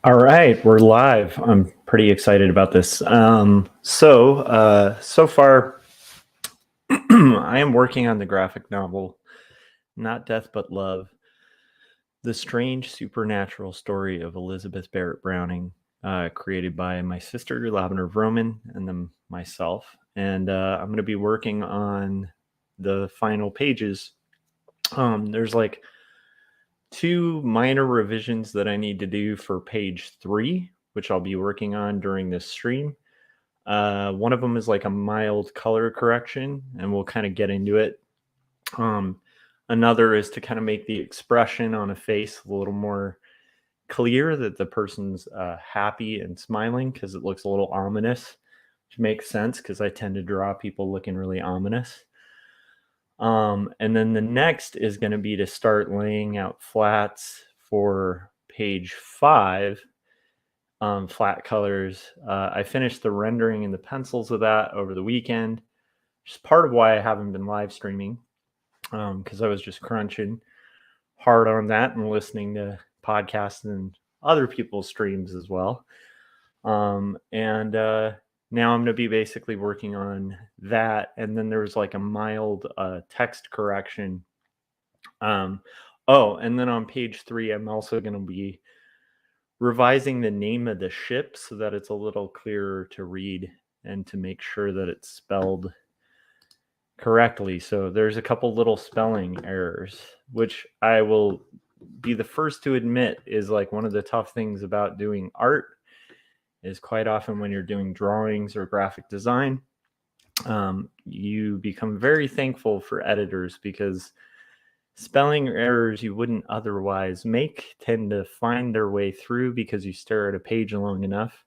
All right, we're live. I'm pretty excited about this. So far, I am working on the graphic novel, Not Death But Love, the strange supernatural story of Elizabeth Barrett Browning, created by my sister, Lavender Vroman, and then myself. And I'm going to be working on the final pages. There's like two minor revisions that I need to do for page 3, which I'll be working on during this stream. One of them is like a mild color correction, and we'll kind of get into it. Um, Another is to kind of make the expression on a face a little more clear that the person's happy and smiling, because it looks a little ominous, which makes sense because I tend to draw people looking really ominous. And then the next is going to be to start laying out flats for page 5, flat colors. I finished the rendering and the pencils of that over the weekend, which is part of why I haven't been live streaming, because I was just crunching hard on that and listening to podcasts and other people's streams as well. And now I'm going to be basically working on that. And then there's like a mild text correction. And then on page 3, I'm also going to be revising the name of the ship so that it's a little clearer to read and to make sure that it's spelled correctly. So there's a couple little spelling errors, which I will be the first to admit is like one of the tough things about doing art. Is quite often when you're doing drawings or graphic design, you become very thankful for editors, because spelling errors you wouldn't otherwise make tend to find their way through because you stare at a page long enough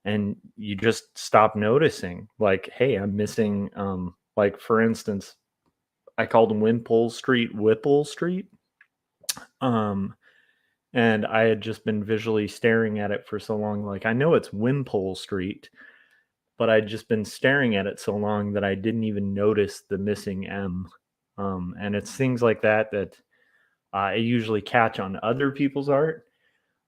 and you just stop noticing, like, hey, I'm missing, like, for instance, I called Wimpole Street Whipple Street. And I had just been visually staring at it for so long. Like, I know it's Wimpole Street, but I'd just been staring at it so long that I didn't even notice the missing M. And it's things like that that I usually catch on other people's art,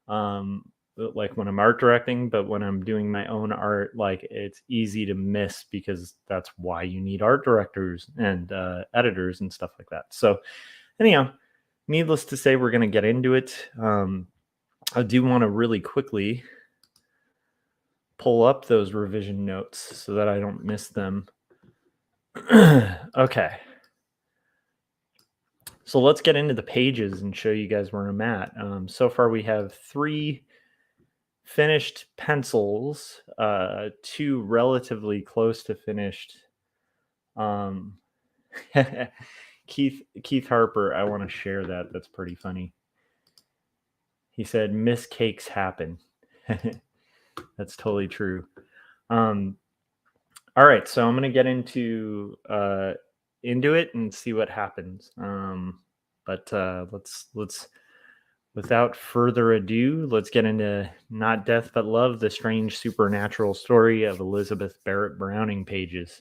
like when I'm art directing. But when I'm doing my own art, like, it's easy to miss, because that's why you need art directors and editors and stuff like that. So anyhow, needless to say, we're going to get into it. I do want to really quickly pull up those revision notes so that I don't miss them. Okay. So let's get into the pages and show you guys where I'm at. So far we have 3 finished pencils, 2 relatively close to finished. Keith Harper, I want to share that. That's pretty funny. He said, "Miss cakes happen." That's totally true. All right, so I'm gonna get into it and see what happens. But let's without further ado, let's get into Not Death But Love, the strange supernatural story of Elizabeth Barrett Browning pages.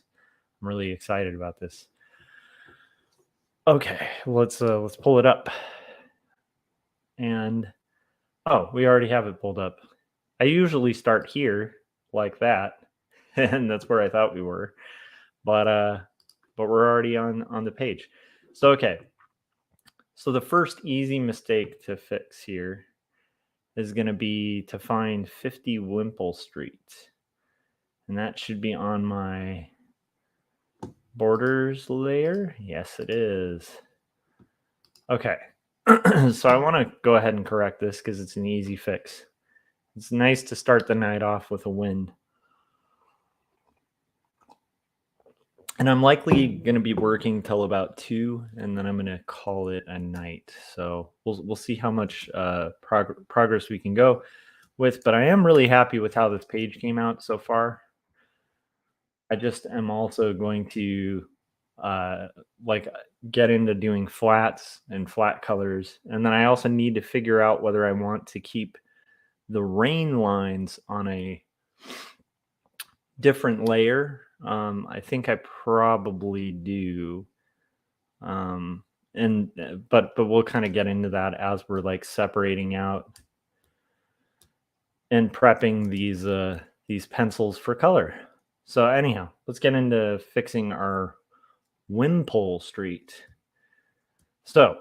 I'm really excited about this. Okay, let's pull it up. And we already have it pulled up. I usually start here like that, and that's where I thought we were. But we're already on the page. So okay. So the first easy mistake to fix here is going to be to find 50 Wimpole Street. And that should be on my borders layer. Yes, it is. Okay. So I want to go ahead and correct this because it's an easy fix. It's nice to start the night off with a win. And I'm likely going to be working till about 2, and then I'm going to call it a night. So we'll see how much progress we can go with. But I am really happy with how this page came out so far. I just am also going to like get into doing flats and flat colors. And then I also need to figure out whether I want to keep the rain lines on a different layer. I think I probably do. But we'll kind of get into that as we're like separating out and prepping these pencils for color. So anyhow, let's get into fixing our Wimpole Street. So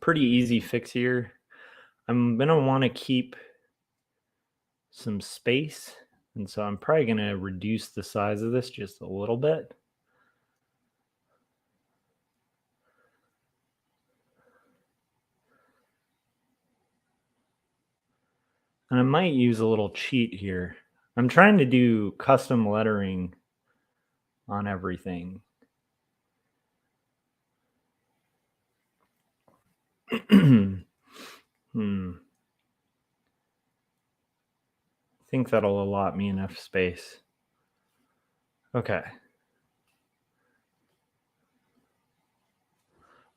pretty easy fix here. I'm gonna want to keep some space, and so I'm probably gonna reduce the size of this just a little bit. And I might use a little cheat here. I'm trying to do custom lettering on everything. I think that'll allot me enough space. Okay.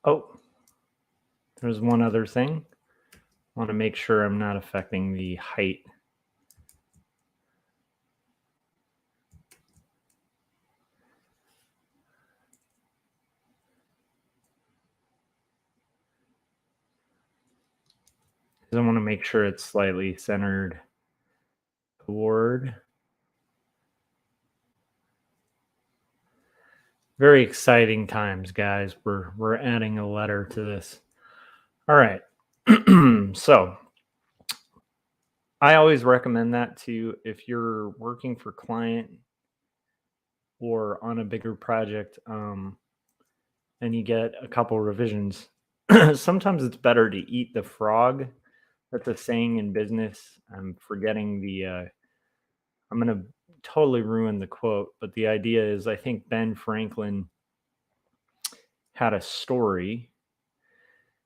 Oh, there's one other thing. I want to make sure I'm not affecting the height. I want to make sure it's slightly centered toward. Very exciting times, guys. We're adding a letter to this. All right. So I always recommend that too if you're working for client or on a bigger project, and you get a couple revisions. Sometimes it's better to eat the frog. That's a saying in business. I'm forgetting I'm going to totally ruin the quote, but the idea is I think Ben Franklin had a story.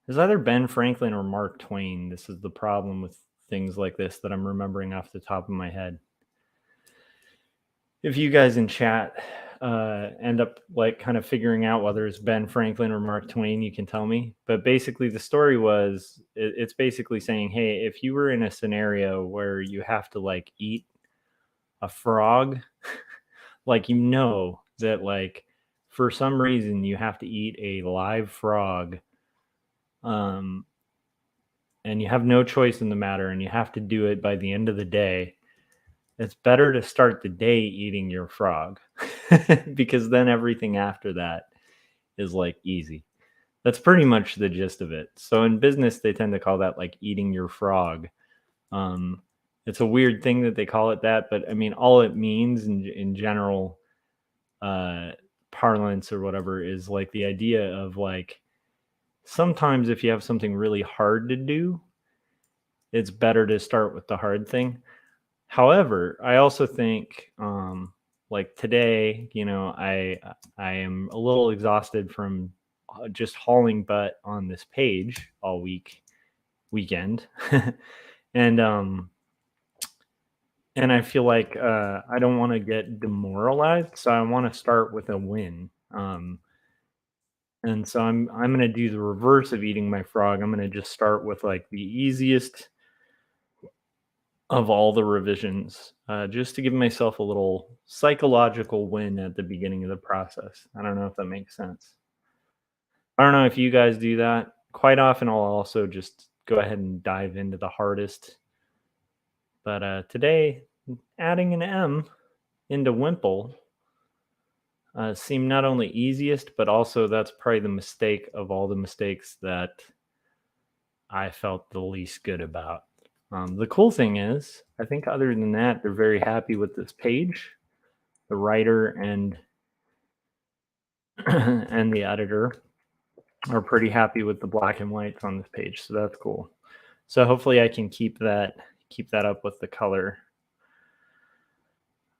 It's either Ben Franklin or Mark Twain. This is the problem with things like this that I'm remembering off the top of my head. If you guys in chat end up like kind of figuring out whether it's Ben Franklin or Mark Twain, you can tell me. But basically, the story was it's basically saying, hey, if you were in a scenario where you have to like eat a frog, like you know that like for some reason you have to eat a live frog, and you have no choice in the matter, and you have to do it by the end of the day. It's better to start the day eating your frog because then everything after that is like easy. That's pretty much the gist of it. So in business, they tend to call that like eating your frog. It's a weird thing that they call it that, but I mean, all it means in general parlance or whatever is like the idea of like sometimes if you have something really hard to do, it's better to start with the hard thing. However, I also think like today, you know, I am a little exhausted from just hauling butt on this page all weekend. and I feel like I don't want to get demoralized, so I want to start with a win. And so I'm going to do the reverse of eating my frog. I'm going to just start with like the easiest of all the revisions, just to give myself a little psychological win at the beginning of the process. I don't know if that makes sense. I don't know if you guys do that. Quite often, I'll also just go ahead and dive into the hardest. But today, adding an M into Wimple seemed not only easiest, but also that's probably the mistake of all the mistakes that I felt the least good about. The cool thing is, I think other than that, they're very happy with this page. The writer and and the editor are pretty happy with the black and whites on this page, so that's cool. So hopefully I can keep that up with the color.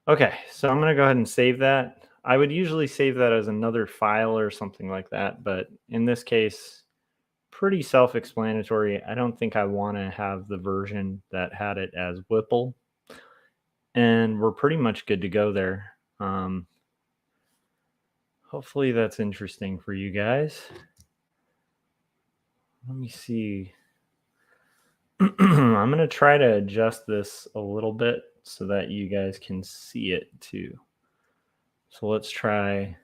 Okay, so I'm gonna go ahead and save that. I would usually save that as another file or something like that, but in this case, pretty self-explanatory. I don't think I want to have the version that had it as Whipple, and we're pretty much good to go there. Hopefully that's interesting for you guys. Let me see. I'm going to try to adjust this a little bit so that you guys can see it too. So let's try.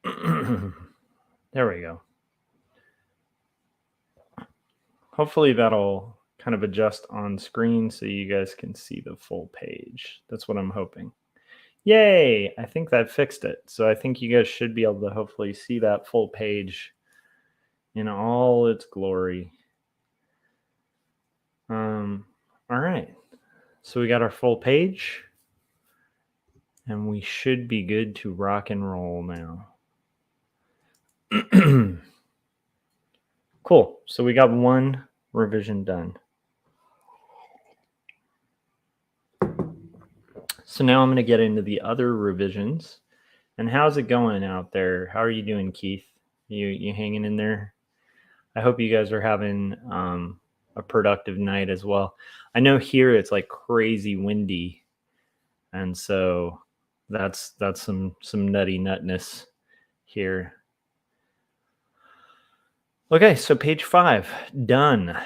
There we go. hopefully that'll kind of adjust on screen so you guys can see the full page. That's what I'm hoping. Yay! I think that fixed it. So I think you guys should be able to hopefully see that full page in all its glory. All right. So we got our full page, and we should be good to rock and roll now. Cool. So we got one revision done. So now I'm going to get into the other revisions. And how's it going out there? How are you doing, Keith? You hanging in there? I hope you guys are having a productive night as well. I know here it's like crazy windy, and so that's some nutty nutness here. Okay, so page 5 done.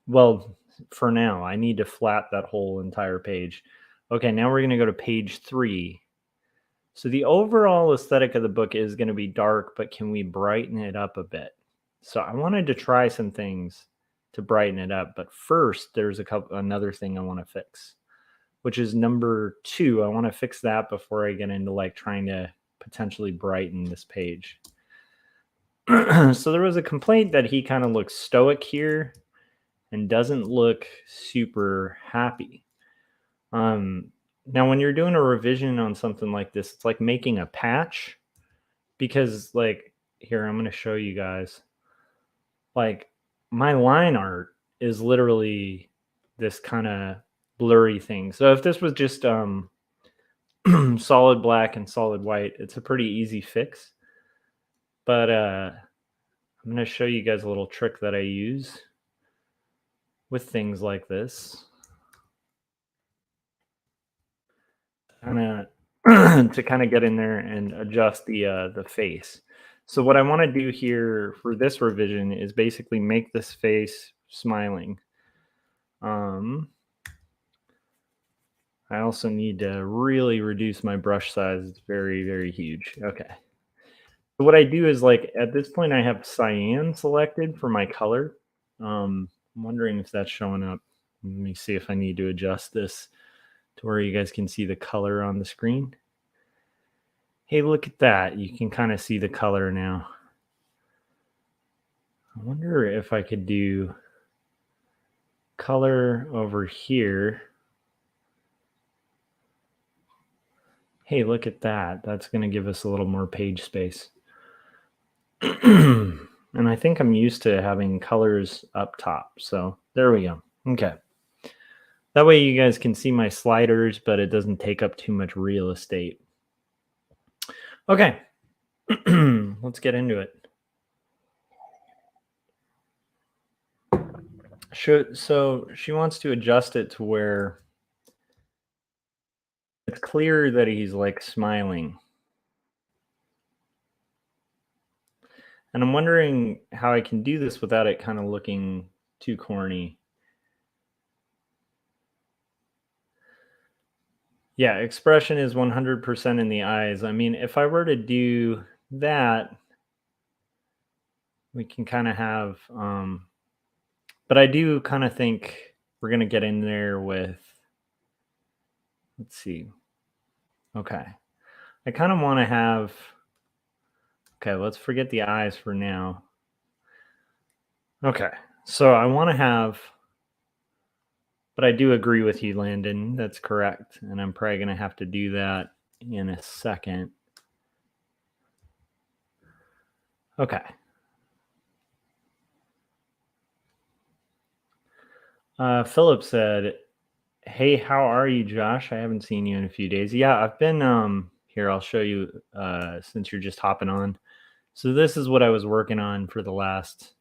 Well, for now, I need to flat that whole entire page. Okay, now we're going to go to page 3. So the overall aesthetic of the book is going to be dark, but can we brighten it up a bit? So I wanted to try some things to brighten it up, but first there's another thing I want to fix, which is number 2. I want to fix that before I get into like trying to potentially brighten this page. So there was a complaint that he kind of looks stoic here and doesn't look super happy. Now when you're doing a revision on something like this, it's like making a patch, because like here, I'm going to show you guys, like my line art is literally this kind of blurry thing. So if this was just solid black and solid white, it's a pretty easy fix. But I'm going to show you guys a little trick that I use with things like this. To kind of get in there and adjust the face. So what I want to do here for this revision is basically make this face smiling. I also need to really reduce my brush size. It's very, very huge. Okay. So what I do is, like, at this point I have cyan selected for my color. I'm wondering if that's showing up. Let me see if I need to adjust this to where you guys can see the color on the screen. Hey, look at that. You can kind of see the color now. I wonder if I could do color over here. Hey, look at that. That's going to give us a little more page space. And I think I'm used to having colors up top. So there we go. Okay. That way you guys can see my sliders, but it doesn't take up too much real estate. Okay. Let's get into it. So she wants to adjust it to where it's clear that he's like smiling. And I'm wondering how I can do this without it kind of looking too corny. Yeah, expression is 100% in the eyes. I mean, if I were to do that, we can kind of have, but I do kind of think we're going to get in there with, let's see. Okay. I kind of want to have, okay, let's forget the eyes for now. Okay. So I want to have, but I do agree with you, Landon. That's correct. And I'm probably going to have to do that in a second. Okay. Philip said, hey, how are you, Josh? I haven't seen you in a few days. Yeah, I've been here. I'll show you since you're just hopping on. So this is what I was working on for the last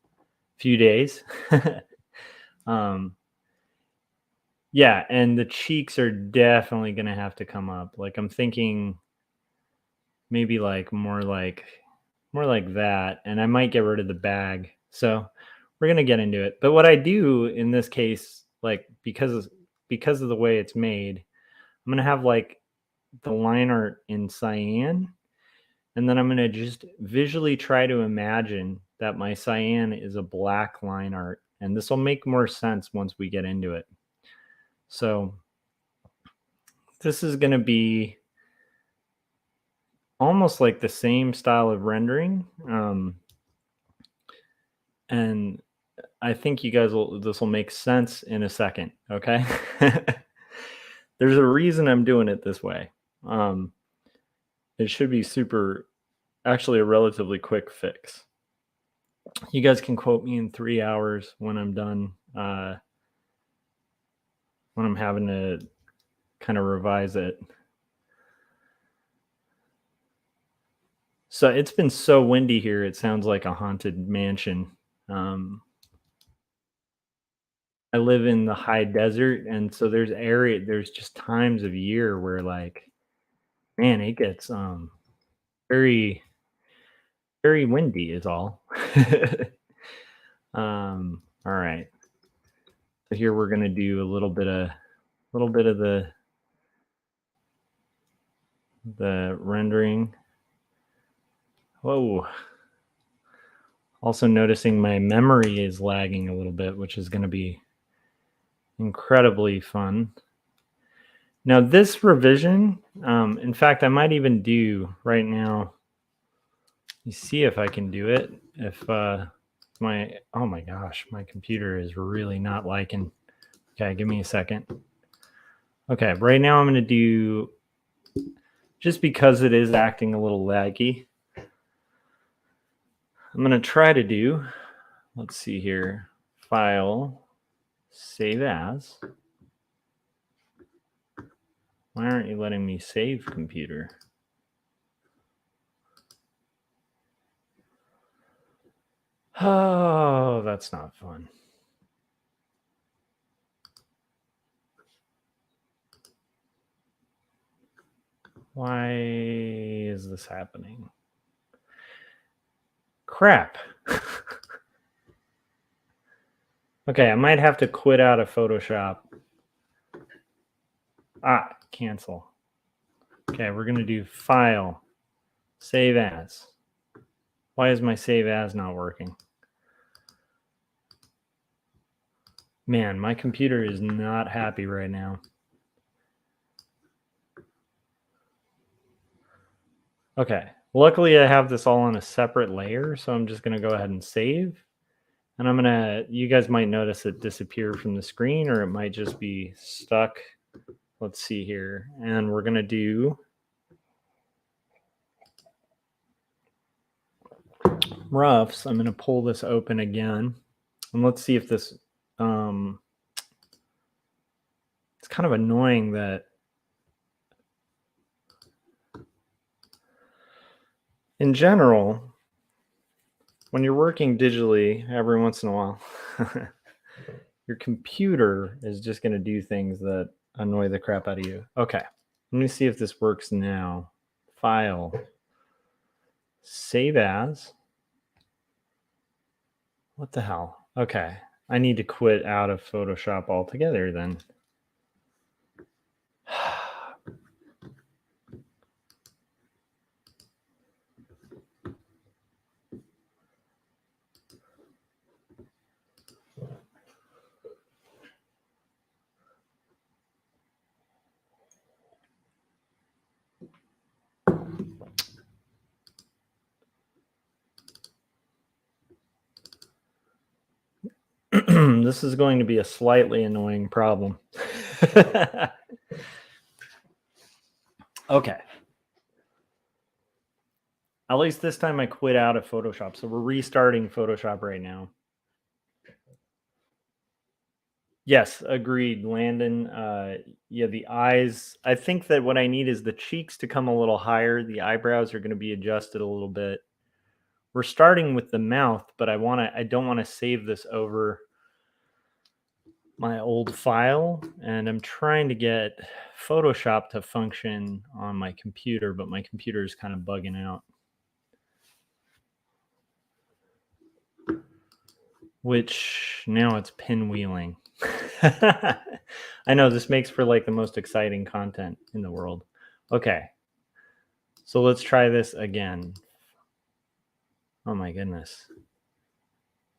few days. Yeah, and the cheeks are definitely going to have to come up. Like I'm thinking maybe like more like that, and I might get rid of the bag. So we're going to get into it. But what I do in this case, like because of the way it's made, I'm going to have like the line art in cyan, and then I'm going to just visually try to imagine that my cyan is a black line art, and this will make more sense once we get into it. So this is going to be almost like the same style of rendering. And I think you guys this will make sense in a second. Okay. There's a reason I'm doing it this way. It should be actually a relatively quick fix. You guys can quote me in 3 hours when I'm done, when I'm having to kind of revise it. So it's been so windy here, it sounds like a haunted mansion. I live in the high desert, and so there's just times of year where, like, man, it gets very, very windy is all. All right. So here we're gonna do a little bit of the rendering. Whoa. Also noticing my memory is lagging a little bit, which is going to be incredibly fun. Now this revision, in fact, I might even do right now. You see if I can do it. If oh my gosh, my computer is really not liking. Okay, give me a second. Okay, right now I'm going to do, just because it is acting a little laggy, I'm going to try to do, let's see here, File, Save As. Why aren't you letting me save, computer? Oh, that's not fun. Why is this happening? Crap. Okay, I might have to quit out of Photoshop. Cancel. Okay, we're going to do File, Save As. Why is my Save As not working? Man, my computer is not happy right now. Okay, luckily I have this all on a separate layer, so I'm just going to go ahead and save. And you guys might notice it disappear from the screen, or it might just be stuck. Let's see here. And we're going to do roughs. I'm going to pull this open again. And let's see if this, it's kind of annoying that in general, when you're working digitally every once in a while, your computer is just going to do things that annoy the crap out of you. Okay, let me see if this works now. File, Save As. What the hell? Okay, I need to quit out of Photoshop altogether then. This is going to be a slightly annoying problem. Okay. At least this time I quit out of Photoshop. So we're restarting Photoshop right now. Yes, agreed, Landon. Yeah, the eyes. I think that what I need is the cheeks to come a little higher. The eyebrows are going to be adjusted a little bit. We're starting with the mouth, but I don't want to save this over my old file, and I'm trying to get Photoshop to function on my computer, but my computer is kind of bugging out. Which now it's pinwheeling. I know this makes for like the most exciting content in the world. Okay, so let's try this again. Oh my goodness.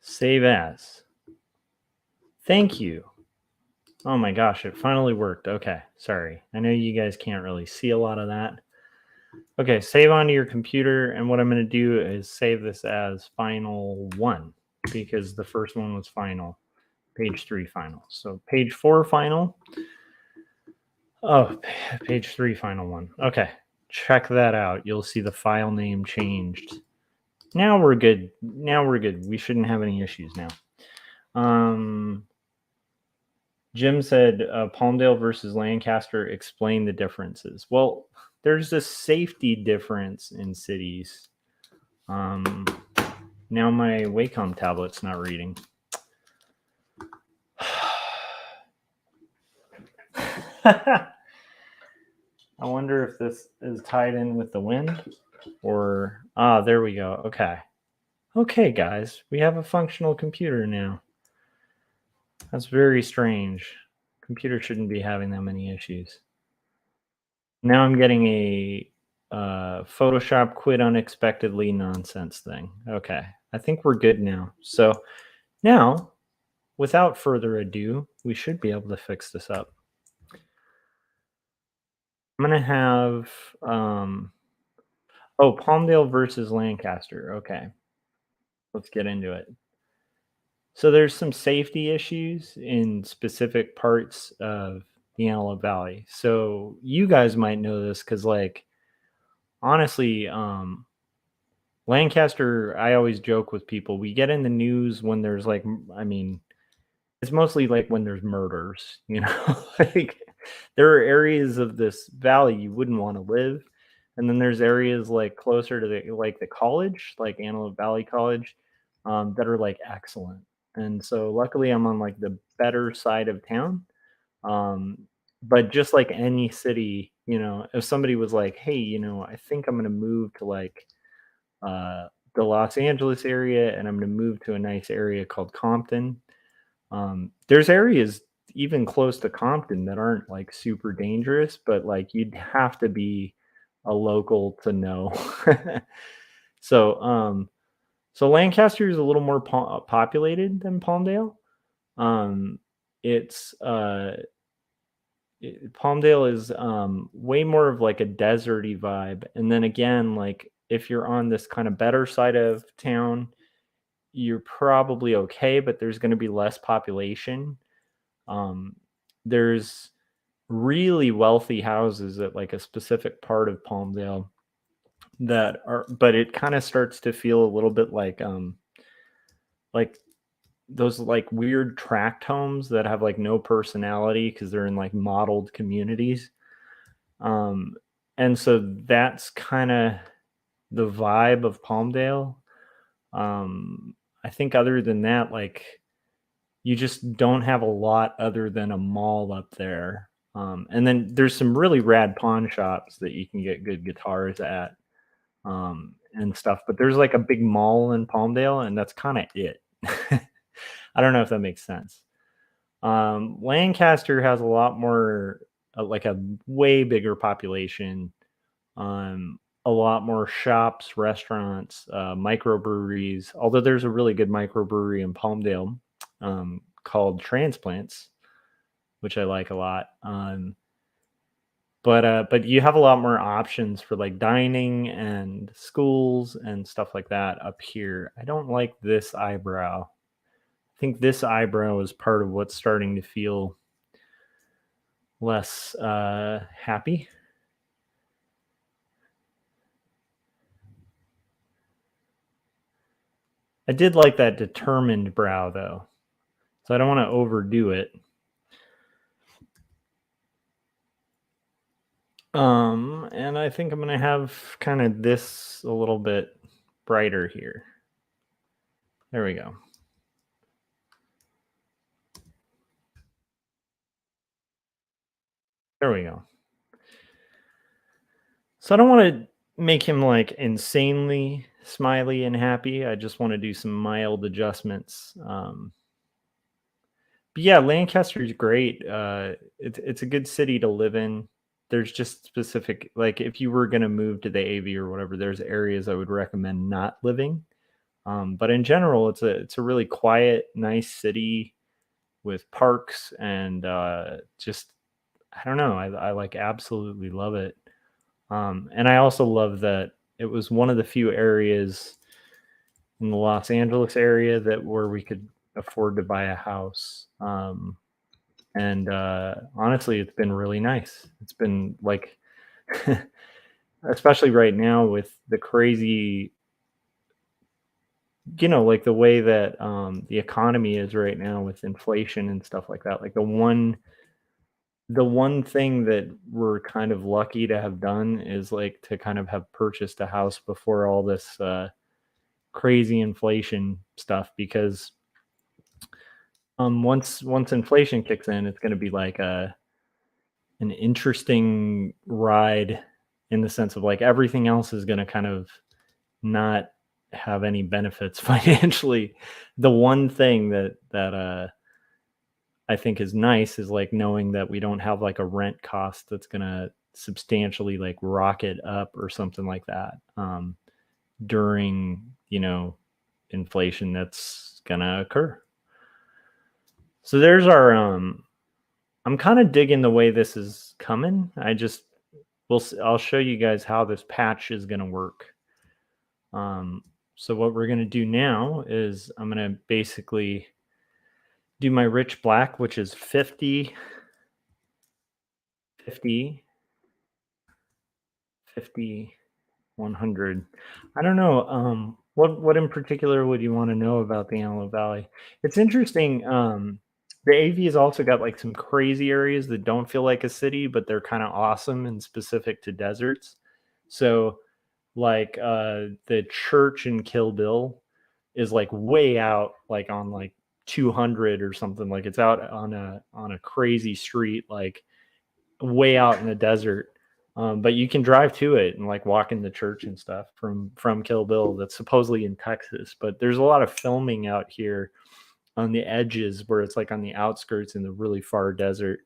Save as. Thank you. Oh my gosh, it finally worked. Okay, sorry. I know you guys can't really see a lot of that. Okay, save onto your computer, and what I'm going to do is save this as final 1 because the first one was final. Page 3 final. So page 4 final. Oh, page 3 final 1. Okay, check that out. You'll see the file name changed. Now we're good. We shouldn't have any issues now. Jim said Palmdale versus Lancaster, explain the differences. Well, there's a safety difference in cities. Now my Wacom tablet's not reading. I wonder if this is tied in with the wind or... there we go. Okay, guys, we have a functional computer now. That's very strange. Computer shouldn't be having that many issues. Now I'm getting a Photoshop quit unexpectedly nonsense thing. Okay, I think we're good now. So now, without further ado, we should be able to fix this up. I'm going to have, Palmdale versus Lancaster. Okay, let's get into it. So there's some safety issues in specific parts of the Antelope Valley. So you guys might know this because, like, honestly, Lancaster, I always joke with people, we get in the news when there's like, I mean, it's mostly like when there's murders, you know, like there are areas of this valley you wouldn't want to live. And then there's areas like closer to the college, like Antelope Valley College, that are like excellent. And so luckily I'm on like the better side of town. Um, but just like any city, you know, if somebody was like, hey, you know, I think I'm going to move to like, the Los Angeles area, and I'm going to move to a nice area called Compton. There's areas even close to Compton that aren't like super dangerous, but like you'd have to be a local to know. so, so Lancaster is a little more populated than Palmdale. It's Palmdale is way more of like a deserty vibe, and then again, like if you're on this kind of better side of town, you're probably okay, but there's going to be less population. There's really wealthy houses at like a specific part of Palmdale that are, but it kind of starts to feel a little bit like those like weird tract homes that have like no personality because they're in like modeled communities. And so that's kind of the vibe of Palmdale. I think other than that, like you just don't have a lot other than a mall up there. And then there's some really rad pawn shops that you can get good guitars at, and stuff. But there's like a big mall in Palmdale, and that's kind of it. I don't know if that makes sense. Lancaster has a lot more, like a way bigger population, a lot more shops, restaurants, microbreweries. Although there's a really good microbrewery in Palmdale called Transplants, which I like a lot. But you have a lot more options for like dining and schools and stuff like that up here. I don't like this eyebrow. I think this eyebrow is part of what's starting to feel less happy. I did like that determined brow though, so I don't want to overdo it. And I think I'm going to have kind of this a little bit brighter here. There we go. There we go. So I don't want to make him like insanely smiley and happy. I just want to do some mild adjustments. But yeah, Lancaster is great. It's a good city to live in. There's just specific, like if you were going to move to the AV or whatever, there's areas I would recommend not living. But in general, it's a really quiet, nice city with parks and just I don't know. I like absolutely love it. And I also love that it was one of the few areas in the Los Angeles area that where we could afford to buy a house. And honestly, it's been really nice. It's been like, especially right now with the crazy, like the way that the economy is right now with inflation and stuff like that. Like the one thing that we're kind of lucky to have done is like to kind of have purchased a house before all this crazy inflation stuff because once inflation kicks in, it's going to be like an interesting ride in the sense of like everything else is going to kind of not have any benefits financially. The one thing that I think is nice is like knowing that we don't have like a rent cost that's going to substantially like rocket up or something like that during inflation that's going to occur. So there's our I'm kind of digging the way this is coming. I'll show you guys how this patch is going to work. So what we're going to do now is I'm going to basically do my rich black, which is 50, 50, 50, 100. I don't know. What in particular would you want to know about the Antelope Valley? It's interesting. The AV has also got like some crazy areas that don't feel like a city, but they're kind of awesome and specific to deserts. So, like the church in Kill Bill is like way out, like on like 200 or something. Like it's out on a crazy street, like way out in the desert. But you can drive to it and like walk in the church and stuff from Kill Bill. That's supposedly in Texas, but there's a lot of filming out here on the edges where it's like on the outskirts in the really far desert.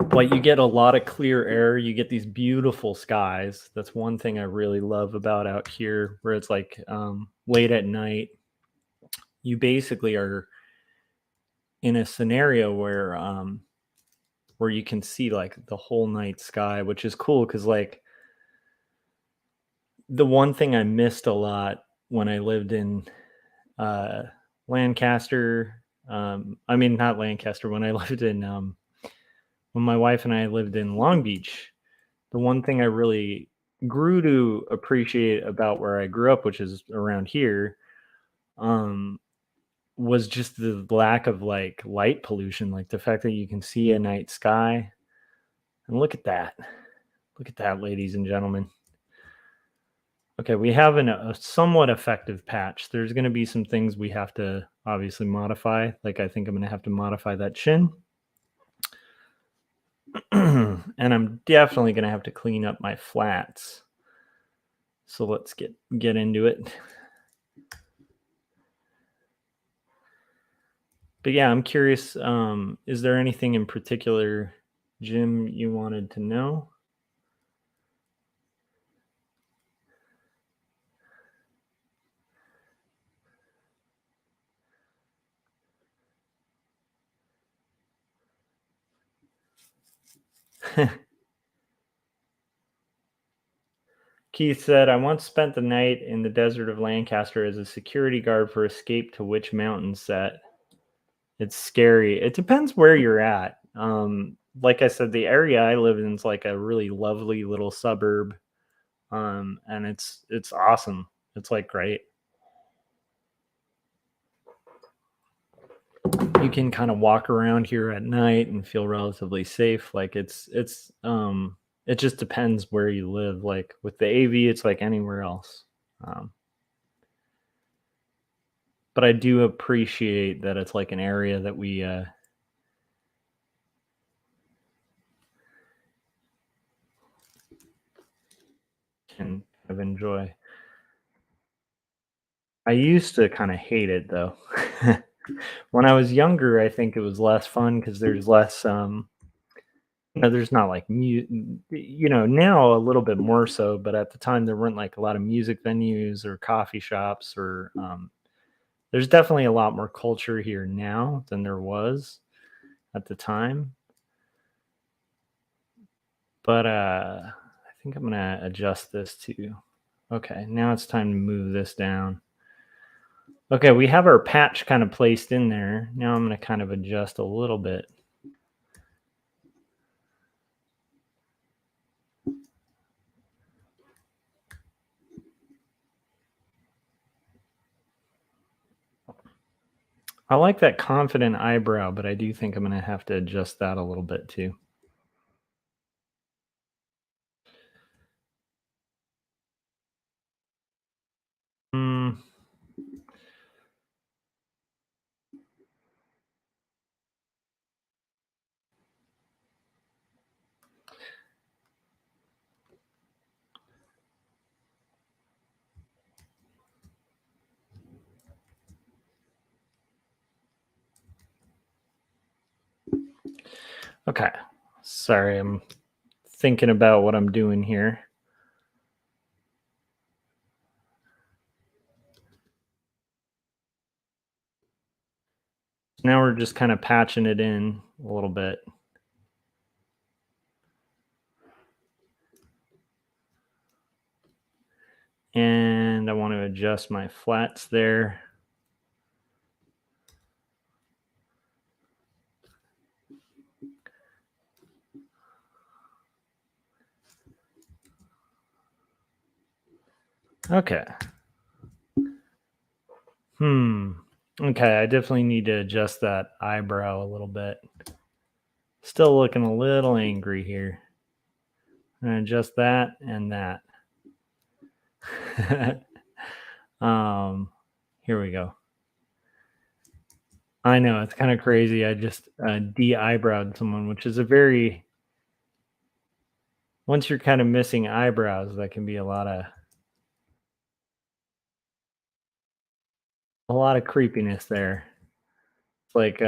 But you get a lot of clear air. You get these beautiful skies. That's one thing I really love about out here, where it's like late at night. You basically are in a scenario where you can see like the whole night sky, which is cool because like the one thing I missed a lot when I lived in uh, Lancaster. I mean, not Lancaster. When I lived in when my wife and I lived in Long Beach, the one thing I really grew to appreciate about where I grew up, which is around here, was just the lack of like light pollution, like the fact that you can see a night sky. And look at that. Look at that, ladies and gentlemen. Okay, we have a somewhat effective patch. There's going to be some things we have to obviously modify. Like I think I'm going to have to modify that chin. And I'm definitely going to have to clean up my flats. So let's get into it. But yeah, I'm curious, is there anything in particular, Jim, you wanted to know? Keith said, I once spent the night in the desert of Lancaster as a security guard for Escape to Witch Mountain set. It's scary. It depends where you're at. Like I said, the area I live in is like a really lovely little suburb. And it's awesome. It's like great. You can kind of walk around here at night and feel relatively safe. Like it just depends where you live. Like with the AV, it's like anywhere else. But I do appreciate that it's like an area that we can kind of enjoy. I used to kind of hate it though. When I was younger, I think it was less fun because there's less there's not like now a little bit more so, but at the time there weren't like a lot of music venues or coffee shops or there's definitely a lot more culture here now than there was at the time. But I think I'm gonna adjust this to okay, now it's time to move this down. Okay, we have our patch kind of placed in there. Now I'm gonna kind of adjust a little bit. I like that confident eyebrow, but I do think I'm gonna have to adjust that a little bit too. Mm, okay. Sorry, I'm thinking about what I'm doing here. Now we're just kind of patching it in a little bit. And I want to adjust my flats there. Okay. Okay, I definitely need to adjust that eyebrow a little bit. Still looking a little angry here. I'm gonna adjust that and that. Here we go. I know it's kind of crazy. I just de-eyebrowed someone, which is a very once you're kind of missing eyebrows, that can be a lot of creepiness there. It's like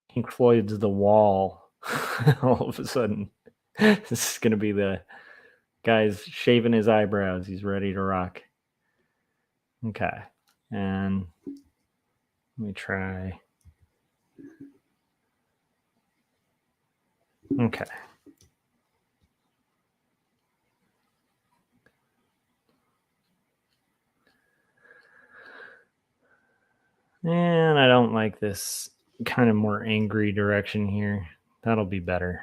Pink Floyd's The Wall. All of a sudden, this is gonna be the guy's shaving his eyebrows. He's ready to rock. Okay, and let me try. Okay. And I don't like this kind of more angry direction here. That'll be better.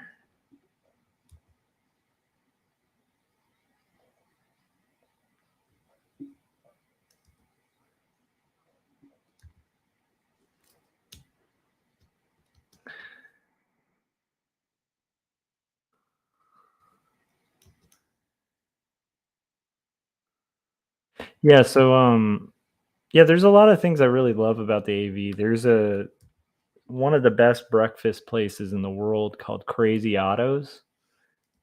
Yeah, so yeah, there's a lot of things I really love about the AV. There's a one of the best breakfast places in the world called Crazy Autos.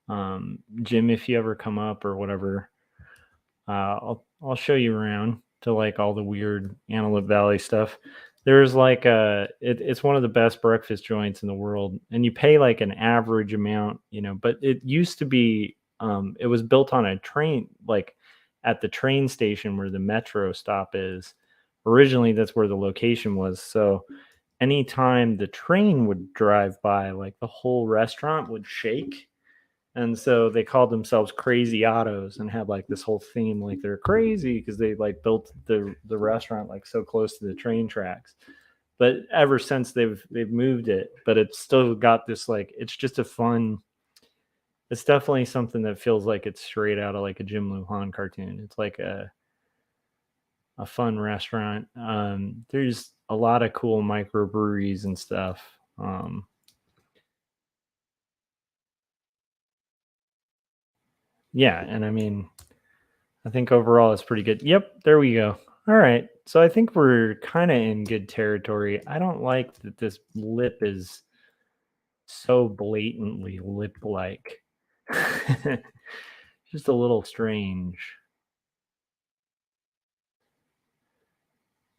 Jim, if you ever come up or whatever, I'll show you around to like all the weird Antelope Valley stuff. There's like it's one of the best breakfast joints in the world, and you pay like an average amount, But it used to be, it was built on a train, like at the train station where the metro stop is. Originally, that's where the location was. So anytime the train would drive by, like the whole restaurant would shake, and so they called themselves Crazy Autos and had like this whole theme, like they're crazy because they like built the restaurant like so close to the train tracks. But ever since they've moved it, but it's still got this like it's just a fun. It's definitely something that feels like it's straight out of like a Jim Luhan cartoon. It's like a fun restaurant. There's a lot of cool microbreweries and stuff. Yeah, and I mean, I think overall it's pretty good. Yep, there we go. All right. So I think we're kind of in good territory. I don't like that this lip is so blatantly lip like. Just a little strange.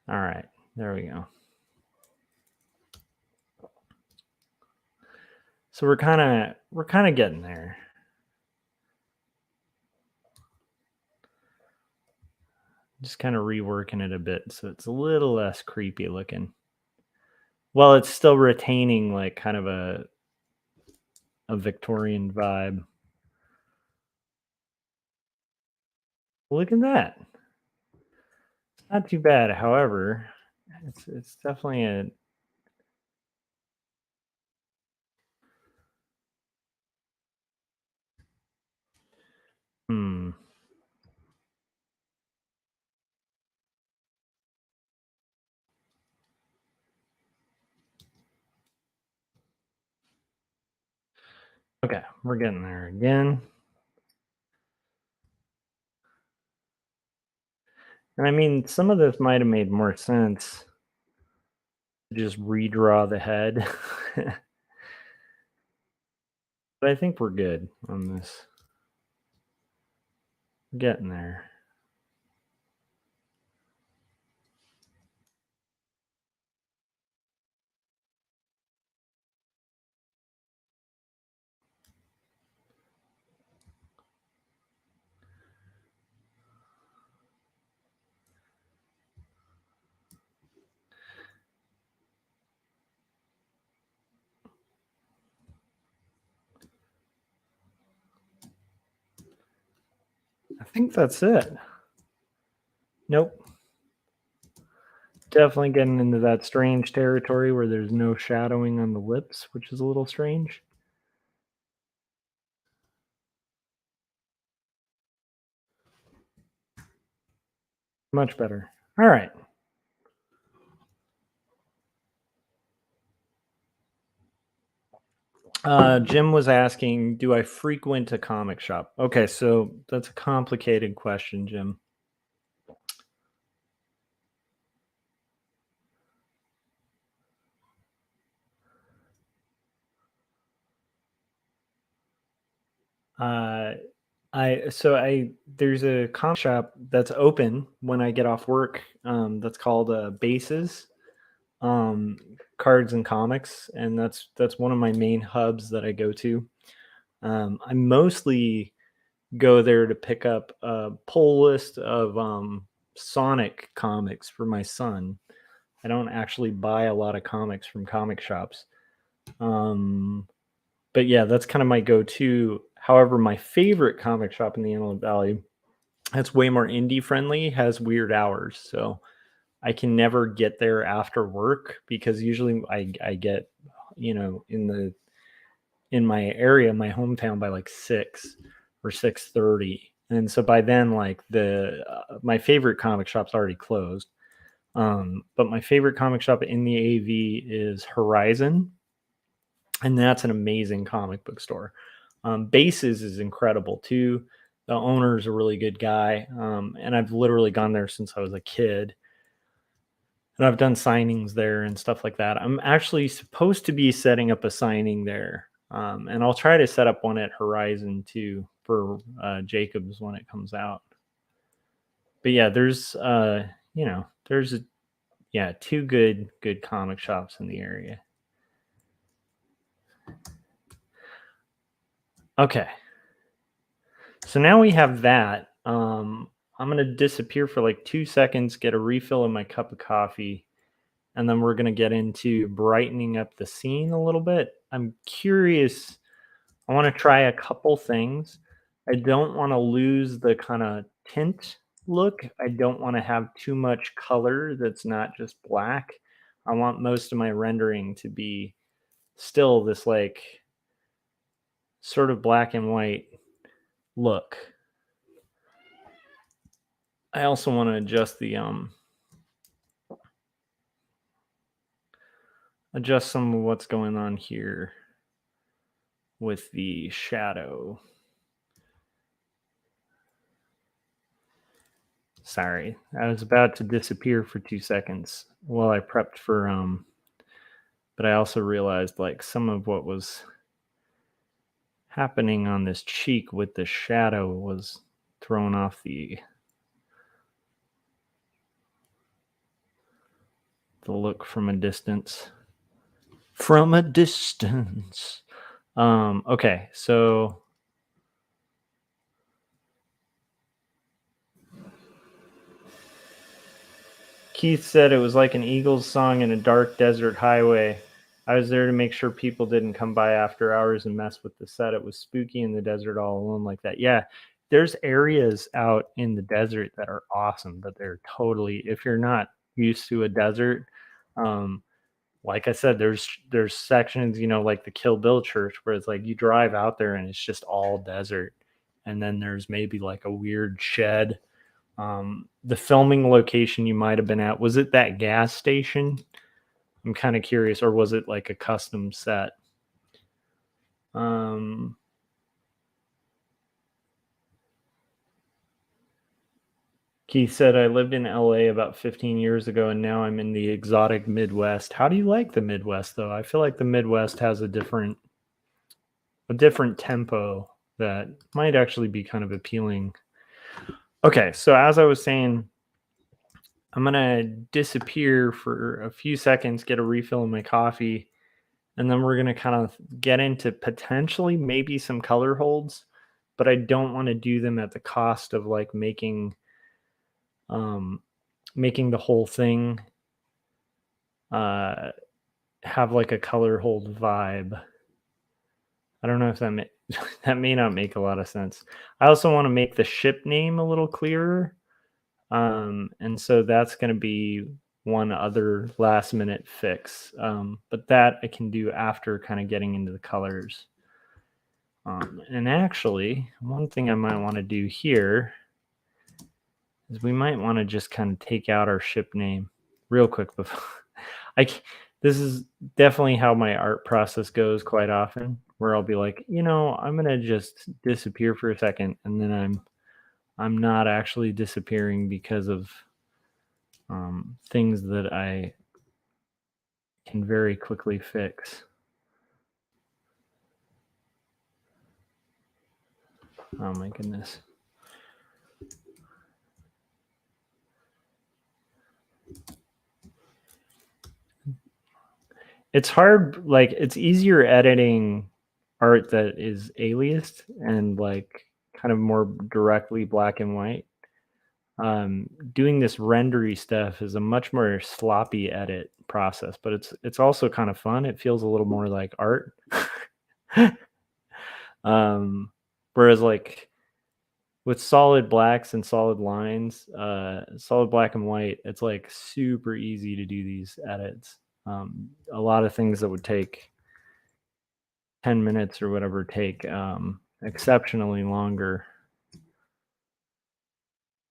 All right. There we go. So we're kind of getting there. Just kind of reworking it a bit so it's a little less creepy looking. Well, it's still retaining like kind of a Victorian vibe. Look at that. It's not too bad. However, it's definitely a hmm. Okay, we're getting there again. And I mean, some of this might have made more sense to just redraw the head. But I think we're good on this. We're getting there. I think that's it. Nope. Definitely getting into that strange territory where there's no shadowing on the lips, which is a little strange. Much better. All right. Jim was asking, do I frequent a comic shop? Okay, so that's a complicated question, Jim. Uh, I there's a comic shop that's open when I get off work. That's called Bases, um, Cards and Comics, and that's one of my main hubs that I go to. I mostly go there to pick up a pull list of Sonic comics for my son. I don't actually buy a lot of comics from comic shops. Um, but yeah, that's kind of my go-to. However, my favorite comic shop in the Antelope Valley, that's way more indie friendly, has weird hours. So I can never get there after work because usually I get, in my area, my hometown by like 6 or 6:30. And so by then, like my favorite comic shop's already closed. But my favorite comic shop in the AV is Horizon, and that's an amazing comic book store. Bases is incredible too. The owner is a really good guy, and I've literally gone there since I was a kid, and I've done signings there and stuff like that. I'm actually supposed to be setting up a signing there, and I'll try to set up one at Horizon too for Jacobs when it comes out. But yeah, there's yeah, two good comic shops in the area. Okay. So now we have that. I'm going to disappear for like 2 seconds, get a refill of my cup of coffee, and then we're going to get into brightening up the scene a little bit. I'm curious. I want to try a couple things. I don't want to lose the kind of tint look. I don't want to have too much color that's not just black. I want most of my rendering to be still this like sort of black and white look. I also want to adjust some of what's going on here with the shadow. Sorry, I was about to disappear for 2 seconds while I prepped for but I also realized like some of what was happening on this cheek with the shadow was throwing off the look from a distance. From a distance. Okay, so Keith said it was like an Eagles song in a dark desert highway. I was there to make sure people didn't come by after hours and mess with the set. It was spooky in the desert all alone like that. Yeah, there's areas out in the desert that are awesome, but they're totally, if you're not used to a desert, um, like I said, there's sections, like the Kill Bill Church, where it's like you drive out there and it's just all desert, and then there's maybe like a weird shed. The filming location you might have been at, was it that gas station? I'm kind of curious, or was it like a custom set? Um, Keith said, I lived in LA about 15 years ago and now I'm in the exotic Midwest. How do you like the Midwest though? I feel like the Midwest has a different tempo that might actually be kind of appealing. Okay, so as I was saying, I'm gonna disappear for a few seconds, get a refill in my coffee, and then we're gonna kind of get into potentially maybe some color holds, but I don't want to do them at the cost of like um, making the whole thing uh, have like a color hold vibe. I don't know if that may not make a lot of sense. I also want to make the ship name a little clearer. And so that's going to be one other last minute fix. But that I can do after kind of getting into the colors. And actually, one thing I might want to do here is we might want to just kind of take out our ship name real quick before I. This is definitely how my art process goes quite often, where I'll be like, I'm gonna just disappear for a second, and then I'm not actually disappearing because of things that I can very quickly fix. Oh my goodness. It's hard, like it's easier editing art that is aliased and like kind of more directly black and white. Doing this rendery stuff is a much more sloppy edit process, but it's also kind of fun. It feels a little more like art. Whereas like with solid blacks and solid lines, solid black and white, it's like super easy to do these edits. A lot of things that would take 10 minutes or whatever take exceptionally longer.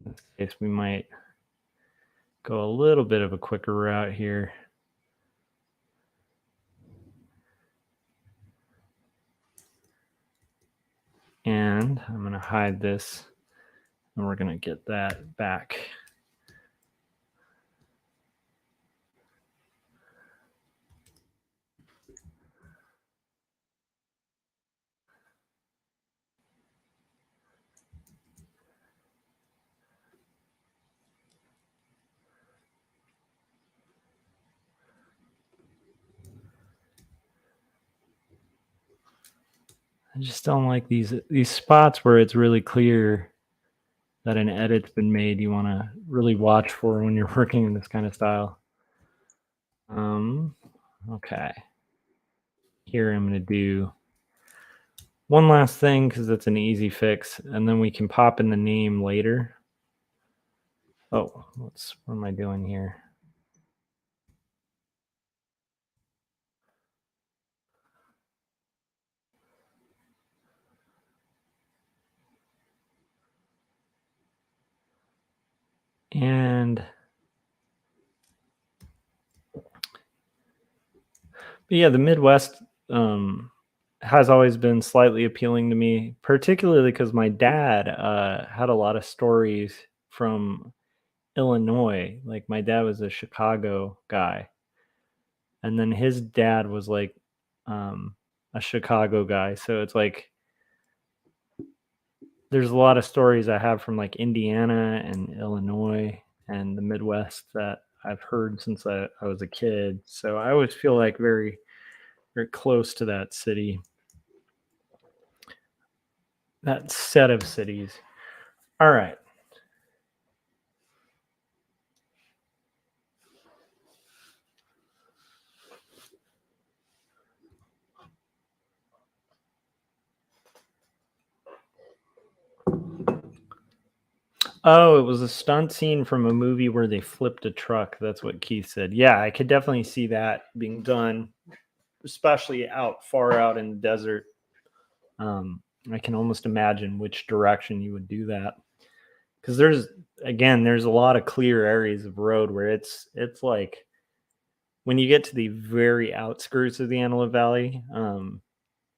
In this case, we might go a little bit of a quicker route here. And I'm going to hide this, and we're going to get that back. I just don't like these spots where it's really clear that an edit's been made. You want to really watch for when you're working in this kind of style. Okay. Here I'm going to do one last thing because it's an easy fix, and then we can pop in the name later. Oh, what am I doing here? And yeah, the Midwest has always been slightly appealing to me, particularly because my dad had a lot of stories from Illinois. Like my dad was a Chicago guy, and then his dad was like a Chicago guy. So it's like there's a lot of stories I have from like Indiana and Illinois and the Midwest that I've heard since I was a kid. So I always feel like very, very close to that city. that set of cities. All right. Oh, it was a stunt scene from a movie where they flipped a truck. That's what Keith said. Yeah, I could definitely see that being done, especially far out in the desert. I can almost imagine which direction you would do that, because there's a lot of clear areas of road where it's like when you get to the very outskirts of the Antelope Valley,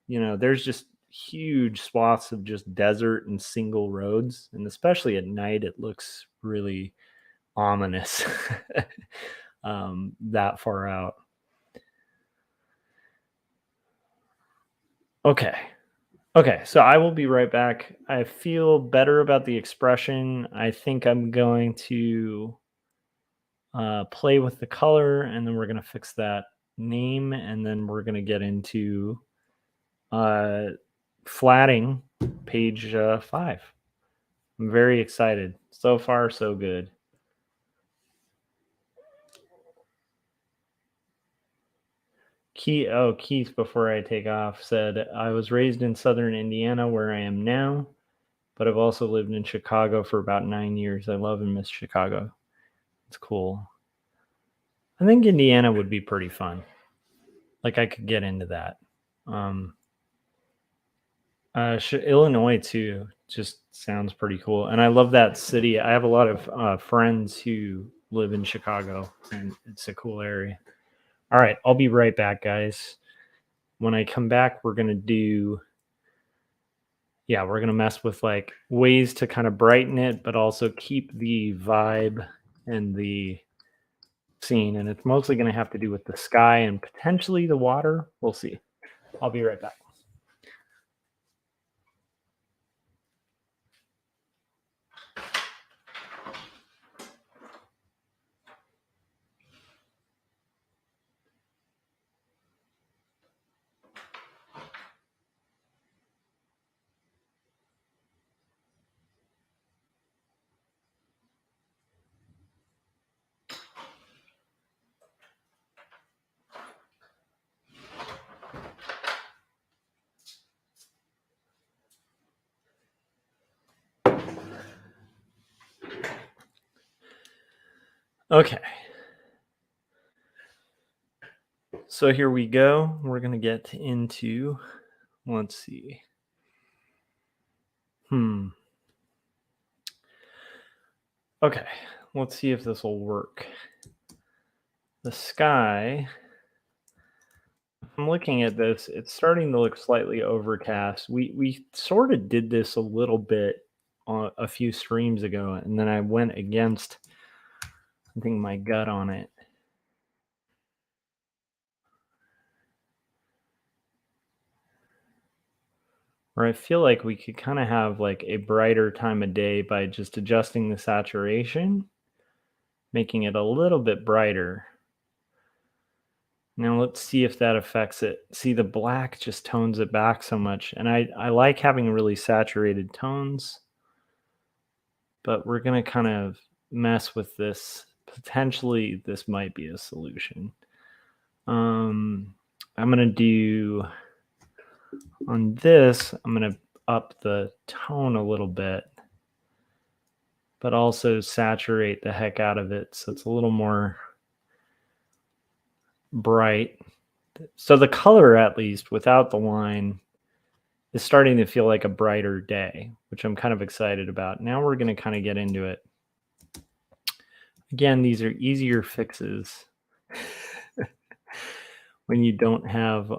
there's just huge swaths of just desert and single roads, and especially at night, it looks really ominous. That far out. Okay. Okay, so I will be right back. I feel better about the expression. I think I'm going to play with the color, and then we're going to fix that name, and then we're going to get into flatting page 5. I'm very excited. So far, so good. Keith, before I take off, said, I was raised in southern Indiana where I am now, but I've also lived in Chicago for about 9 years. I love and miss Chicago. It's cool. I think Indiana would be pretty fun. Like, I could get into that. Illinois too just sounds pretty cool, and I love that city. I have a lot of friends who live in Chicago, and it's a cool area. All right, I'll be right back, guys. When I come back, we're gonna mess with like ways to kind of brighten it, but also keep the vibe and the scene. And it's mostly gonna have to do with the sky and potentially the water. We'll see. I'll be right back. Okay. So here we go. We're going to get into, let's see. Okay, let's see if this will work. The sky, I'm looking at this, it's starting to look slightly overcast. We sort of did this a little bit a few streams ago, and then I went against, I think, my gut on it. Where I feel like we could kind of have like a brighter time of day by just adjusting the saturation, making it a little bit brighter. Now let's see if that affects it. See, the black just tones it back so much, and I like having really saturated tones, but we're going to kind of mess with this. Potentially, this might be a solution. I'm going to do, on this, I'm going to up the tone a little bit, but also saturate the heck out of it so it's a little more bright. So the color, at least without the line, is starting to feel like a brighter day, which I'm kind of excited about. Now we're going to kind of get into it. Again, these are easier fixes when you don't have,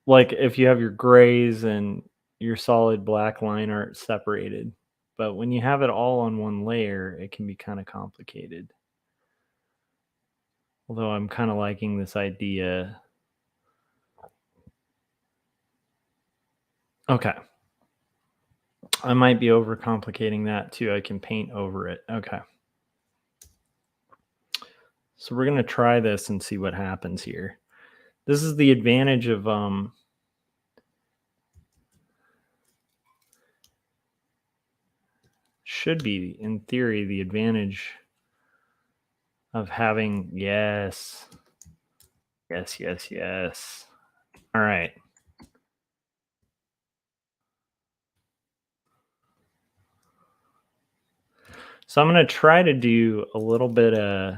like if you have your grays and your solid black line art separated. But when you have it all on one layer, it can be kind of complicated. Although I'm kind of liking this idea. Okay. I might be overcomplicating that too. I can paint over it. Okay. So we're going to try this and see what happens here. This is the advantage of should be, in theory, the advantage of having, yes. All right. So I'm going to try to do a little bit of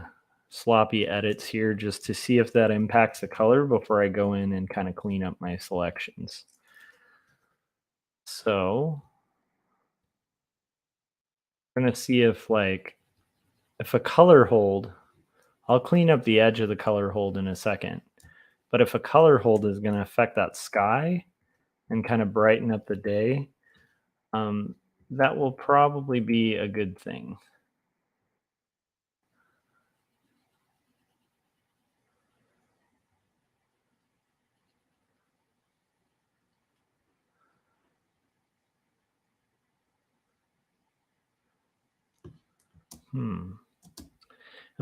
sloppy edits here just to see if that impacts the color before I go in and kind of clean up my selections. So I'm going to see if if a color hold, I'll clean up the edge of the color hold in a second. But if a color hold is going to affect that sky and kind of brighten up the day, that will probably be a good thing. Am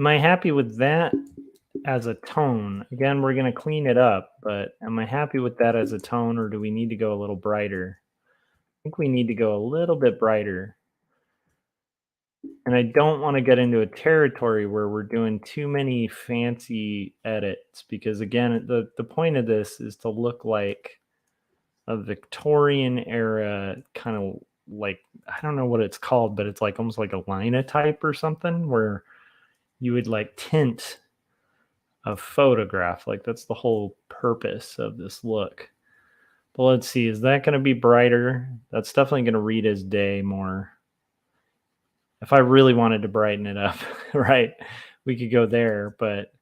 I happy with that as a tone? Again, we're going to clean it up, but am I happy with that as a tone, or do we need to go a little brighter? I think we need to go a little bit brighter. And I don't want to get into a territory where we're doing too many fancy edits, because again, the point of this is to look like a Victorian era kind of, like, I don't know what it's called, but it's like almost like a linotype or something, where you would like tint a photograph. Like, that's the whole purpose of this look. But let's see, is that going to be brighter? That's definitely going to read as day more. If I really wanted to brighten it up, right, we could go there. But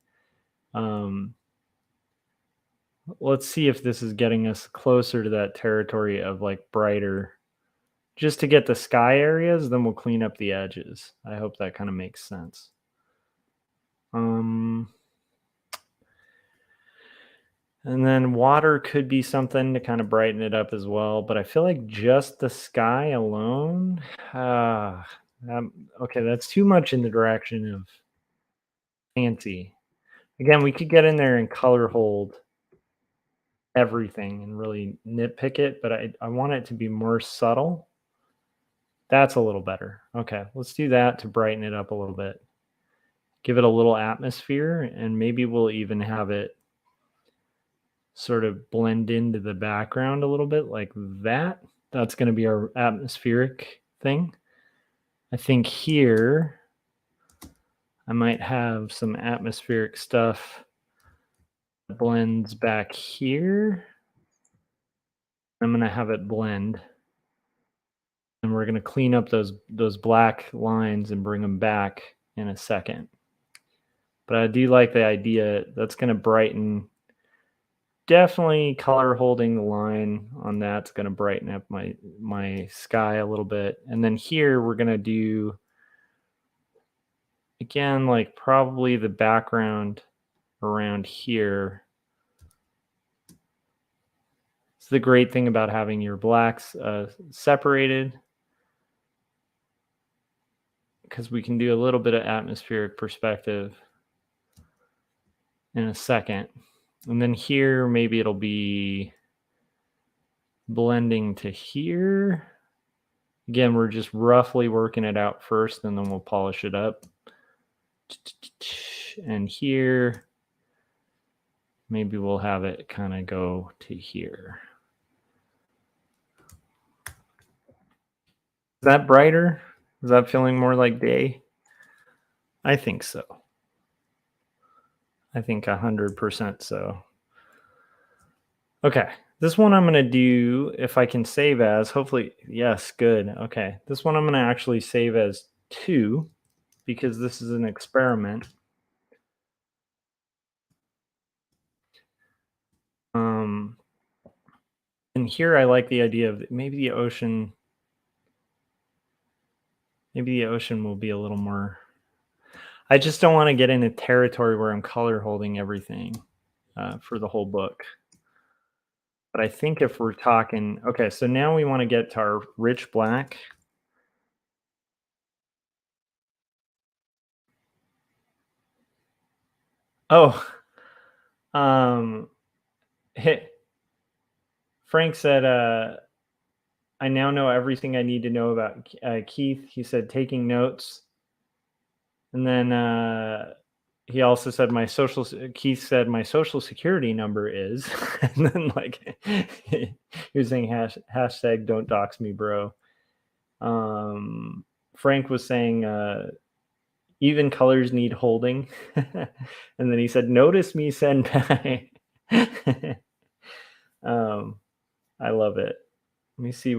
let's see if this is getting us closer to that territory of like brighter, just to get the sky areas. Then we'll clean up the edges. I hope that kind of makes sense. And then water could be something to kind of brighten it up as well. But I feel like just the sky alone, okay, that's too much in the direction of fancy. Again, we could get in there and color hold everything and really nitpick it, but I want it to be more subtle. That's a little better. Okay, let's do that to brighten it up a little bit. Give it a little atmosphere, and maybe we'll even have it sort of blend into the background a little bit like that. That's going to be our atmospheric thing. I think here I might have some atmospheric stuff that blends back here. I'm going to have it blend. And we're going to clean up those black lines and bring them back in a second. But I do like the idea. That's going to brighten. Definitely color holding the line on that's going to brighten up my sky a little bit. And then here we're going to do, again, like probably the background around here. It's the great thing about having your blacks separated, because we can do a little bit of atmospheric perspective in a second. And then here, maybe it'll be blending to here. Again, we're just roughly working it out first, and then we'll polish it up. And here, maybe we'll have it kind of go to here. Is that brighter? Is that feeling more like day? I think so. I think 100% so. Okay, this one I'm going to do, if I can save as, hopefully, yes, good. Okay, this one I'm going to actually save as 2, because this is an experiment. And here I like the idea of maybe the ocean will be a little more. I just don't want to get into territory where I'm color holding everything for the whole book. But I think if we're talking, okay, so now we want to get to our rich black. Oh, Frank said, I now know everything I need to know about Keith. He said taking notes. And then he also said Keith said my social security number is, and then like he was saying hashtag don't dox me, bro. Frank was saying even colors need holding. And then he said, notice me, senpai. I love it. Let me see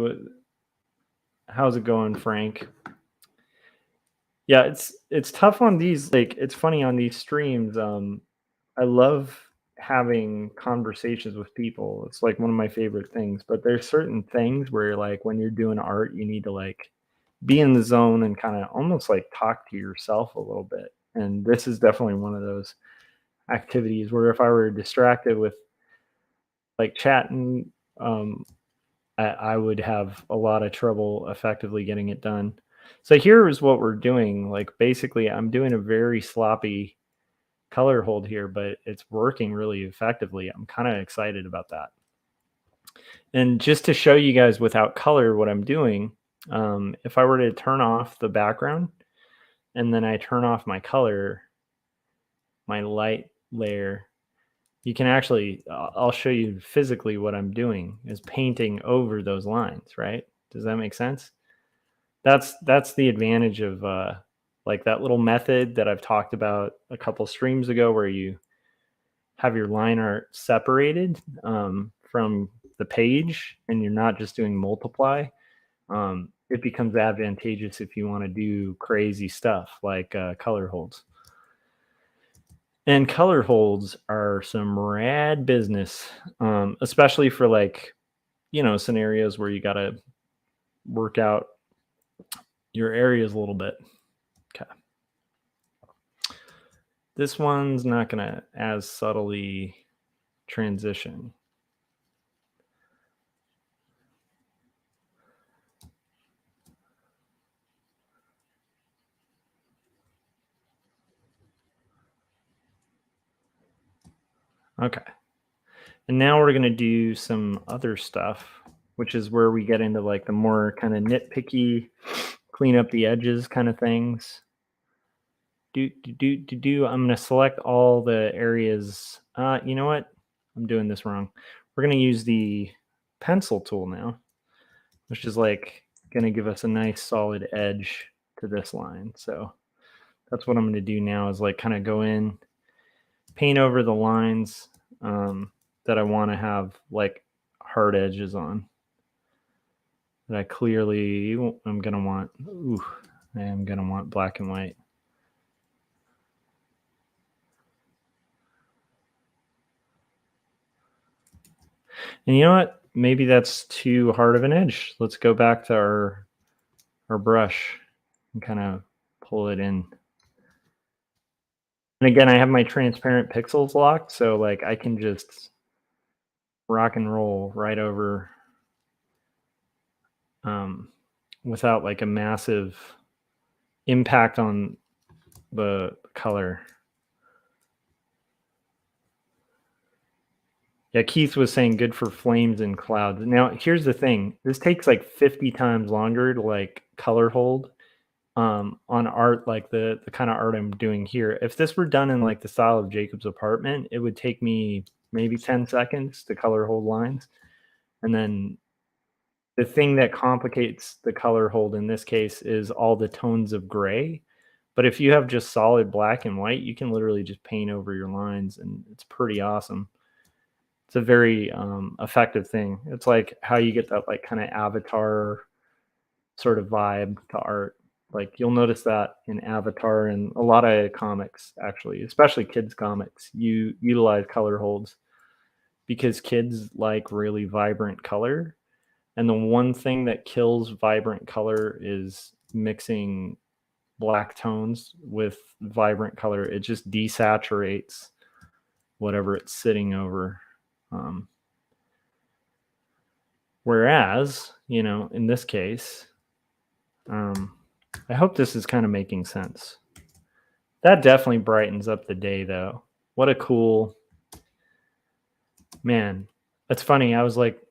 how's it going, Frank? Yeah, it's tough on these, like it's funny on these streams. I love having conversations with people. It's like one of my favorite things, but there's certain things where like when you're doing art, you need to like be in the zone and kind of almost like talk to yourself a little bit. And this is definitely one of those activities where if I were distracted with like chatting, I would have a lot of trouble effectively getting it done. So here is what we're doing. Like basically I'm doing a very sloppy color hold here, but it's working really effectively. I'm kind of excited about that. And just to show you guys without color what I'm doing, if I were to turn off the background and then I turn off my color, my light layer, you can actually, I'll show you physically what I'm doing is painting over those lines, right? Does that make sense? That's the advantage of like that little method that I've talked about a couple streams ago where you have your line art separated from the page and you're not just doing multiply. It becomes advantageous if you want to do crazy stuff like color holds. And color holds are some rad business, especially for like, you know, scenarios where you got to work out your areas a little bit. Okay. This one's not going to as subtly transition. Okay. And now we're going to do some other stuff, which is where we get into like the more kind of nitpicky, clean up the edges kind of things. I'm going to select all the areas. You know what? I'm doing this wrong. We're going to use the pencil tool now, which is like going to give us a nice solid edge to this line. So that's what I'm going to do now is like kind of go in, paint over the lines that I want to have like hard edges on. That I clearly I'm going to want, I am going to want black and white. And you know what? Maybe that's too hard of an edge. Let's go back to our brush and kind of pull it in. And again, I have my transparent pixels locked, so like I can just rock and roll right over without like a massive impact on the color. Yeah, Keith was saying good for flames and clouds. Now, here's the thing. This takes like 50 times longer to like color hold on art like the kind of art I'm doing here. If this were done in like the style of Jacob's apartment, it would take me maybe 10 seconds to color hold lines. And then the thing that complicates the color hold in this case is all the tones of gray. But if you have just solid black and white, you can literally just paint over your lines and it's pretty awesome. It's a very effective thing. It's like how you get that like kind of Avatar sort of vibe to art. Like you'll notice that in Avatar and a lot of comics, actually, especially kids comics, you utilize color holds because kids like really vibrant color. And the one thing that kills vibrant color is mixing black tones with vibrant color. It just desaturates whatever it's sitting over. Whereas, you know, in this case, I hope this is kind of making sense. That definitely brightens up the day, though. What a cool, man. That's funny. I was like,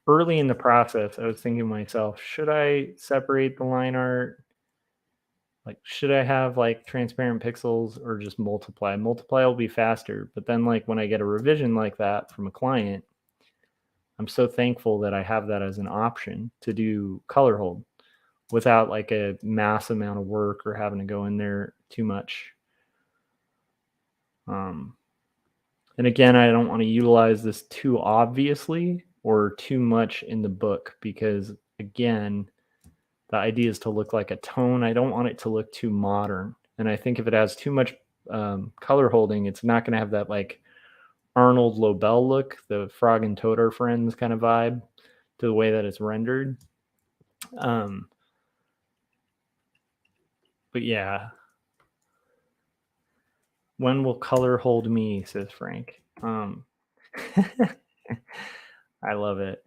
early in the process, I was thinking to myself, should I separate the line art? Like, should I have like transparent pixels or just multiply? Multiply will be faster. But then, like, when I get a revision like that from a client, I'm so thankful that I have that as an option to do color hold without like a mass amount of work or having to go in there too much. And again, I don't want to utilize this too obviously or too much in the book because, again, the idea is to look like a tone. I don't want it to look too modern. And I think if it has too much color holding, it's not going to have that like Arnold Lobel look, the Frog and Toad are friends kind of vibe to the way that it's rendered. But yeah. When will color hold me, says Frank. I love it.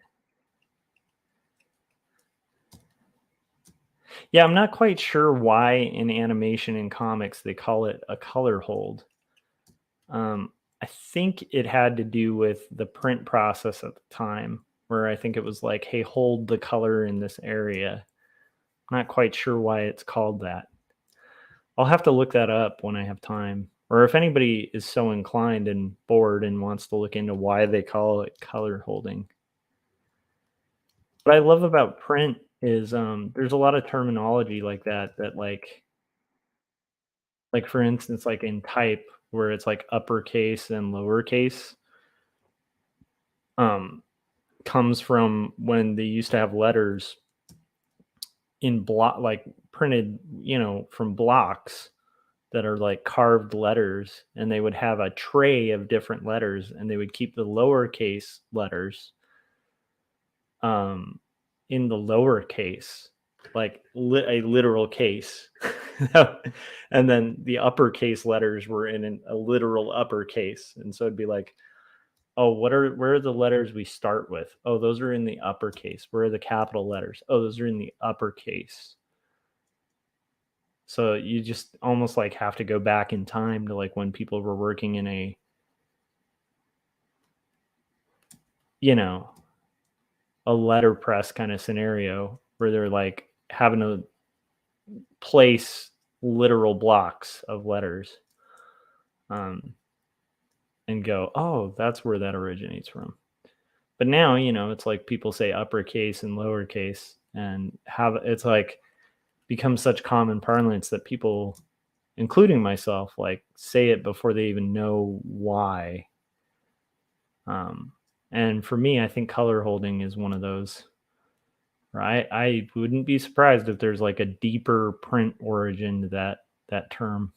Yeah, I'm not quite sure why in animation and comics they call it a color hold. I think it had to do with the print process at the time, where I think it was like, hey, hold the color in this area. I'm not quite sure why it's called that. I'll have to look that up when I have time. Or if anybody is so inclined and bored and wants to look into why they call it color holding. What I love about print is there's a lot of terminology like that like for instance, like in type where it's like uppercase and lowercase um comes from when they used to have letters in block like printed, from blocks that are like carved letters, and they would have a tray of different letters and they would keep the lowercase letters um in the lowercase, like a literal case. And then the uppercase letters were in a literal uppercase, and so it'd be like, oh, where are the letters we start with? Oh, those are in the uppercase. Where are the capital letters? Oh, those are in the uppercase. So you just almost like have to go back in time to like when people were working in a, a letterpress kind of scenario where they're like having to place literal blocks of letters and go, oh, that's where that originates from. But now, it's like people say uppercase and lowercase and have it's like become such common parlance that people, including myself, like say it before they even know why. And for me, I think color holding is one of those. Right? I wouldn't be surprised if there's like a deeper print origin to that term.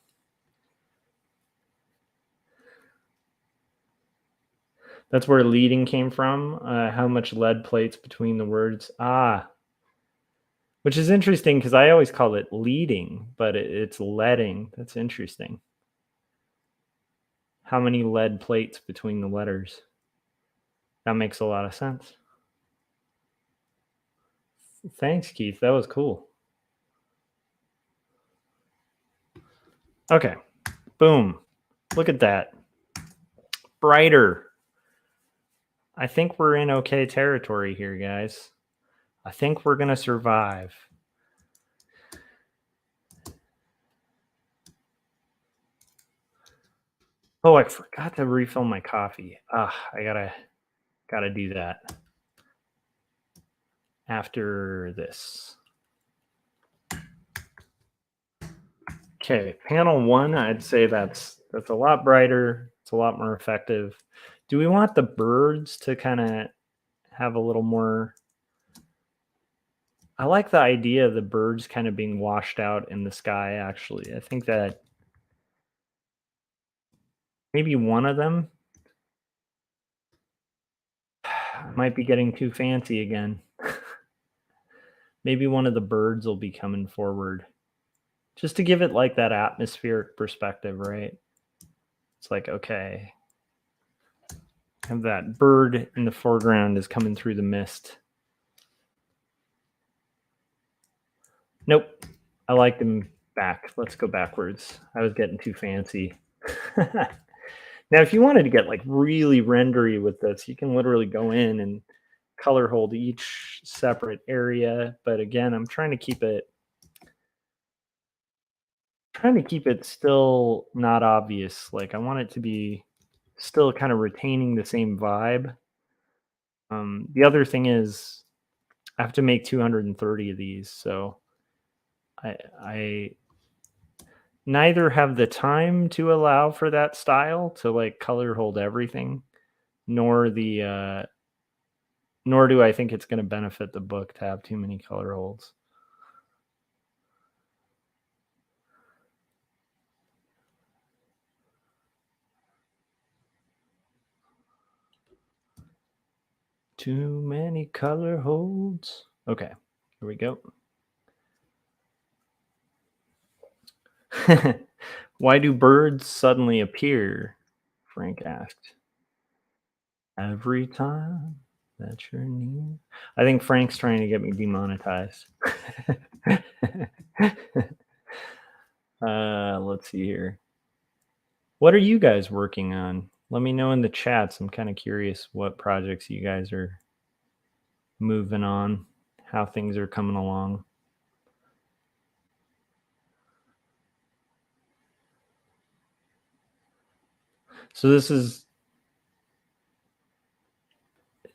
That's where leading came from. How much lead plates between the words? Which is interesting because I always call it leading, but it's leading. That's interesting. How many lead plates between the letters? That makes a lot of sense. Thanks, Keith. That was cool. Okay. Boom. Look at that. Brighter. I think we're in okay territory here, guys. I think we're going to survive. Oh, I forgot to refill my coffee. I gotta do that after this. Okay, panel 1, I'd say that's a lot brighter. It's a lot more effective. Do we want the birds to kind of have a little more? I like the idea of the birds kind of being washed out in the sky, actually. I think that maybe one of them might be getting too fancy again. Maybe one of the birds will be coming forward just to give it like that atmospheric perspective, right? It's like, okay, have that bird in the foreground is coming through the mist. Nope. I like them back. Let's go backwards. I was getting too fancy. Now, if you wanted to get like really rendery with this, you can literally go in and color hold each separate area, but again, I'm trying to keep it still not obvious. Like I want it to be still kind of retaining the same vibe. The other thing is I have to make 230 of these, so I neither have the time to allow for that style to like color hold everything, nor nor do I think it's going to benefit the book to have too many color holds. Too many color holds. Okay, here we go. Why do birds suddenly appear? Frank asked. Every time that you're near. I think Frank's trying to get me demonetized. Let's see here. What are you guys working on? Let me know in the chats. I'm kind of curious what projects you guys are moving on, how things are coming along. So this is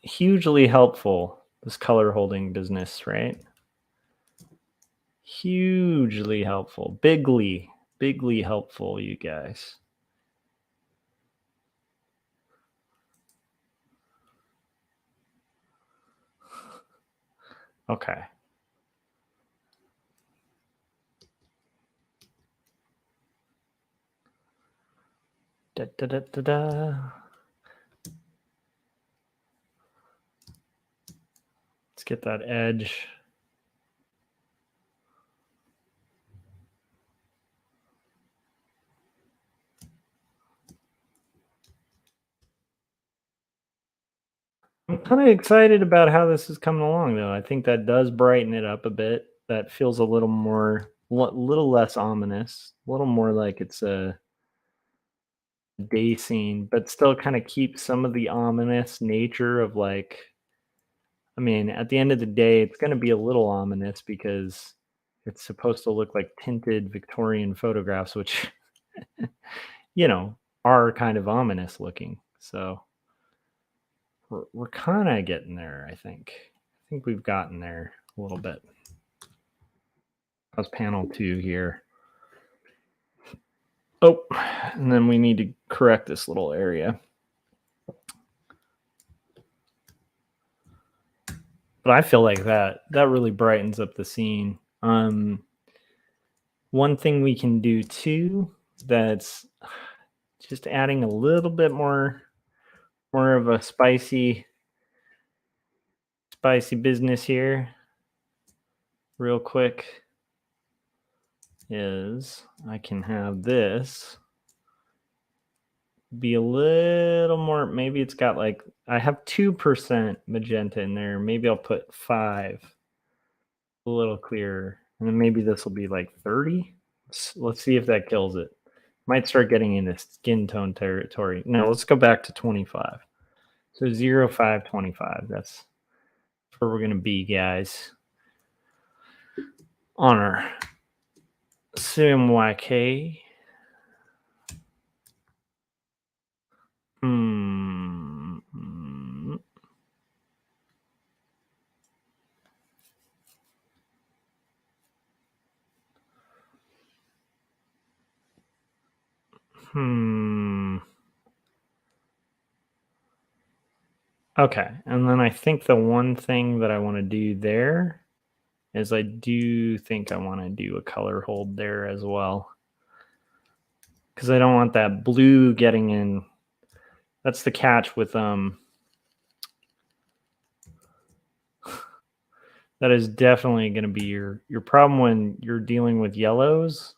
hugely helpful, this color holding business, right? Hugely helpful, bigly helpful, you guys. Okay. Da, da, da, da, da. Let's get that edge. I'm kind of excited about how this is coming along, though. I think that does brighten it up a bit. That feels a little more, little less ominous, a little more like it's a day scene, but still kind of keeps some of the ominous nature of like, I mean, at the end of the day, it's going to be a little ominous because it's supposed to look like tinted Victorian photographs, which, you know, are kind of ominous looking. So we're kind of getting there, I think. I think we've gotten there a little bit. How's panel 2 here? Oh, and then we need to correct this little area. But I feel like that really brightens up the scene. One thing we can do too that's just adding a little bit more of a spicy business here real quick is I can have this be a little more, maybe it's got like, I have 2% magenta in there, maybe I'll put 5, a little clearer, and then maybe this will be like 30. Let's see if that kills it. Might start getting into skin tone territory. No, let's go back to 25. So 0, 5, 25. That's where we're gonna be, guys. On our CMYK. Okay, and then I think the one thing that I want to do there is I do think I want to do a color hold there as well. Because I don't want that blue getting in. That's the catch with that is definitely going to be your problem when you're dealing with yellows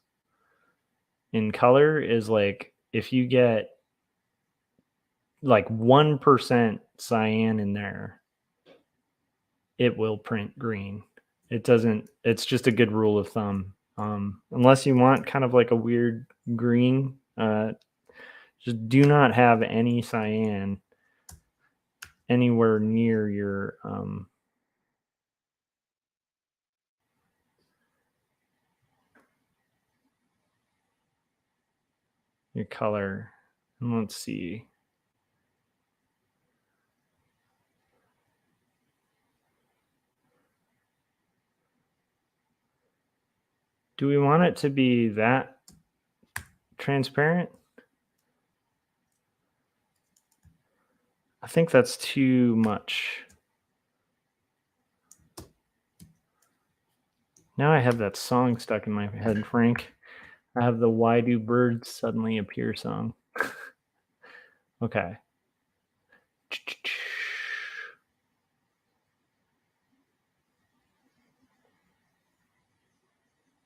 in color is like if you get like 1% cyan in there, it will print green. It doesn't, it's just a good rule of thumb. Unless you want kind of like a weird green, just do not have any cyan anywhere near your color. And let's see. Do we want it to be that transparent? I think that's too much. Now I have that song stuck in my head, Frank. I have the Why Do Birds Suddenly Appear song. Okay.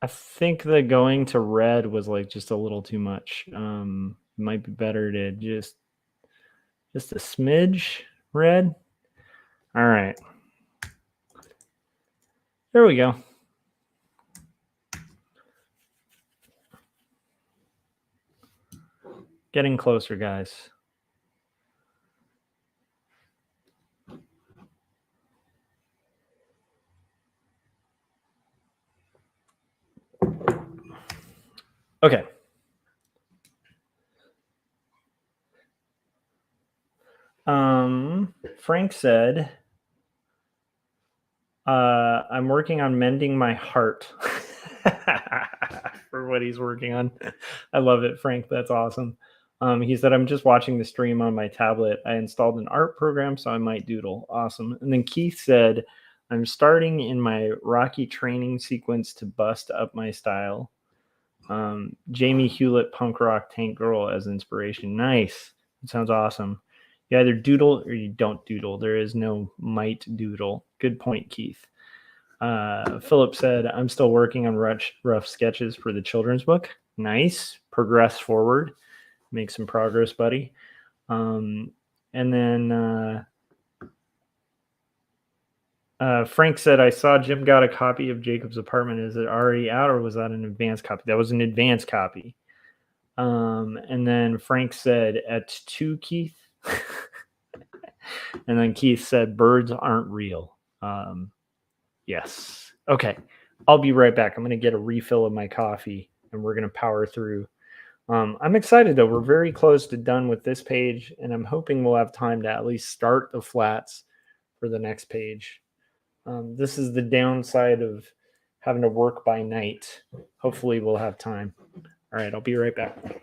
I think the going to red was like just a little too much. Might be better to just a smidge red. All right. There we go. Getting closer, guys. Okay. Frank said, I'm working on mending my heart for what he's working on. I love it, Frank. That's awesome. He said, I'm just watching the stream on my tablet. I installed an art program, so I might doodle. Awesome. And then Keith said, I'm starting in my Rocky training sequence to bust up my style. Jamie Hewlett, punk rock tank girl as inspiration. Nice. That sounds awesome. You either doodle or you don't doodle. There is no might doodle. Good point, Keith. Philip said, I'm still working on rough sketches for the children's book. Nice. Progress forward. Make some progress, buddy. And then Frank said, I saw Jim got a copy of Jacob's Apartment. Is it already out or was that an advanced copy? That was an advanced copy. And then Frank said, at 2, Keith. And then Keith said, birds aren't real. Yes. Okay. I'll be right back. I'm going to get a refill of my coffee and we're going to power through. I'm excited though. We're very close to done with this page and I'm hoping we'll have time to at least start the flats for the next page. This is the downside of having to work by night. Hopefully we'll have time. All right. I'll be right back.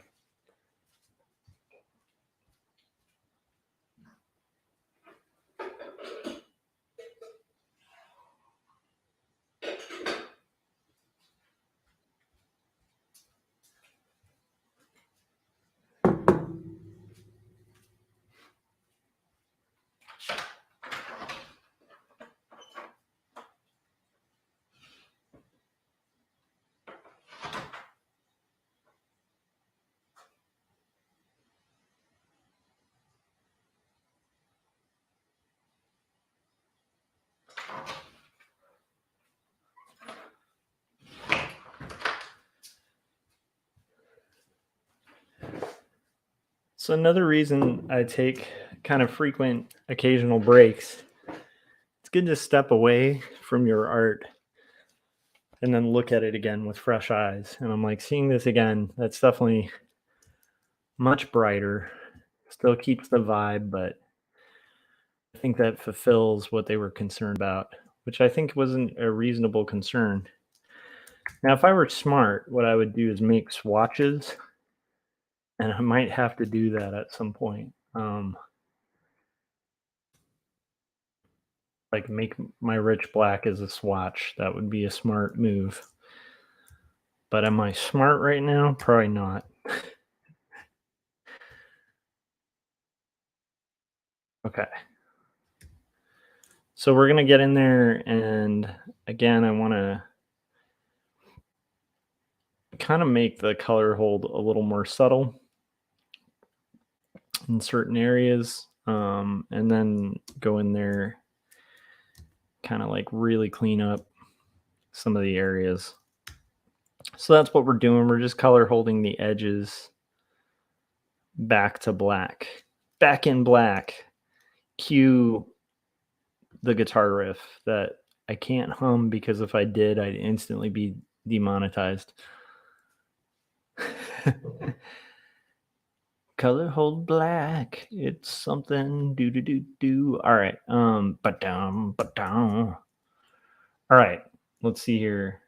So another reason I take kind of frequent occasional breaks, it's good to step away from your art and then look at it again with fresh eyes. And I'm like, seeing this again, that's definitely much brighter. Still keeps the vibe, but I think that fulfills what they were concerned about, which I think wasn't a reasonable concern. Now, if I were smart, what I would do is make swatches, and I might have to do that at some point. Like make my rich black as a swatch. That would be a smart move. But am I smart right now? Probably not. Okay. So we're going to get in there. And again, I want to kind of make the color hold a little more subtle in certain areas. And then go in there, kind of like really clean up some of the areas. So that's what we're doing. We're just color holding the edges back to black. Back in black. cue the guitar riff that I can't hum because if I did, I'd instantly be demonetized. Color hold black. It's something do do do do. All right. But down. All right. Let's see here.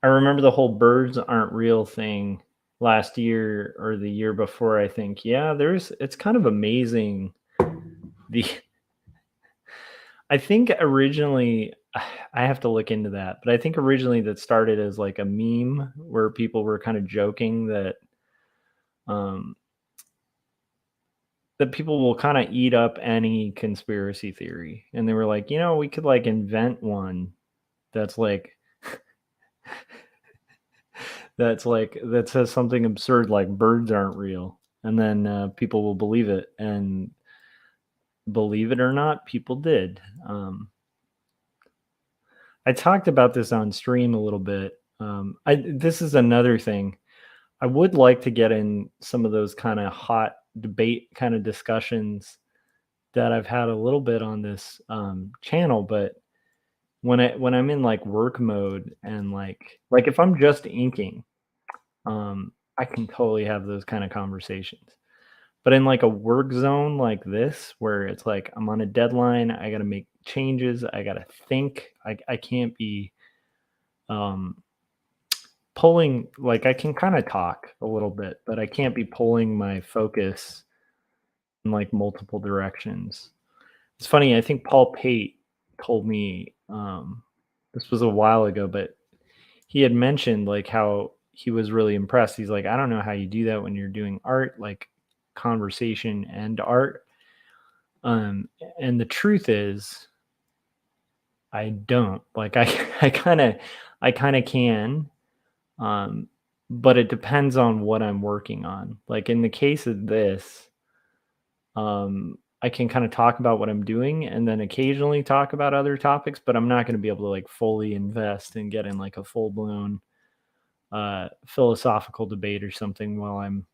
I remember the whole birds aren't real thing last year or the year before, I think. Yeah, it's kind of amazing. The I think originally I have to look into that, but I think originally that started as like a meme where people were kind of joking um that people will kind of eat up any conspiracy theory. And they were like, we could like invent one that's like that says something absurd like birds aren't real. And then people will believe it. And believe it or not, people did. I talked about this on stream a little bit. This is another thing. I would like to get in some of those kind of hot debate kind of discussions that I've had a little bit on this channel, but when I'm in like work mode and like if I'm just inking, I can totally have those kind of conversations. But in like a work zone like this, where it's like I'm on a deadline, I got to make changes, I got to think, I can't be um, pulling, like I can kind of talk a little bit, but I can't be pulling my focus in like multiple directions. It's funny, I think Paul Pate told me this was a while ago, but he had mentioned like how he was really impressed. He's like, I don't know how you do that when you're doing art, like conversation and art. Um, and the truth is, I don't like. I kind of can, but it depends on what I'm working on. Like in the case of this, I can kind of talk about what I'm doing and then occasionally talk about other topics, but I'm not going to be able to like fully invest and get in like a full blown philosophical debate or something while I'm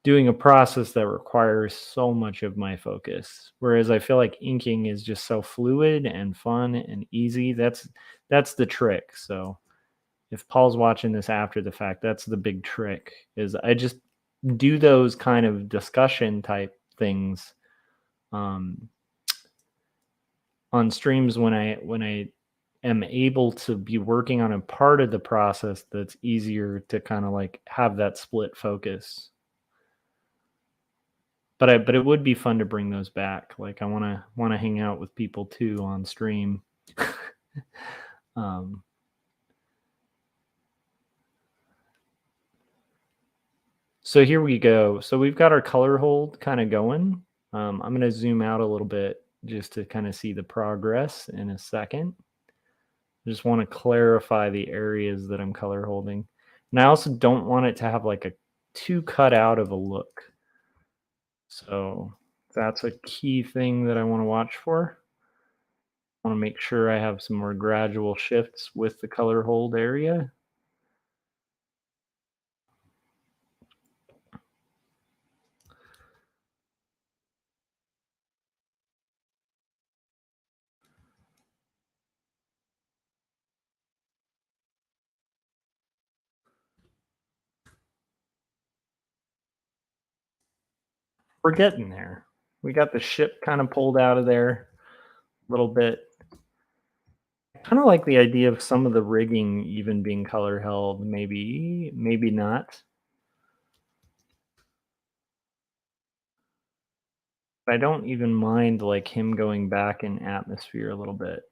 doing a process that requires so much of my focus. Whereas I feel like inking is just so fluid and fun and easy. That's the trick. So if Paul's watching this after the fact, that's the big trick is I just do those kind of discussion type things um, on streams when I am able to be working on a part of the process that's easier to kind of like have that split focus. But it would be fun to bring those back. Like I want to hang out with people too on stream. um, so here we go. So we've got our color hold kind of going. I'm going to zoom out a little bit just to kind of see the progress in a second. I just want to clarify the areas that I'm color holding. And I also don't want it to have like a too cut out of a look. So that's a key thing that I want to watch for. I want to make sure I have some more gradual shifts with the color hold area. We're getting there. We got the ship kind of pulled out of there a little bit. I kind of like the idea of some of the rigging even being color held, maybe not. I don't even mind like him going back in atmosphere a little bit.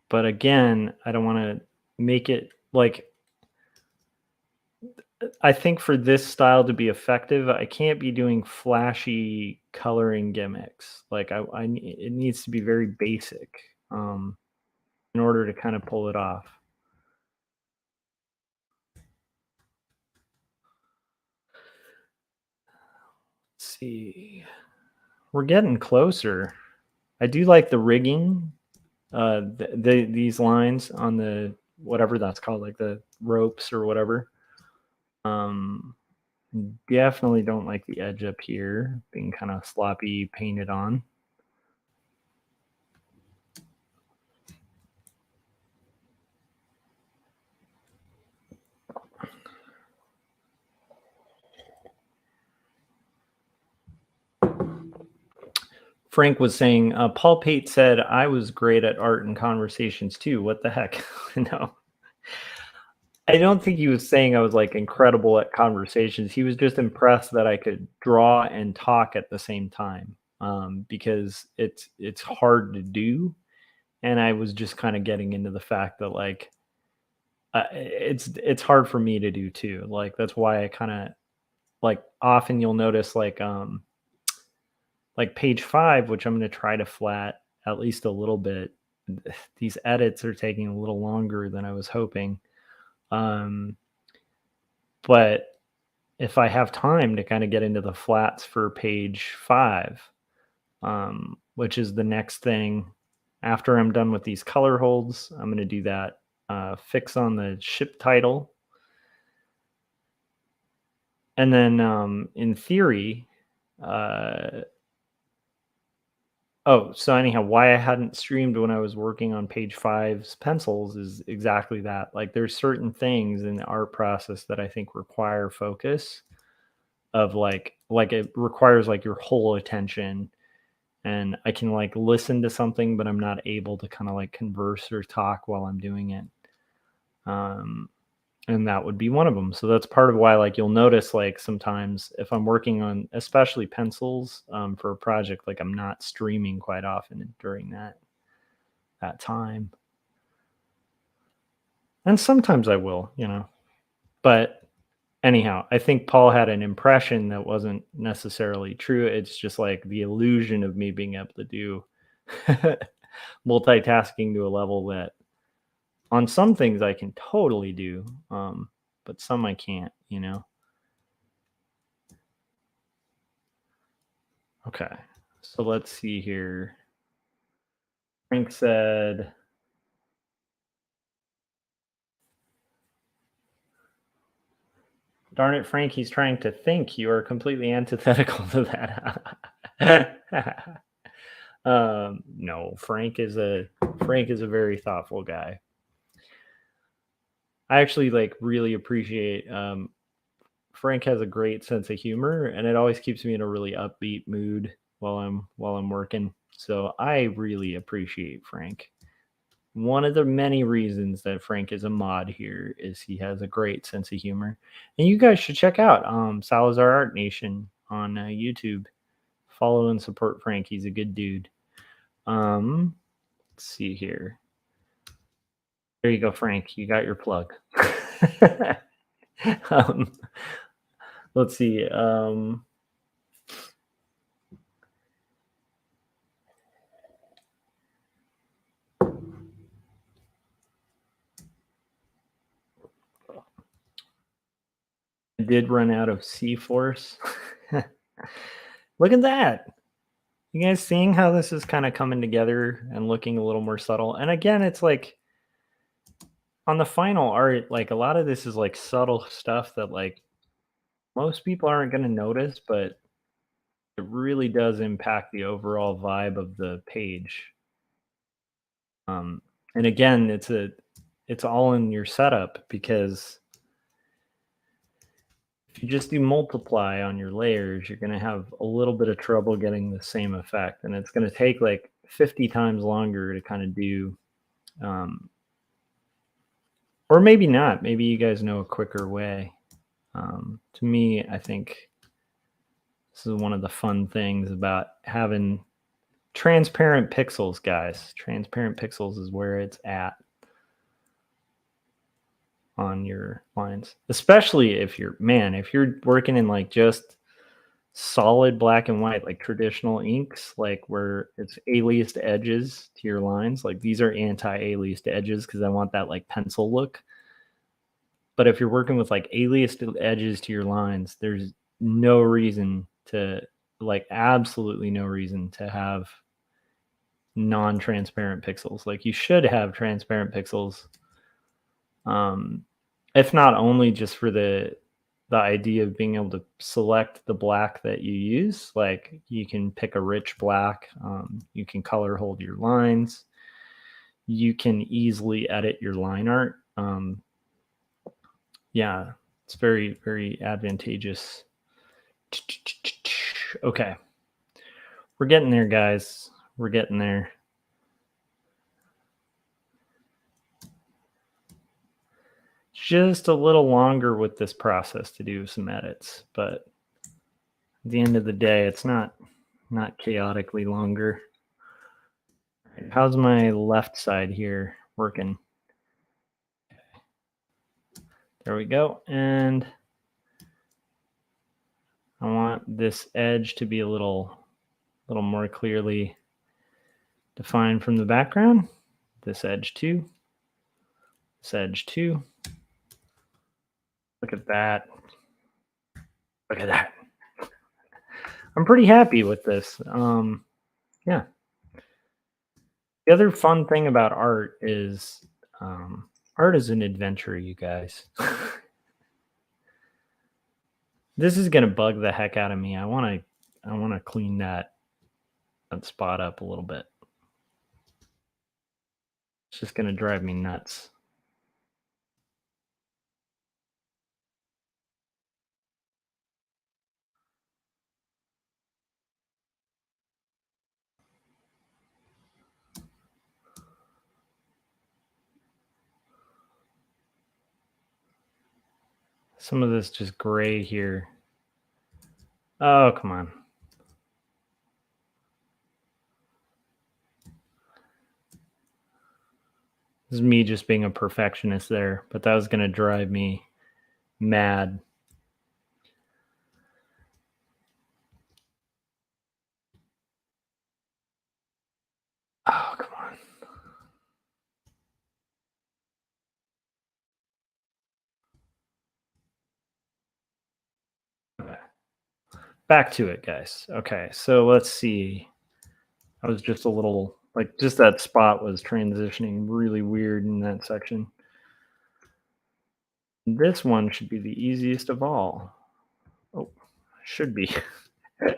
But again, I don't want to make it like I think for this style to be effective, I can't be doing flashy coloring gimmicks. Like it needs to be very basic in order to kind of pull it off. Let's see, we're getting closer. I do like the rigging. These lines on the whatever that's called, like the ropes or whatever. Definitely don't like the edge up here being kind of sloppy painted on. Frank was saying, Paul Pate said, I was great at art and conversations too. What the heck? No. I don't think he was saying I was like incredible at conversations. He was just impressed that I could draw and talk at the same time, because it's hard to do. And I was just kind of getting into the fact that like it's hard for me to do too. Like that's why I kind of like often you'll notice like page 5, which I'm going to try to flat at least a little bit. These edits are taking a little longer than I was hoping. But if I have time to kind of get into the flats for page 5, which is the next thing after I'm done with these color holds, I'm going to do that. Fix on the ship title. And then in theory, so anyhow, why I hadn't streamed when I was working on page 5's pencils is exactly that. Like there's certain things in the art process that I think require focus of like it requires like your whole attention, and I can like listen to something, but I'm not able to kind of like converse or talk while I'm doing it. And that would be one of them. So that's part of why like you'll notice like sometimes if I'm working on especially pencils for a project, like I'm not streaming quite often during that time. And sometimes I will, but anyhow, I think Paul had an impression that wasn't necessarily true. It's just like the illusion of me being able to do multitasking to a level that on some things I can totally do, but some I can't, Okay, so let's see here. Frank said, darn it, Frank, he's trying to think. You are completely antithetical to that. No, Frank is a very thoughtful guy. I actually like really appreciate Frank has a great sense of humor, and it always keeps me in a really upbeat mood while I'm working. So I really appreciate Frank. One of the many reasons that Frank is a mod here is he has a great sense of humor. And you guys should check out Salazar Art Nation on YouTube. Follow and support Frank. He's a good dude. Let's see here. There you go, Frank. You got your plug. Let's see. I did run out of C-Force. Look at that. You guys seeing how this is kind of coming together and looking a little more subtle? And again, it's like on the final art, like a lot of this is like subtle stuff that like most people aren't going to notice, but it really does impact the overall vibe of the page. And again, it's all in your setup, because if you just do multiply on your layers, you're going to have a little bit of trouble getting the same effect, and it's going to take like 50 times longer to kind of do, or maybe not. Maybe you guys know a quicker way. To me, I think this is one of the fun things about having transparent pixels, guys. Transparent pixels is where it's at on your lines, especially if you're working in like just solid black and white, like traditional inks, like where it's aliased edges to your lines. Like these are anti-aliased edges because I want that like pencil look. But if you're working with like aliased edges to your lines, there's no reason to absolutely no reason to have non-transparent pixels. Like you should have transparent pixels If not only just for the idea of being able to select the black that you use, like you can pick a rich black, you can color hold your lines, you can easily edit your line art. Yeah, it's very, very advantageous. Okay. We're getting there, guys. We're getting there. Just a little longer with this process to do some edits, but at the end of the day, it's not chaotically longer. How's my left side here working? There we go. And I want this edge to be a little more clearly defined from the background. This edge too. This edge too. Look at that. Look at that. I'm pretty happy with this. Yeah. The other fun thing about art is art is an adventure, you guys. This is gonna bug the heck out of me. I wanna clean that spot up a little bit. It's just gonna drive me nuts. Some of this just gray here. Oh, come on. This is me just being a perfectionist there, but that was going to drive me mad. Oh, come on. Okay. Back to it, guys. Okay, so let's see. I was just a little, like, just that spot was transitioning really weird in that section. This one should be the easiest of all. Oh, should be. I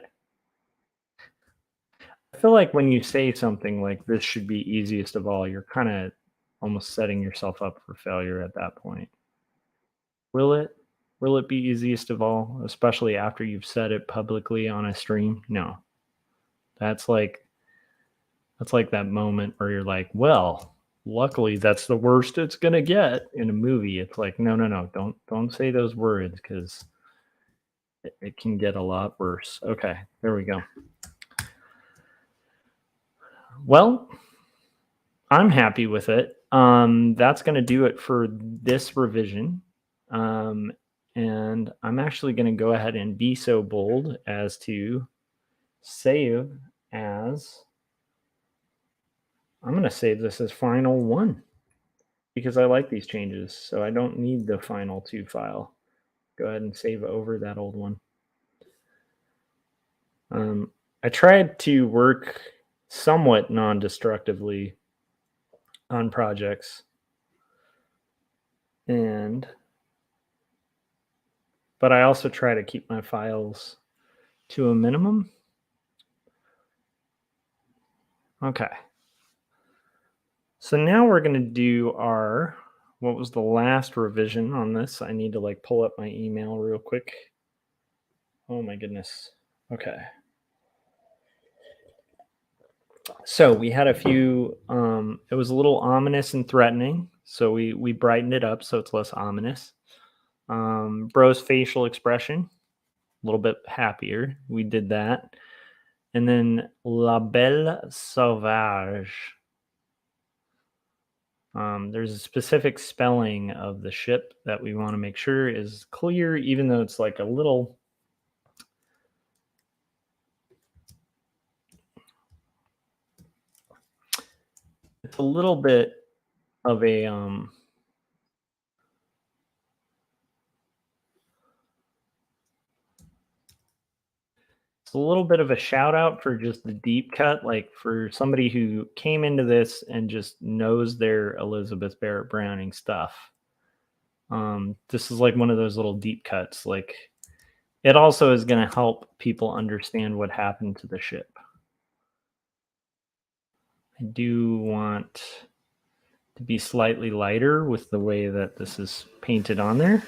feel like when you say something like this should be easiest of all, you're kind of almost setting yourself up for failure at that point. Will it? Will it be easiest of all, especially after you've said it publicly on a stream? No. That's like that moment where you're like, well, luckily that's the worst it's gonna get in a movie. It's like, no, no, no, don't say those words because it can get a lot worse. Okay, there we go. Well, I'm happy with it. That's gonna do it for this revision. And I'm actually gonna go ahead and be so bold as to save as, I'm going to save this as final one because I like these changes. So I don't need the final two file. Go ahead and save over that old one. I tried to work somewhat non-destructively on projects, but I also try to keep my files to a minimum. Okay. So now we're going to do our, what was the last revision on this? I need to like pull up my email real quick. Oh my goodness. Okay. So we had a few, it was a little ominous and threatening. So we brightened it up so it's less ominous. Bro's facial expression, a little bit happier. We did that. And then La Belle Sauvage. There's a specific spelling of the ship that we want to make sure is clear, even though it's like a little, it's a little bit of a it's a little bit of a shout out for just the deep cut, like for somebody who came into this and just knows their Elizabeth Barrett Browning stuff. This is like one of those little deep cuts. Like, it also is going to help people understand what happened to the ship. I do want to be slightly lighter with the way that this is painted on there.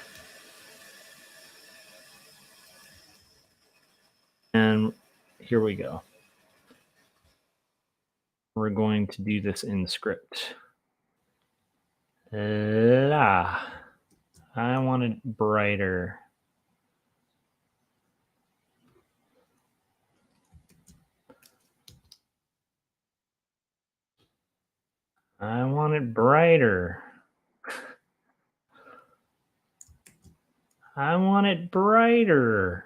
And here we go. We're going to do this in script. La. I want it brighter. I want it brighter. I want it brighter.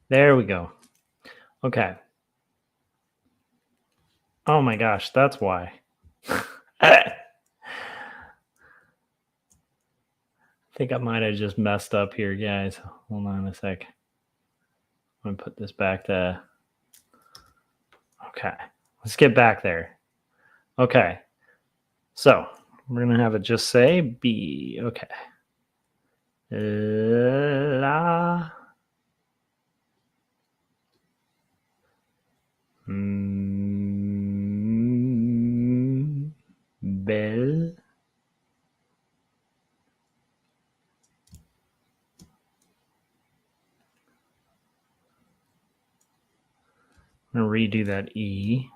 There we go. Okay. Oh my gosh, that's why. I think I might have just messed up here, guys. Hold on a sec. I'm going to put this back to... Okay. Let's get back there. Okay. So, we're going to have it just say B. Okay. La. Belle. I'm going to redo that E.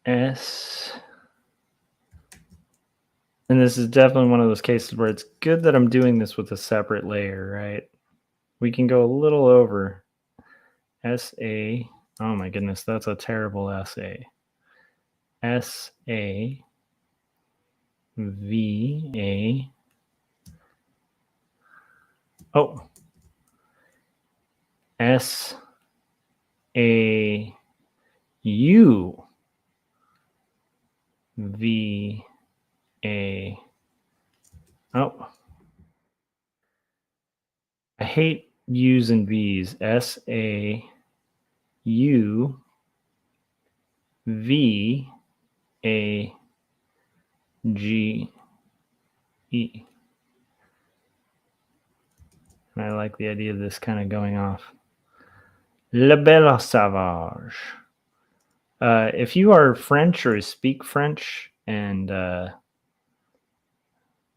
S. And this is definitely one of those cases where it's good that I'm doing this with a separate layer, right? We can go a little over. S-A. Oh my goodness, that's a terrible S-A. S-A. V-A. Oh. S-A-U. V-A. Oh. I hate U's and V's. S-A-U. V-A-G-E. And I like the idea of this kind of going off. Le Bel Savage. If you are French or speak French and that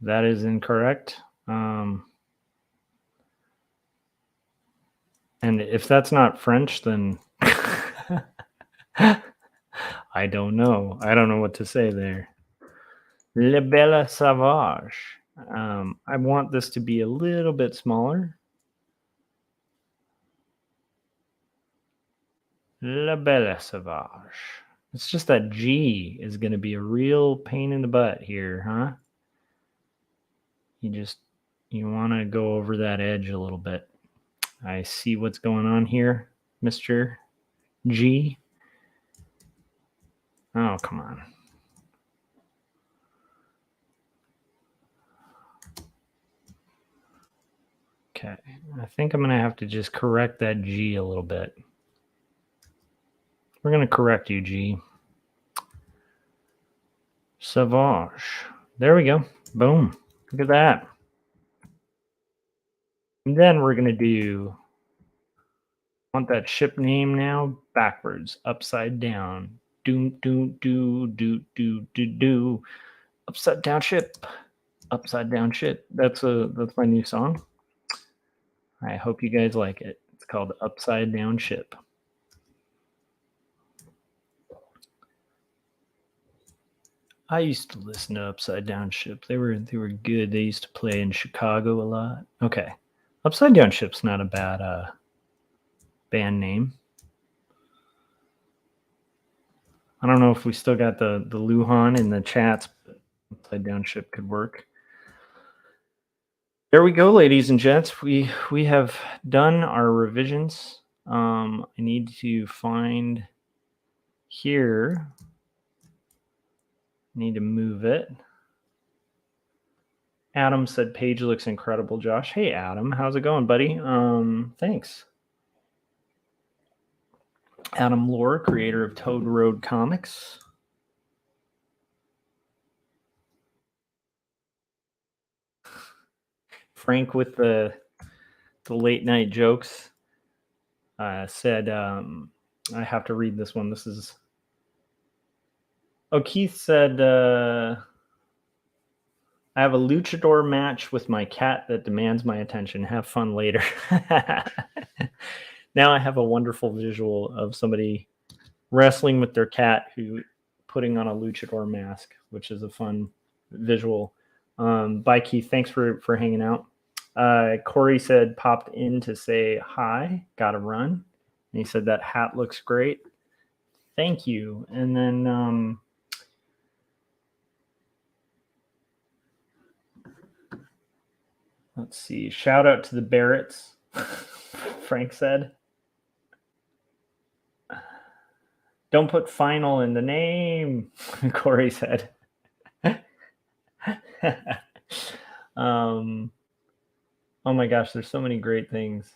is incorrect, and if that's not French, then I don't know. I don't know what to say there. Le Bel Savage. I want this to be a little bit smaller. La Belle Sauvage. It's just that G is going to be a real pain in the butt here, huh? You want to go over that edge a little bit. I see what's going on here, Mr. G. Oh, come on. Okay, I think I'm going to have to just correct that G a little bit. We're going to correct you, G. Savage. There we go. Boom. Look at that. And then we're going to do... want that ship name now backwards, upside down. Do do do do do do do. Upside down ship. Upside down ship. That's my new song. I hope you guys like it. It's called Upside Down Ship. I used to listen to Upside Down Ship. They were good. They used to play in Chicago a lot. Okay. Upside Down Ship's not a bad band name. I don't know if we still got the Luhan in the chats, but Upside Down Ship could work. There we go, ladies and gents. We have done our revisions. I need to find here. Need to move it. Adam said page looks incredible, Josh. Hey, Adam. How's it going, buddy? Thanks. Adam Lore, creator of Toad Road Comics. Frank with the late night jokes said, I have to read this one. This is... Oh, Keith said, I have a luchador match with my cat that demands my attention. Have fun later. Now I have a wonderful visual of somebody wrestling with their cat who putting on a luchador mask, which is a fun visual. Bye, Keith. Thanks for hanging out. Corey said, popped in to say hi. Gotta run. And he said, that hat looks great. Thank you. And then... let's see. Shout out to the Barretts, Frank said. Don't put final in the name, Corey said. Oh my gosh, there's so many great things.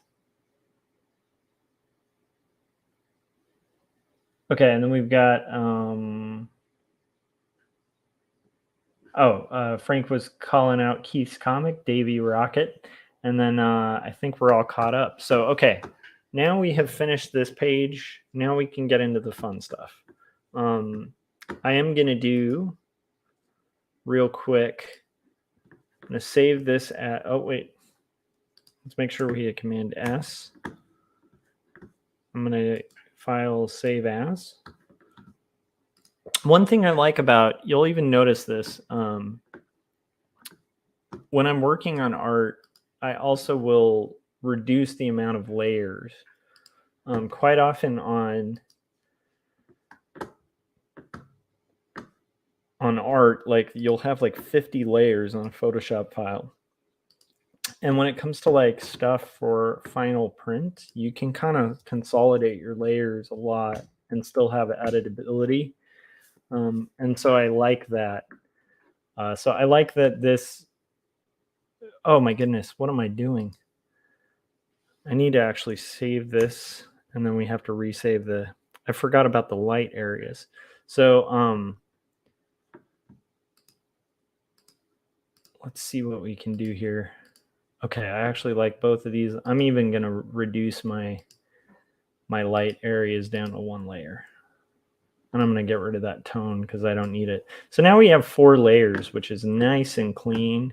Okay, and then we've got... Frank was calling out Keith's comic, Davy Rocket. And then I think we're all caught up. So, okay, now we have finished this page. Now we can get into the fun stuff. I am going to do, real quick, I'm going to save this at... Oh, wait. Let's make sure we hit Command S. I'm going to file save as. One thing I like about, you'll even notice this, when I'm working on art, I also will reduce the amount of layers. Quite often on art, like you'll have like 50 layers on a Photoshop file. And when it comes to like stuff for final print, you can kind of consolidate your layers a lot and still have editability. And so I like that. So I like that this... Oh my goodness, what am I doing? I need to actually save this, and then we have to resave the... I forgot about the light areas. So let's see what we can do here. Okay, I actually like both of these. I'm even going to reduce my light areas down to one layer. And I'm going to get rid of that tone because I don't need it. So now we have 4 layers, which is nice and clean.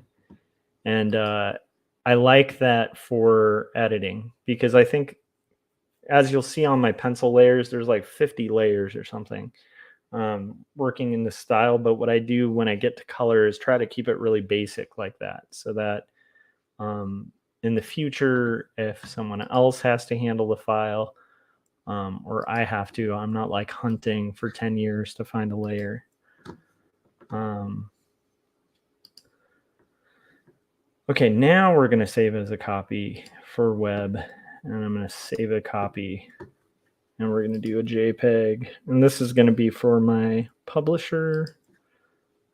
And I like that for editing because I think, as you'll see on my pencil layers, there's like 50 layers or something working in this style. But what I do when I get to color is try to keep it really basic like that, so that in the future, if someone else has to handle the file, or I have to, I'm not like hunting for 10 years to find a layer. Okay, now we're going to save as a copy for web, and I'm going to save a copy, and we're going to do a JPEG, and this is going to be for my publisher.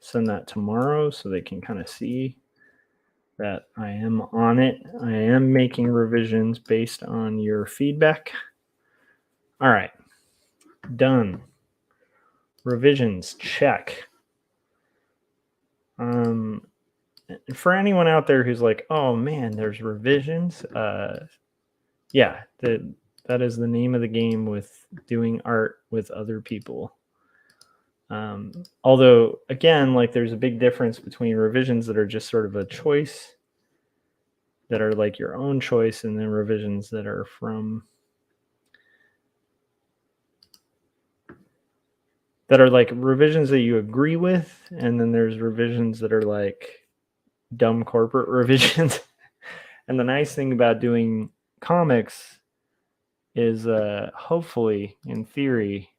Send that tomorrow so they can kind of see that I am on it. I am making revisions based on your feedback. All right, done. Revisions, check. For anyone out there who's like, oh man, there's revisions. Yeah, that is the name of the game with doing art with other people. Although, again, like there's a big difference between revisions that are just sort of a choice, that are like your own choice, and then revisions that are from... that are like revisions that you agree with, and then there's revisions that are like dumb corporate revisions. And the nice thing about doing comics is hopefully, in theory,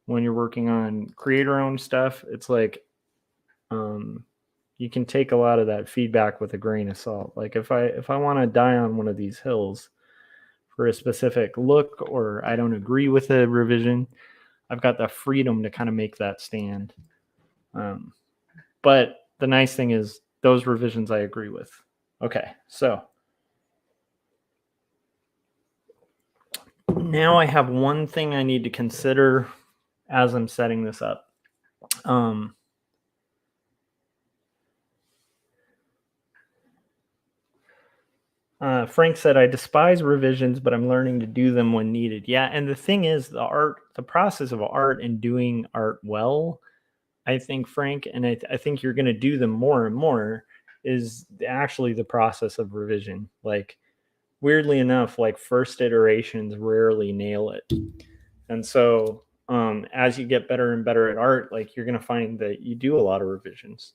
when you're working on creator-owned stuff, it's like you can take a lot of that feedback with a grain of salt. Like if I want to die on one of these hills for a specific look, or I don't agree with a revision, I've got the freedom to kind of make that stand. But the nice thing is those revisions I agree with. Okay, so now I have one thing I need to consider as I'm setting this up. Frank said, I despise revisions, but I'm learning to do them when needed. Yeah, and the thing is, the process of art and doing art well, I think, Frank, and I think you're going to do them more and more, is actually the process of revision. Like, weirdly enough, like first iterations rarely nail it. And so as you get better and better at art, like you're going to find that you do a lot of revisions.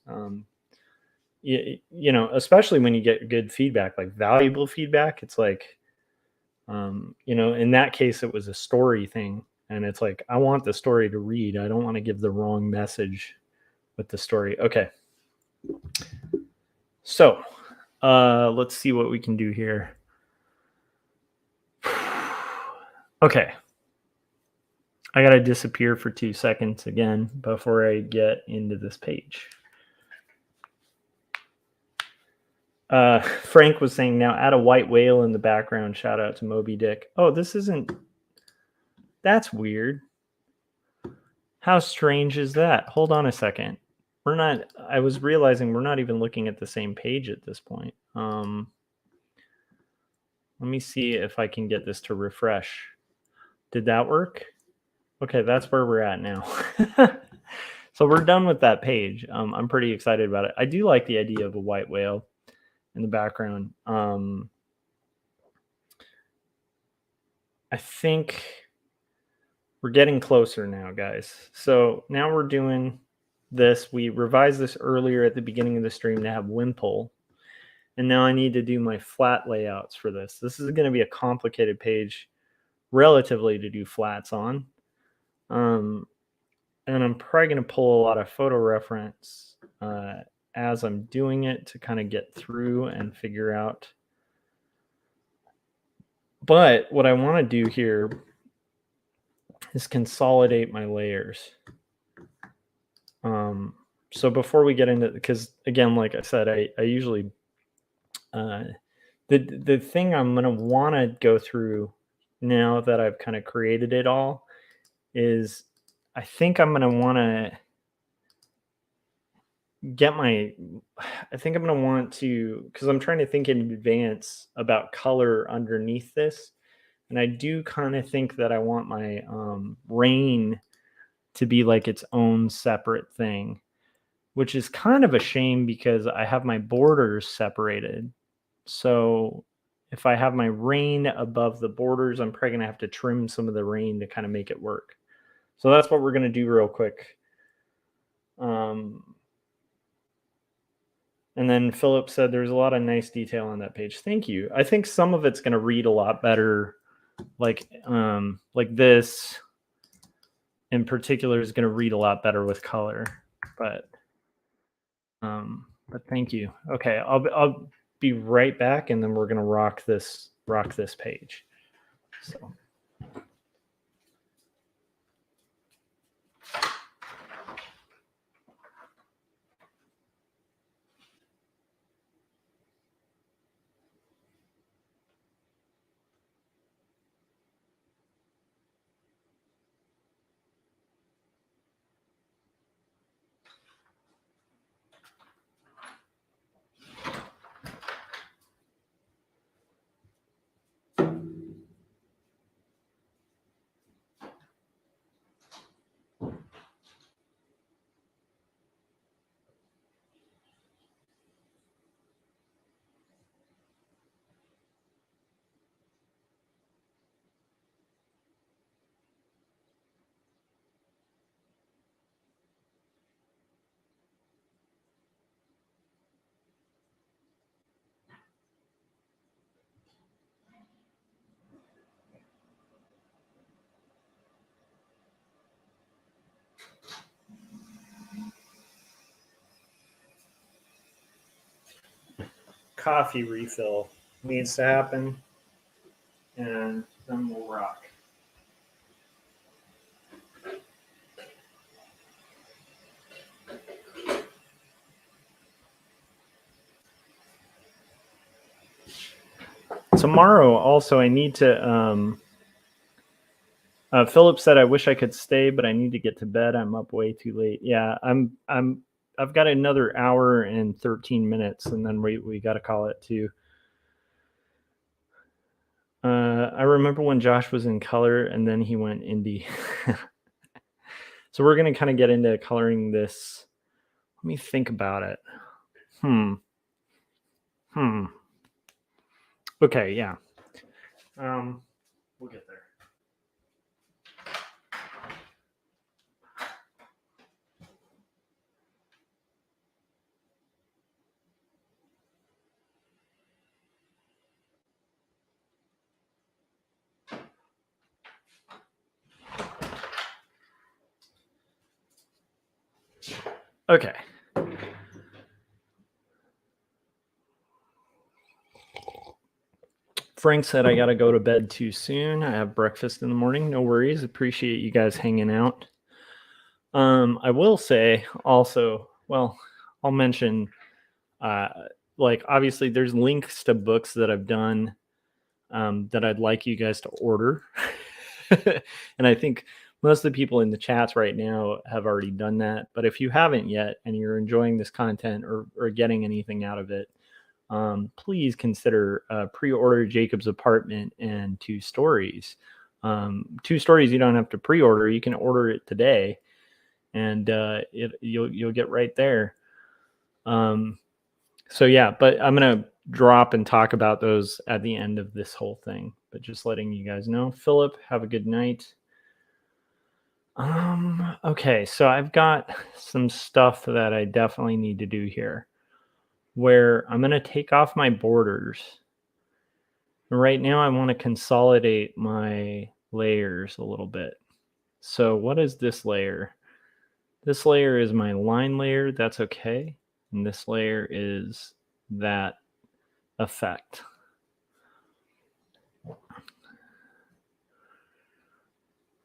You know, especially when you get good feedback, like valuable feedback, it's like, you know, in that case, it was a story thing. And it's like, I want the story to read. I don't want to give the wrong message with the story. Okay. So let's see what we can do here. Okay. I got to disappear for 2 seconds again before I get into this page. Frank was saying, now add a white whale in the background. Shout out to Moby Dick. Oh, this isn't. That's weird. How strange is that? Hold on a second. We're not. I was realizing we're not even looking at the same page at this point. Let me see if I can get this to refresh. Did that work? Okay, that's where we're at now. So we're done with that page. I'm pretty excited about it. I do like the idea of a white whale in the background. I think we're getting closer now, guys. So now we're doing this. We revised this earlier at the beginning of the stream to have wimple. And now I need to do my flat layouts for this. This is going to be a complicated page relatively to do flats on. And I'm probably going to pull a lot of photo reference as I'm doing it to kind of get through and figure out. But what I want to do here is consolidate my layers. So before we get into, because again, like I said, I usually, the thing I'm going to want to go through now that I've kind of created it all is I think I'm going to want to I think I'm going to want to, because I'm trying to think in advance about color underneath this. And I do kind of think that I want my rain to be like its own separate thing, which is kind of a shame because I have my borders separated. So if I have my rain above the borders, I'm probably going to have to trim some of the rain to kind of make it work. So that's what we're going to do real quick. And then Philip said there's a lot of nice detail on that page. Thank you. I think some of it's going to read a lot better. Like this in particular is going to read a lot better with color. But thank you. Okay, I'll be right back, and then we're going to rock this page. So. Coffee refill needs to happen, and then we'll rock. tomorrow also I need to Philip said I wish I could stay, but I need to get to bed. I'm up way too late. Yeah, I've got another hour and 13 minutes, and then we got to call it too. I remember when Josh was in color and then he went indie. So we're going to kind of get into coloring this. Let me think about it. Okay, yeah. We'll get there. Okay. Frank said I got to go to bed too soon. I have breakfast in the morning. No worries. Appreciate you guys hanging out. I will say also, well, I'll mention, like, obviously there's links to books that I've done that I'd like you guys to order. And I think most of the people in the chats right now have already done that. But if you haven't yet and you're enjoying this content or getting anything out of it, please consider pre-order Jacob's Apartment and Two Stories. Two Stories you don't have to pre-order. You can order it today, and you'll get right there. So yeah, but I'm gonna drop and talk about those at the end of this whole thing. But just letting you guys know. Philip, have a good night. Okay, so I've got some stuff that I definitely need to do here, where I'm gonna take off my borders. Right now I want to consolidate my layers a little bit. So what is this layer? This layer is my line layer. That's okay. And this layer is that effect.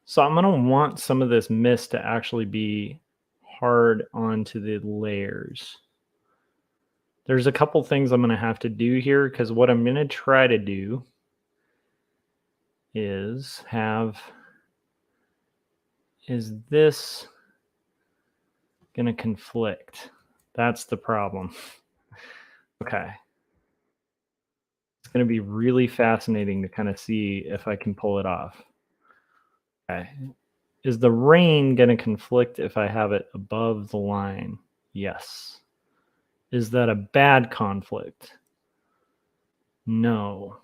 So I'm going to want some of this mist to actually be hard onto the layers. There's a couple things I'm going to have to do here, because what I'm going to try to do is this going to conflict? That's the problem. Okay. It's going to be really fascinating to kind of see if I can pull it off. Okay. Is the rain going to conflict if I have it above the line? Yes. Is that a bad conflict? No.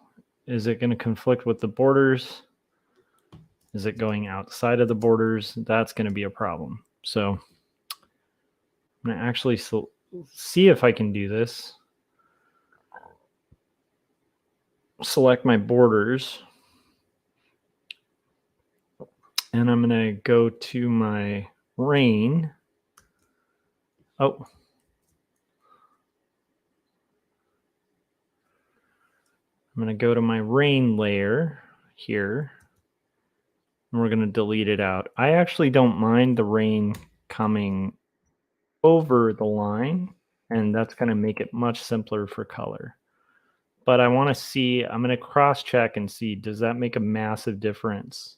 Is it going to conflict with the borders? Is it going outside of the borders? That's going to be a problem. So I'm going to actually see if I can do this. Select my borders. And I'm going to go to my rain. Oh. I'm going to go to my rain layer here. And we're going to delete it out. I actually don't mind the rain coming over the line, and that's going to make it much simpler for color. But I want to see, I'm going to cross check and see, does that make a massive difference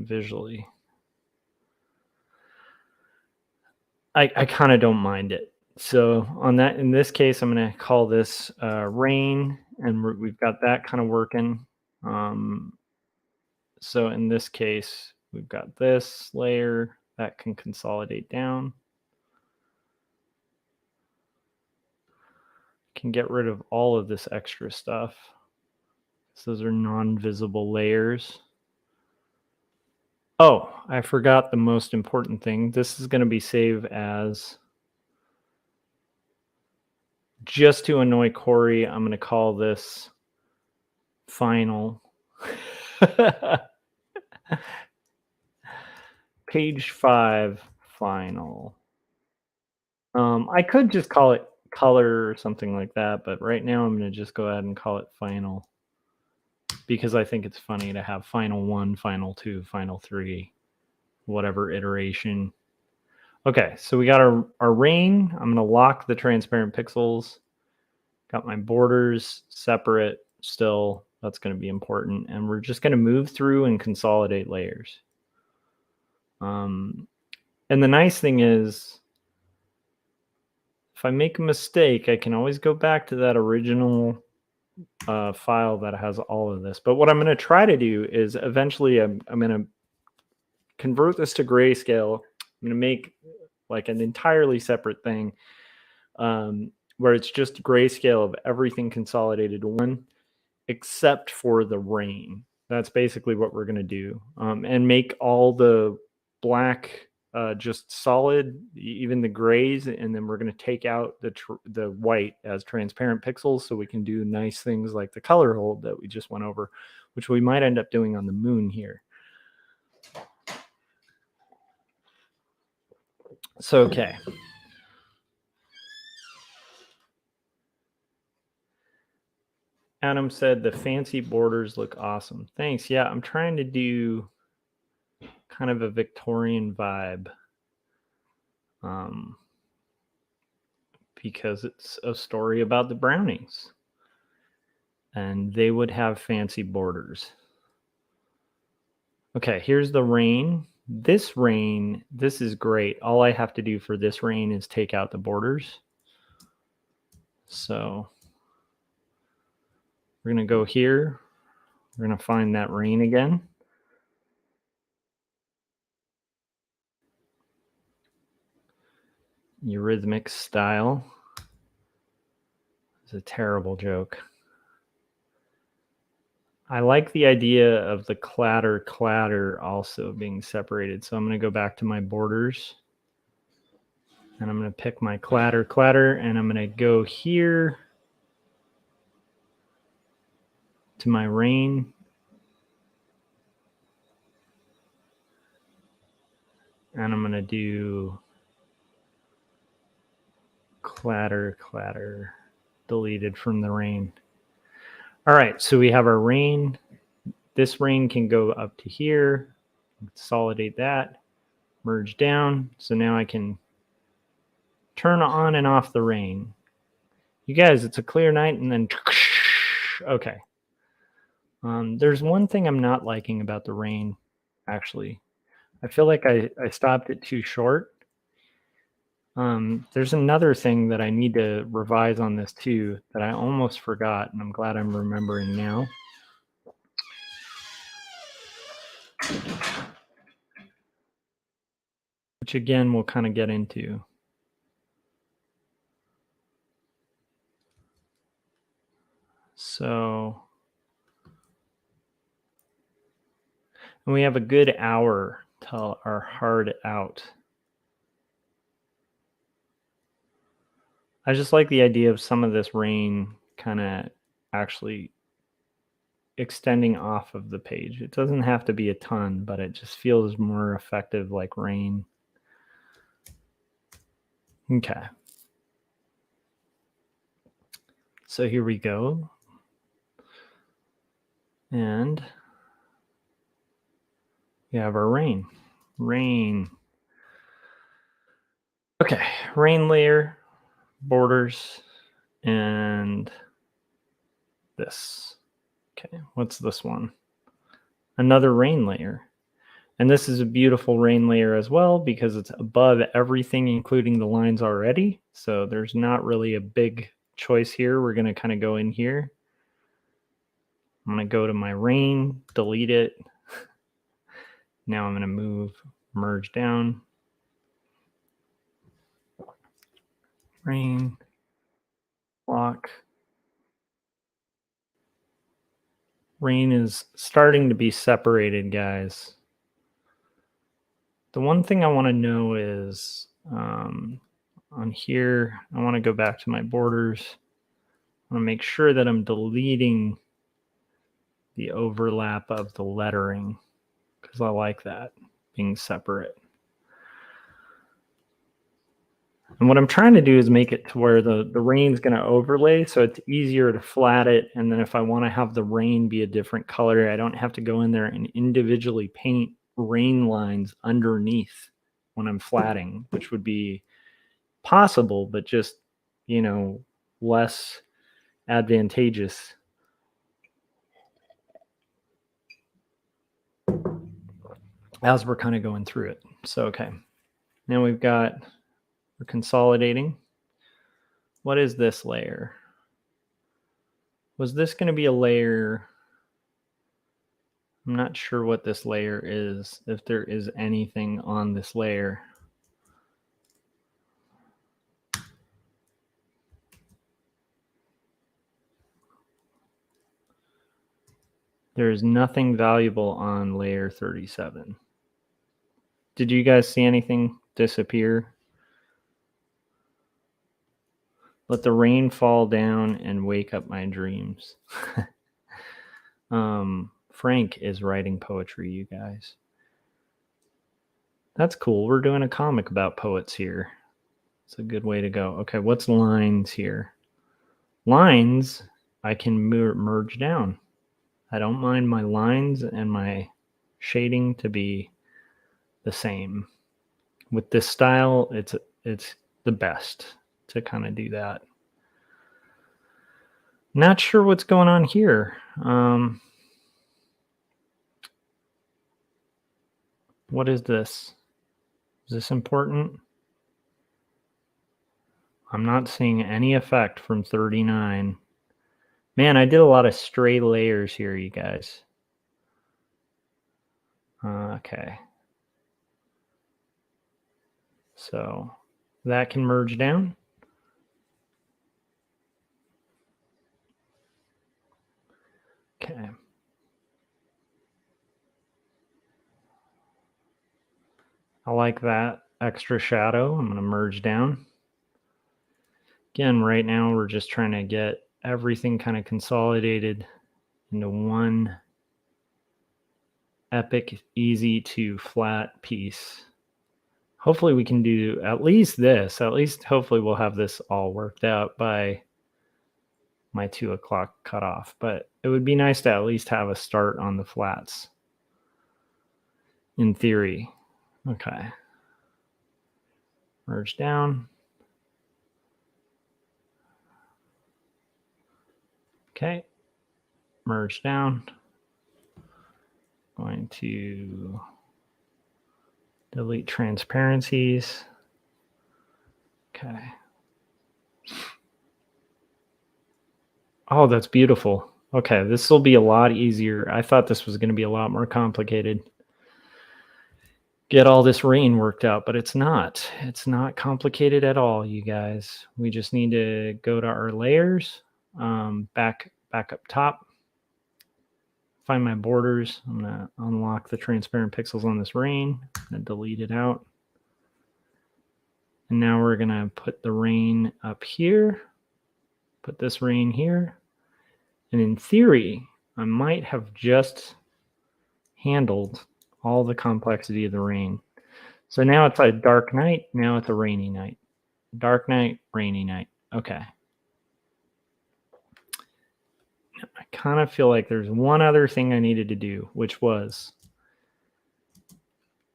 visually? I kind of don't mind it. So on that, in this case, I'm going to call this rain, and we've got that kind of working. So in this case, we've got this layer that can consolidate down. Can get rid of all of this extra stuff. So those are non-visible layers. Oh, I forgot the most important thing. This is going to be saved as, just to annoy Corey, I'm going to call this final. Page 5 final. I could just call it color or something like that, but right now I'm going to just go ahead and call it final, because I think it's funny to have final 1, final 2, final 3, whatever iteration. Okay, so we got our rain. I'm going to lock the transparent pixels, Got my borders separate still. That's going to be important. And we're just going to move through and consolidate layers. And the nice thing is, if I make a mistake, I can always go back to that original file that has all of this. But what I'm going to try to do is eventually I'm going to convert this to grayscale. I'm going to make like an entirely separate thing where it's just grayscale of everything consolidated to one, except for the rain. That's basically what we're going to do. And make all the black just solid, even the grays, and then we're going to take out the white as transparent pixels so we can do nice things like the color hold that we just went over, which we might end up doing on the moon here. So, okay. Adam said the fancy borders look awesome. Thanks. Yeah, I'm trying to do kind of a Victorian vibe because it's a story about the Brownings and they would have fancy borders. Okay, here's the rain. This is great. All I have to do for this rain is take out the borders. So we're going to go here. We're going to find that rain again. Eurythmic style. It's a terrible joke. I like the idea of the clatter also being separated. So I'm going to go back to my borders. And I'm going to pick my clatter, and I'm going to go here to my rain. And I'm going to do clatter, deleted from the rain. All right, so we have our rain. This rain can go up to here, consolidate that, merge down. So now I can turn on and off the rain. You guys, it's a clear night and then, okay. There's one thing I'm not liking about the rain, actually. I feel like I stopped it too short. There's another thing that I need to revise on this too that I almost forgot, and I'm glad I'm remembering now. Which again, we'll kind of get into. So, and we have a good hour till our hard out. I just like the idea of some of this rain kind of actually extending off of the page. It doesn't have to be a ton, but it just feels more effective like rain. Okay. So here we go. And we have our rain. Okay, rain layer, borders, and this. Okay, what's this one? Another rain layer. And this is a beautiful rain layer as well because it's above everything, including the lines already. So there's not really a big choice here. We're going to kind of go in here. I'm going to go to my rain, delete it. Now I'm going to merge down. Rain, block. Rain is starting to be separated, guys. The one thing I want to know is on here, I want to go back to my borders. I want to make sure that I'm deleting the overlap of the lettering because I like that being separate. And what I'm trying to do is make it to where the rain's going to overlay so it's easier to flat it. And then if I want to have the rain be a different color, I don't have to go in there and individually paint rain lines underneath when I'm flatting, which would be possible, but just, less advantageous. As we're kind of going through it. So, okay. Now we're consolidating. What is this layer? Was this going to be a layer? I'm not sure what this layer is, if there is anything on this layer. There is nothing valuable on layer 37. Did you guys see anything disappear? Let the rain fall down and wake up my dreams. Frank is writing poetry, you guys. That's cool. We're doing a comic about poets here. It's a good way to go. Okay, what's lines here? Lines, I can merge down. I don't mind my lines and my shading to be the same. With this style, it's the best to kind of do that. Not sure what's going on here. What is this? Is this important? I'm not seeing any effect from 39. Man, I did a lot of stray layers here, you guys. Okay. So that can merge down. Okay. I like that extra shadow. I'm going to merge down. Again, right now we're just trying to get everything kind of consolidated into one epic, easy to flat piece. Hopefully we can do at least this. At least hopefully we'll have this all worked out by my 2 o'clock cutoff. But it would be nice to at least have a start on the flats. In theory. Okay. Merge down. Okay. Merge down. Going to delete transparencies. Okay. Oh, that's beautiful. Okay, this will be a lot easier. I thought this was going to be a lot more complicated. Get all this rain worked out, but it's not. It's not complicated at all, you guys. We just need to go to our layers, back up top, find my borders. I'm going to unlock the transparent pixels on this rain and delete it out. And now we're going to put the rain up here, put this rain here. And in theory, I might have just handled all the complexity of the rain. So now it's a dark night. Now it's a rainy night. Dark night, rainy night. Okay. I kind of feel like there's one other thing I needed to do, which was,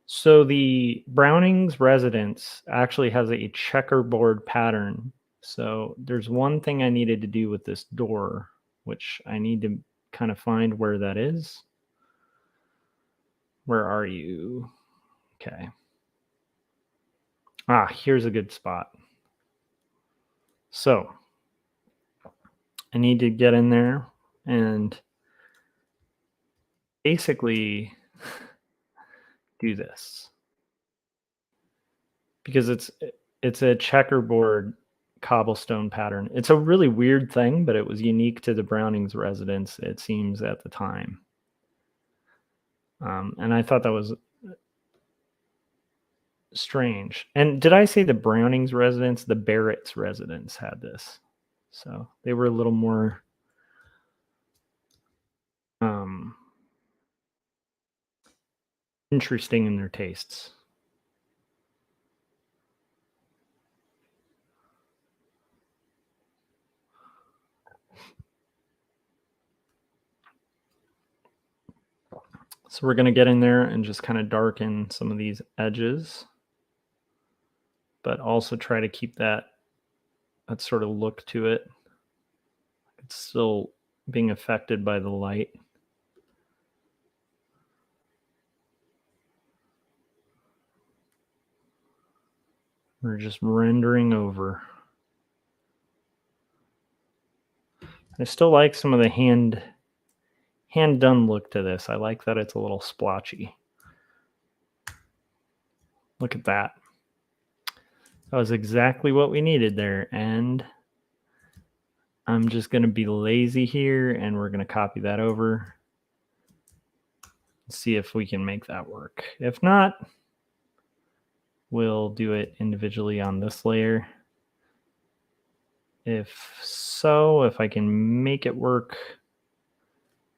so the Browning's residence actually has a checkerboard pattern. So there's one thing I needed to do with this door, which I need to kind of find where that is. Where are you? Okay. Here's a good spot. So I need to get in there and basically do this, because it's a checkerboard cobblestone pattern. It's a really weird thing, but it was unique to the Browning's residence, it seems, at the time. And I thought that was strange. And did I say the Browning's residence? The Barrett's residence had this. So they were a little more interesting in their tastes. So we're going to get in there and just kind of darken some of these edges, but also try to keep that sort of look to it. it's still being affected by the light. We're just rendering over. I still like some of the hand done look to this. I like that it's a little splotchy. Look at that. That was exactly what we needed there. And I'm just going to be lazy here, and we're going to copy that over. See if we can make that work. If not, we'll do it individually on this layer. If so, if I can make it work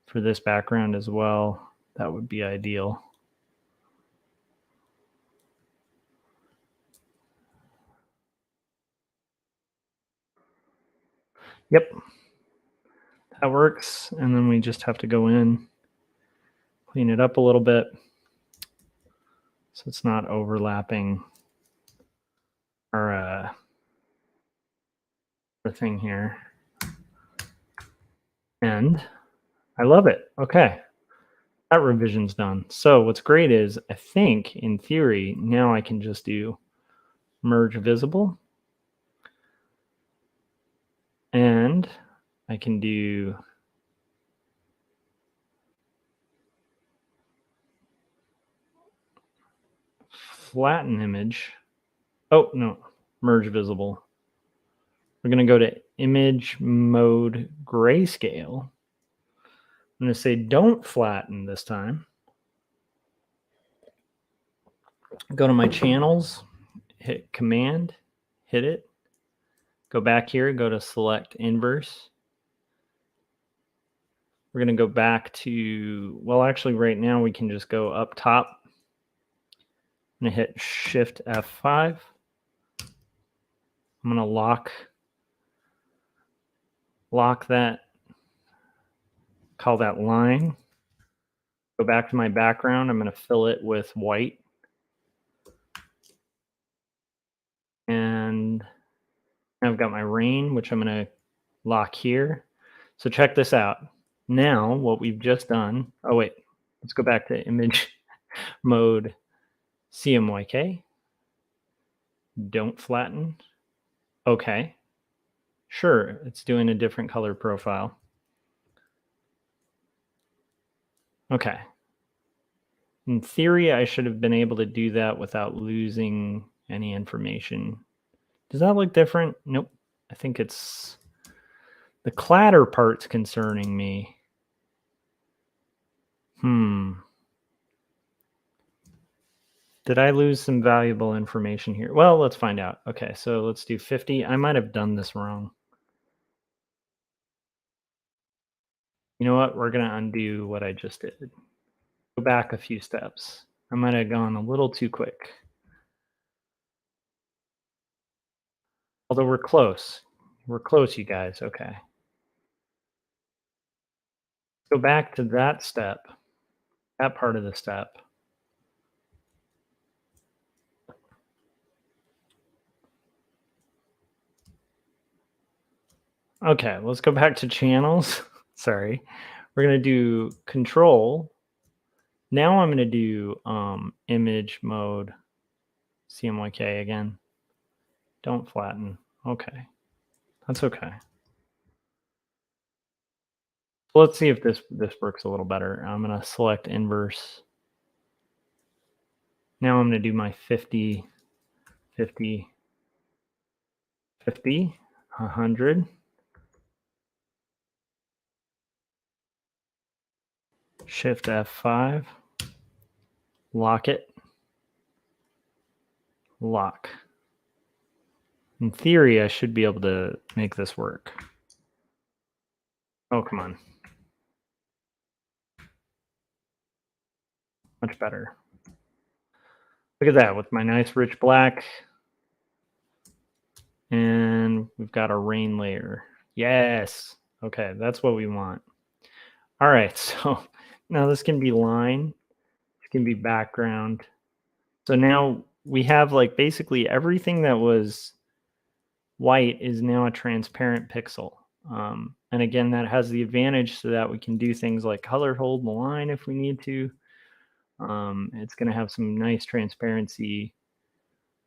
for this background as well, that would be ideal. Yep, that works. And then we just have to go in, clean it up a little bit so it's not overlapping our thing here. And I love it. Okay, that revision's done. So what's great is, I think in theory, now I can just do merge visible, and I can do flatten image. Oh, no, merge visible. We're going to go to image mode grayscale. I'm going to say don't flatten this time. Go to my channels, hit command, hit it. Go back here, go to select inverse. We're going to go back to, well, actually right now we can just go up top. I'm going to hit Shift F5. I'm going to lock that, call that line. Go back to my background. I'm going to fill it with white. And I've got my rain, which I'm going to lock here. So check this out. Now what we've just done, oh wait, let's go back to image mode CMYK. Don't flatten. Okay. Sure, it's doing a different color profile. Okay. In theory, I should have been able to do that without losing any information. Does that look different? Nope. I think it's the clatter part's concerning me. Did I lose some valuable information here? Well, let's find out. Okay, so let's do 50. I might have done this wrong. You know what? We're going to undo what I just did. Go back a few steps. I might have gone a little too quick. Although we're close. We're close, you guys. Okay. Go back to that step, that part of the step. Okay, let's go back to channels. Sorry. We're going to do control. Now I'm going to do image mode CMYK again. Don't flatten. Okay. That's okay. So let's see if this works a little better. I'm going to select inverse. Now I'm going to do my 50, 50, 50, 100. Shift F5. Lock it. Lock. In theory, I should be able to make this work. Oh, come on. Much better. Look at that with my nice rich black. And we've got a rain layer. Yes. Okay, that's what we want. All right, so now this can be line. This can be background. So now we have like basically everything that was white is now a transparent pixel. And again, that has the advantage so that we can do things like color hold the line if we need to. It's going to have some nice transparency.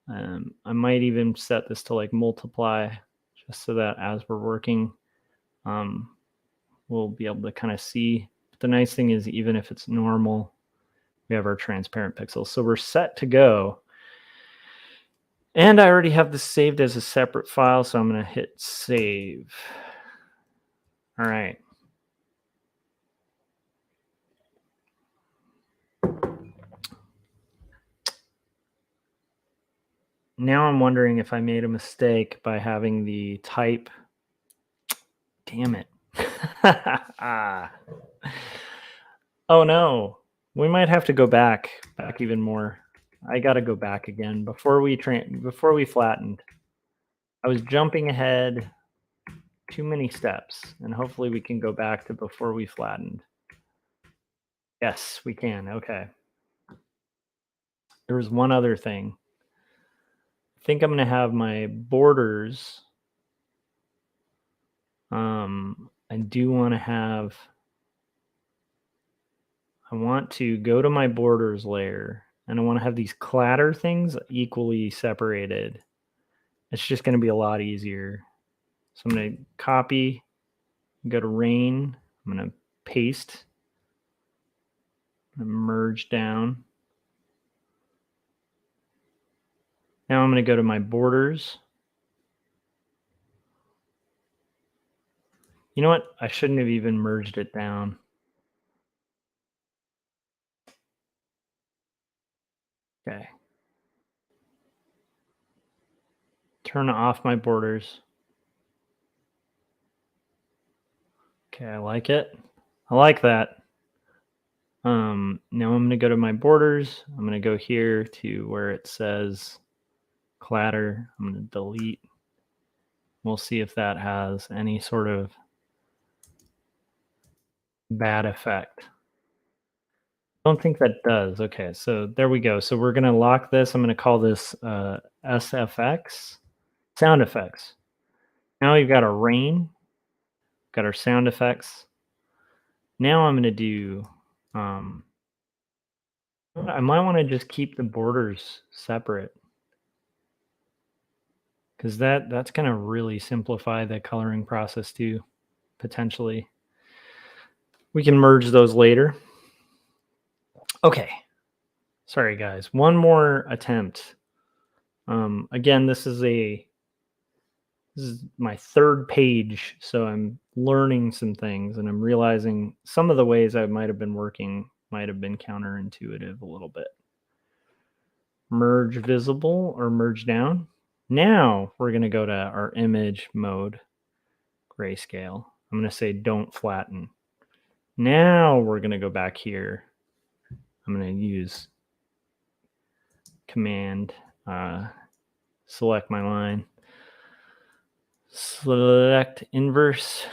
I might even set this to like multiply just so that as we're working, we'll be able to kind of see. But the nice thing is, even if it's normal, we have our transparent pixels. So we're set to go. And I already have this saved as a separate file, so I'm going to hit save. All right. Now I'm wondering if I made a mistake by having the type. Damn it. Oh no. We might have to go back even more. I got to go back again before we flattened. I was jumping ahead too many steps, and hopefully we can go back to before we flattened. Yes, we can. Okay. There was one other thing. I think I'm going to have my borders. I do want to have, I want to go to my borders layer, and I want to have these clatter things equally separated. It's just going to be a lot easier. So I'm going to copy, go to rain. I'm going to paste, merge down. Now I'm going to go to my borders. You know what? I shouldn't have even merged it down. Okay. Turn off my borders. Okay, I like it. I like that. Now I'm going to go to my borders. I'm going to go here to where it says clatter. I'm going to delete. We'll see if that has any sort of bad effect. I don't think that does. Okay, so there we go. So we're going to lock this. I'm going to call this SFX, sound effects. Now we've got our rain, got our sound effects. Now I'm going to do, I might want to just keep the borders separate, because that's going to really simplify the coloring process too, potentially. We can merge those later. Okay. Sorry, guys. One more attempt. Again, this is my third page, so I'm learning some things, and I'm realizing some of the ways I might have been working might have been counterintuitive a little bit. Merge visible or merge down. Now we're going to go to our image mode, grayscale. I'm going to say don't flatten. Now we're going to go back here. I'm going to use command, select my line, select inverse.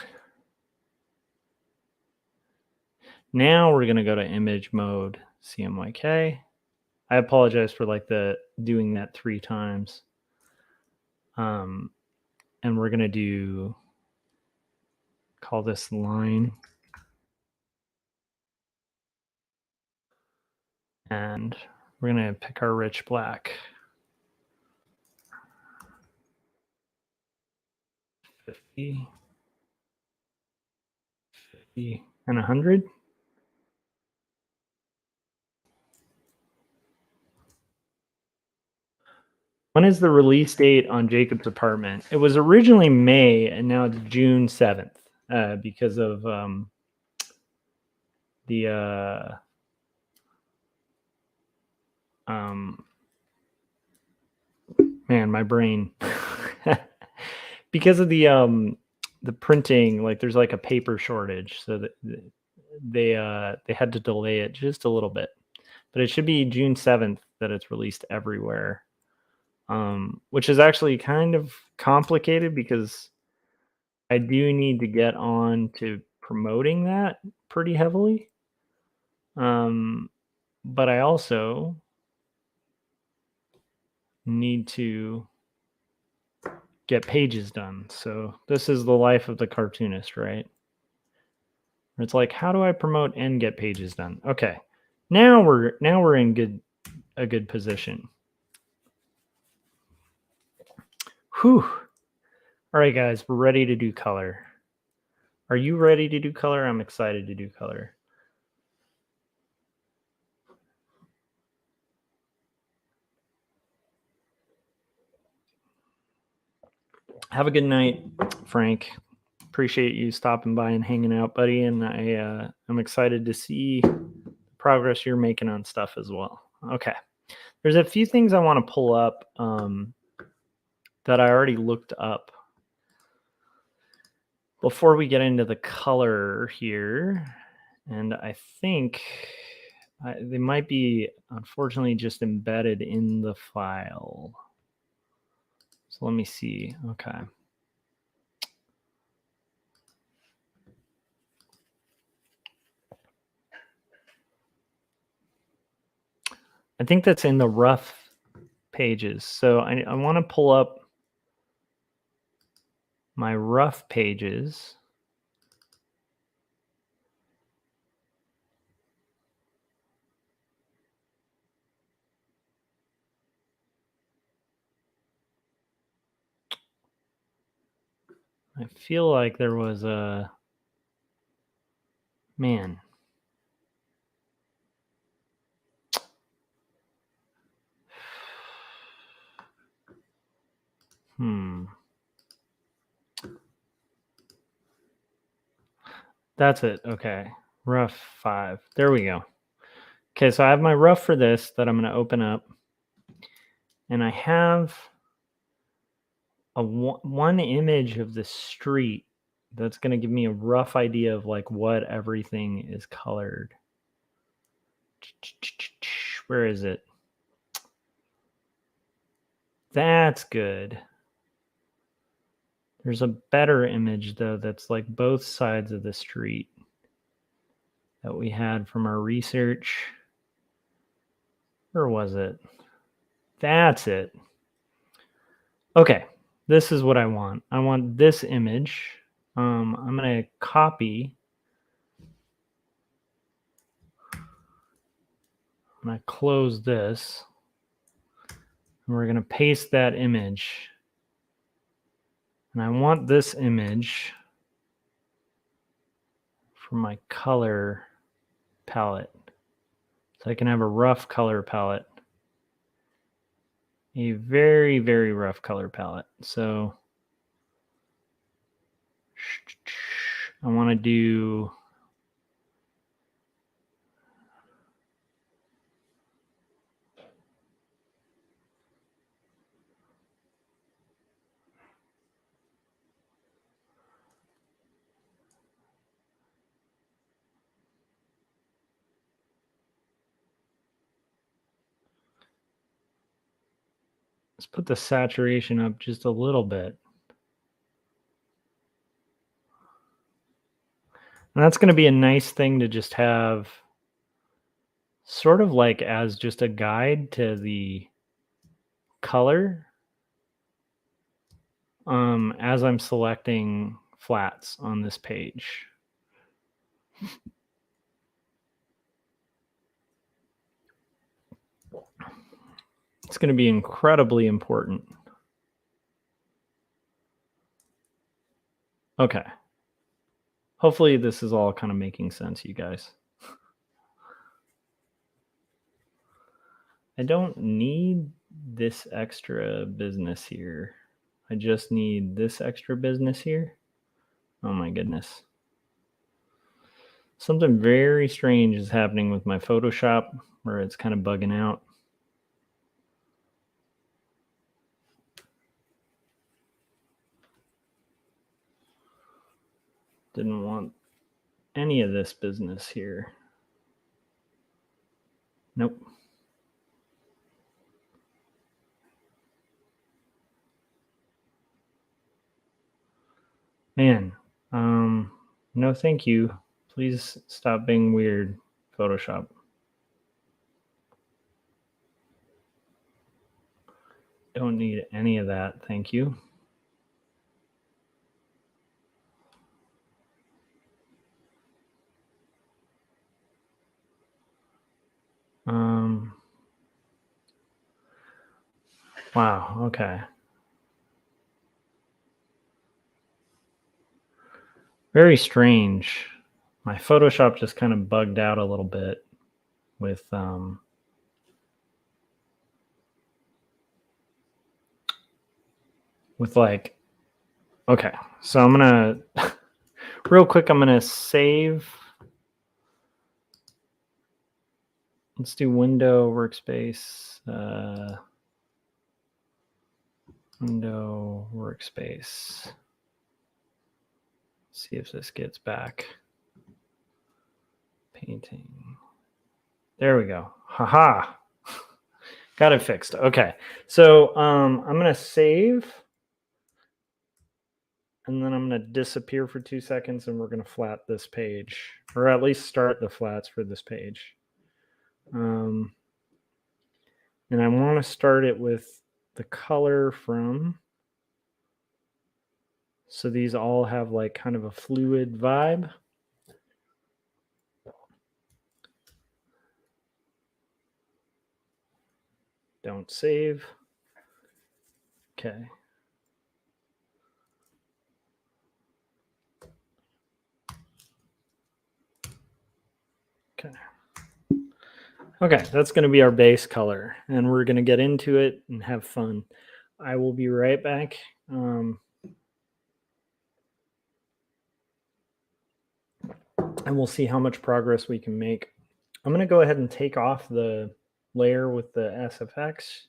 Now we're going to go to image mode, CMYK. I apologize for doing that 3 times. And we're going to call this line. And we're going to pick our rich black. 50, 50, and 100. When is the release date on Jacob's Apartment? It was originally May, and now it's June 7th because of man, my brain. Because of the printing, like there's like a paper shortage, so that they had to delay it just a little bit. But it should be June 7th that it's released everywhere. Which is actually kind of complicated because I do need to get on to promoting that pretty heavily. But I also need to get pages done. So this is the life of the cartoonist, right? It's like, how do I promote and get pages done? Okay, now we're in a good position. Whew. All right, guys, we're ready to do color. Are you ready to do color? I'm excited to do color. Have a good night, Frank. Appreciate you stopping by and hanging out, buddy. And I'm excited to see the progress you're making on stuff as well. Okay. There's a few things I want to pull up that I already looked up before we get into the color here. And I think they might be, unfortunately, just embedded in the file. So let me see. Okay. I think that's in the rough pages. So I want to pull up my rough pages. I feel like there was a, man. That's it. Okay. Rough 5. There we go. Okay, so I have my rough for this that I'm going to open up. And I have one image of the street that's going to give me a rough idea of like what everything is colored. Where is it? That's good. There's a better image though that's like both sides of the street that we had from our research. Where was it? That's it. Okay, this is what I want. I want this image. I'm going to copy. I'm going to close this. And we're going to paste that image. And I want this image for my color palette. So I can have a rough color palette. A very, very rough color palette. So I want to do let's put the saturation up just a little bit. And that's going to be a nice thing to just have sort of like as just a guide to the color as I'm selecting flats on this page. It's going to be incredibly important. Okay. Hopefully this is all kind of making sense, you guys. I don't need this extra business here. I just need this extra business here. Oh my goodness. Something very strange is happening with my Photoshop where it's kind of bugging out. Didn't want any of this business here. Nope. Man, no thank you. Please stop being weird, Photoshop. Don't need any of that, thank you. Wow, okay. Very strange. My Photoshop just kind of bugged out a little bit with like, okay, so I'm gonna real quick, I'm gonna save. Let's do window workspace, window workspace. See if this gets back. Painting. There we go. Haha. Got it fixed. Okay. So I'm gonna save, and then I'm gonna disappear for 2 seconds, and we're gonna flat this page, or at least start the flats for this page. And I want to start it with the color from. So these all have like kind of a fluid vibe. Don't save. Okay. Okay. Okay, that's going to be our base color, and we're going to get into it and have fun. I will be right back. And we'll see how much progress we can make. I'm going to go ahead and take off the layer with the SFX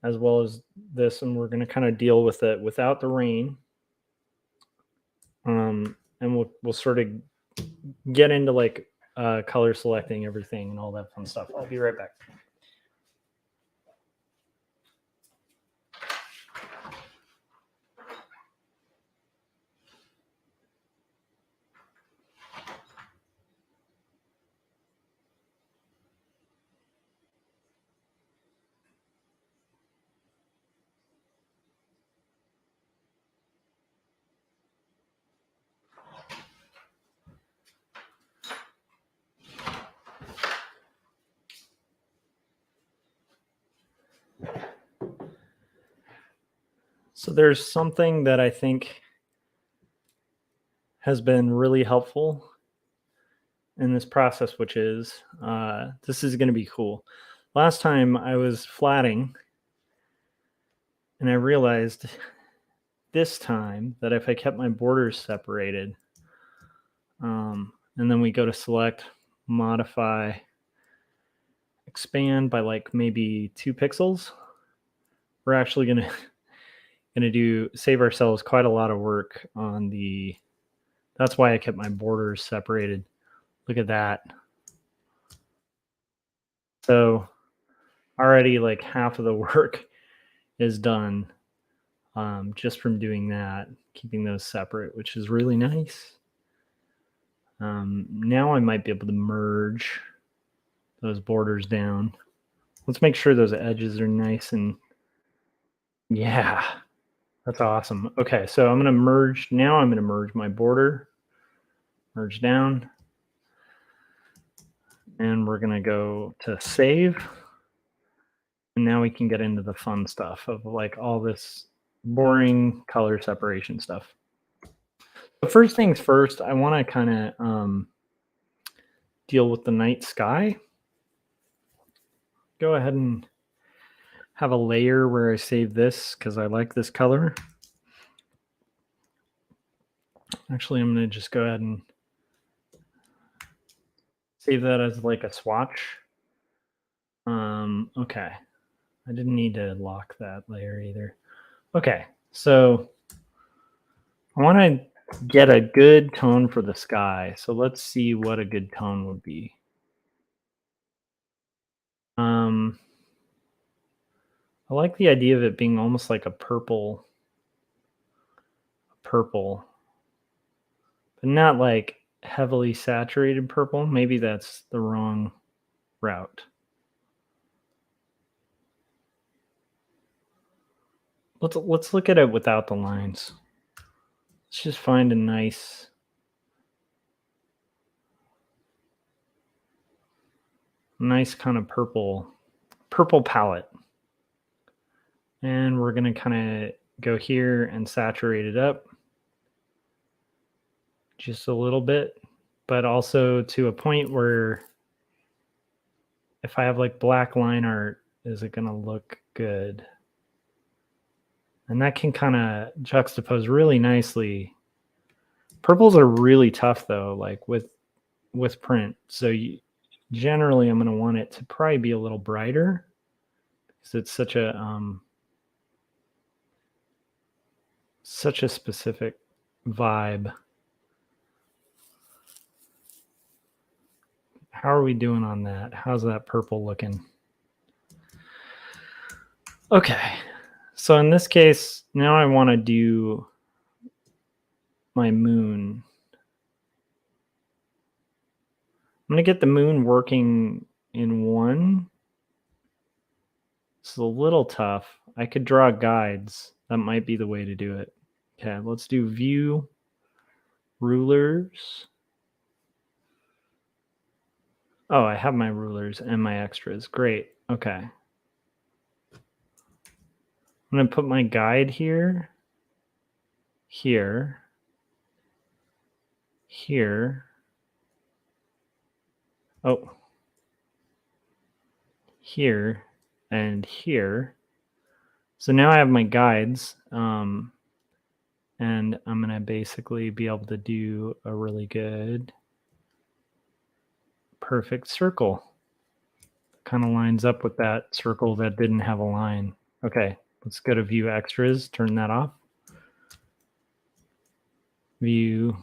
as well as this, and we're going to kind of deal with it without the rain. And we'll sort of get into like color selecting everything and all that fun stuff. I'll be right back. So there's something that I think has been really helpful in this process, which is this is going to be cool. Last time I was flatting, and I realized this time that if I kept my borders separated, and then we go to select, modify, expand by like maybe 2 pixels, we're actually going to save ourselves quite a lot of work on the. That's why I kept my borders separated. Look at that. So already like half of the work is done just from doing that, keeping those separate, which is really nice. Now I might be able to merge those borders down. Let's make sure those edges are nice and yeah, that's awesome. Okay, so I'm going to merge. Now I'm going to merge my border, merge down, and we're going to go to save. And now we can get into the fun stuff of like all this boring color separation stuff. So first things first, I want to kind of deal with the night sky. Go ahead and have a layer where I save this because I like this color. Actually, I'm going to just go ahead and save that as like a swatch. Okay. I didn't need to lock that layer either. Okay, so I want to get a good tone for the sky. So let's see what a good tone would be. I like the idea of it being almost like a purple, but not like heavily saturated purple. Maybe that's the wrong route. Let's look at it without the lines. Let's just find a nice. nice kind of purple palette. And we're going to kind of go here and saturate it up just a little bit, but also to a point where if I have like black line art, is it going to look good? And that can kind of juxtapose really nicely. Purples are really tough though, like with print. So generally I'm going to want it to probably be a little brighter because it's such a specific vibe. How are we doing on that? How's that purple looking? Okay. So in this case, now I want to do my moon. I'm going to get the moon working in one. It's a little tough. I could draw guides. That might be the way to do it. Okay, let's do view, rulers. Oh, I have my rulers and my extras. Great. Okay. I'm going to put my guide here, here, here. Oh, here and here. So now I have my guides, and I'm going to basically be able to do a really good, perfect circle. Kind of lines up with that circle that didn't have a line. Okay, let's go to view extras, turn that off. View.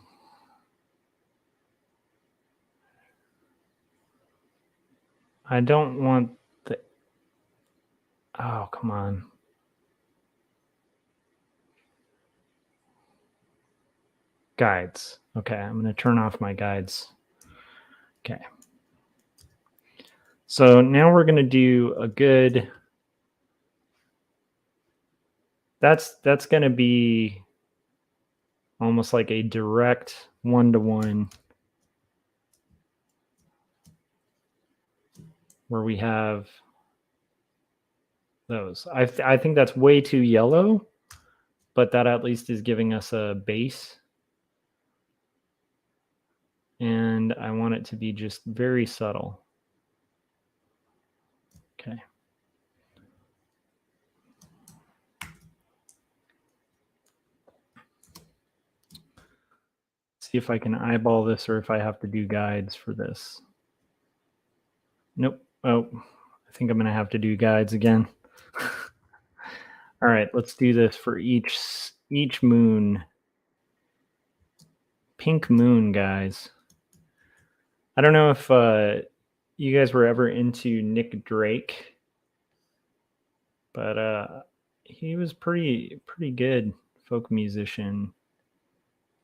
I don't want the, oh, come on. Guides. Okay, I'm going to turn off my guides. Okay. So now we're going to do a good, that's going to be almost like a direct one-to-one where we have those. I think that's way too yellow, but that at least is giving us a base. And I want it to be just very subtle. Okay. See if I can eyeball this or if I have to do guides for this. Nope. Oh, I think I'm going to have to do guides again. All right, let's do this for each moon. Pink moon, guys. I don't know if you guys were ever into Nick Drake, but he was pretty good folk musician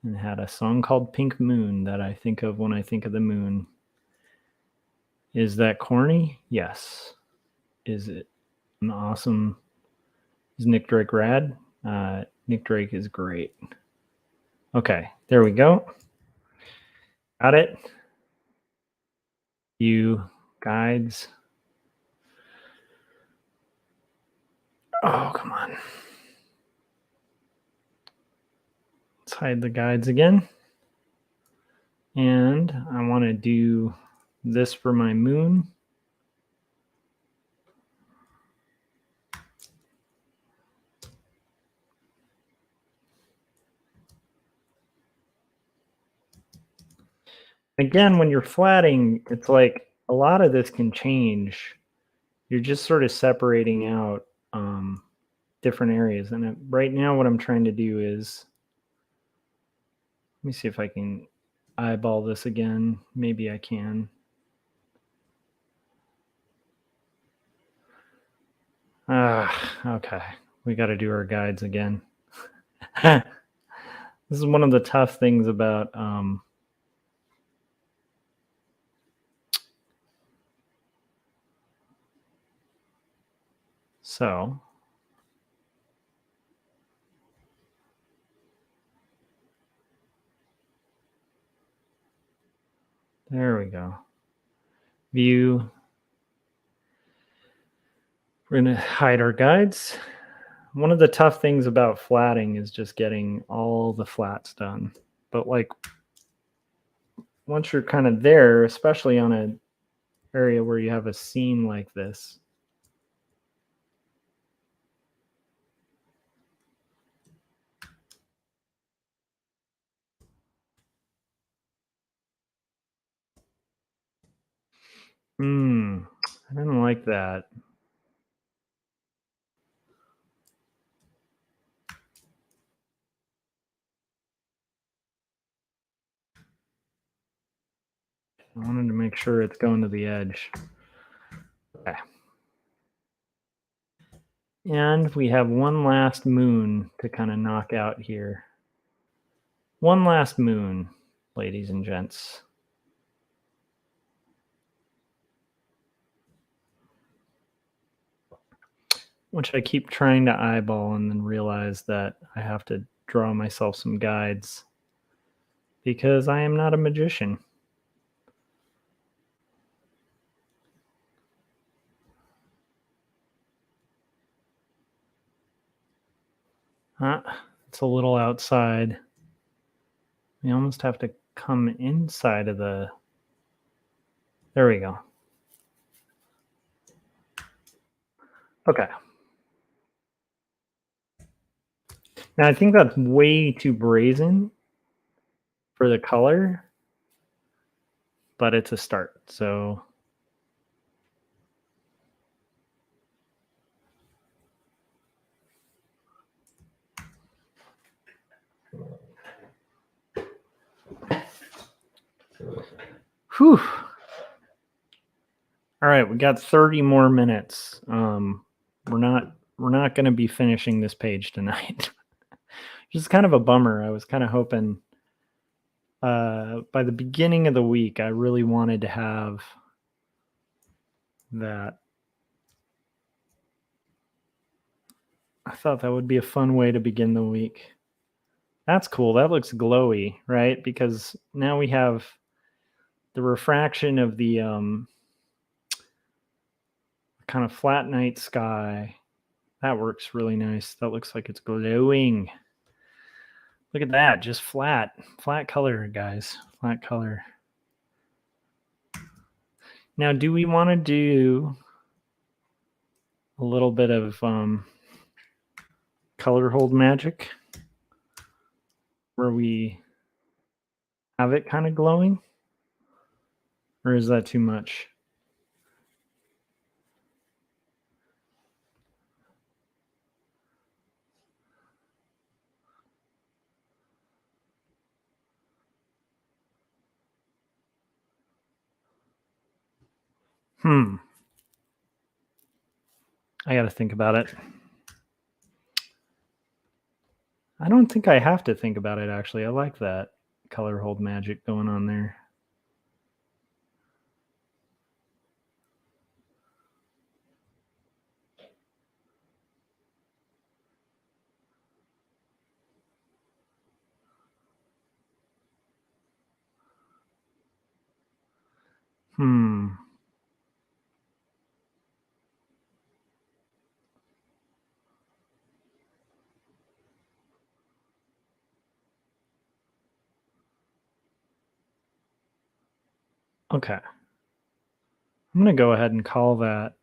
and had a song called Pink Moon that I think of when I think of the moon. Is that corny? Yes. Is it an awesome? Is Nick Drake rad? Nick Drake is great. Okay, there we go. Got it. View guides. Oh, come on. Let's hide the guides again. And I want to do this for my moon. Again, when you're flatting, it's like a lot of this can change. You're just sort of separating out different areas. And right now what I'm trying to do is, let me see if I can eyeball this again. Maybe I can. Okay. We got to do our guides again. This is one of the tough things about so there we go. View, We're going to hide our guides. One of the tough things about flatting is just getting all the flats done. But like once you're kind of there, especially on an area where you have a scene like this, I didn't like that. I wanted to make sure it's going to the edge. Okay. And we have one last moon to kind of knock out here. One last moon, ladies and gents. Which I keep trying to eyeball and then realize that I have to draw myself some guides because I am not a magician. It's a little outside. We almost have to come inside of the... There we go. Okay. Now I think that's way too brazen for the color, but it's a start. So whew. All right, we got 30 more minutes. We're not going to be finishing this page tonight. Which is kind of a bummer. I was kind of hoping by the beginning of the week, I really wanted to have that. I thought that would be a fun way to begin the week. That's cool. That looks glowy, right? Because now we have the refraction of the kind of flat night sky. That works really nice. That looks like it's glowing. Look at that. Just flat color, guys. Flat color. Now, do we want to do a little bit of color hold magic where we have it kind of glowing? Or is that too much? I got to think about it. I don't think I have to think about it, actually. I like that color hold magic going on there. Okay. I'm going to go ahead and call that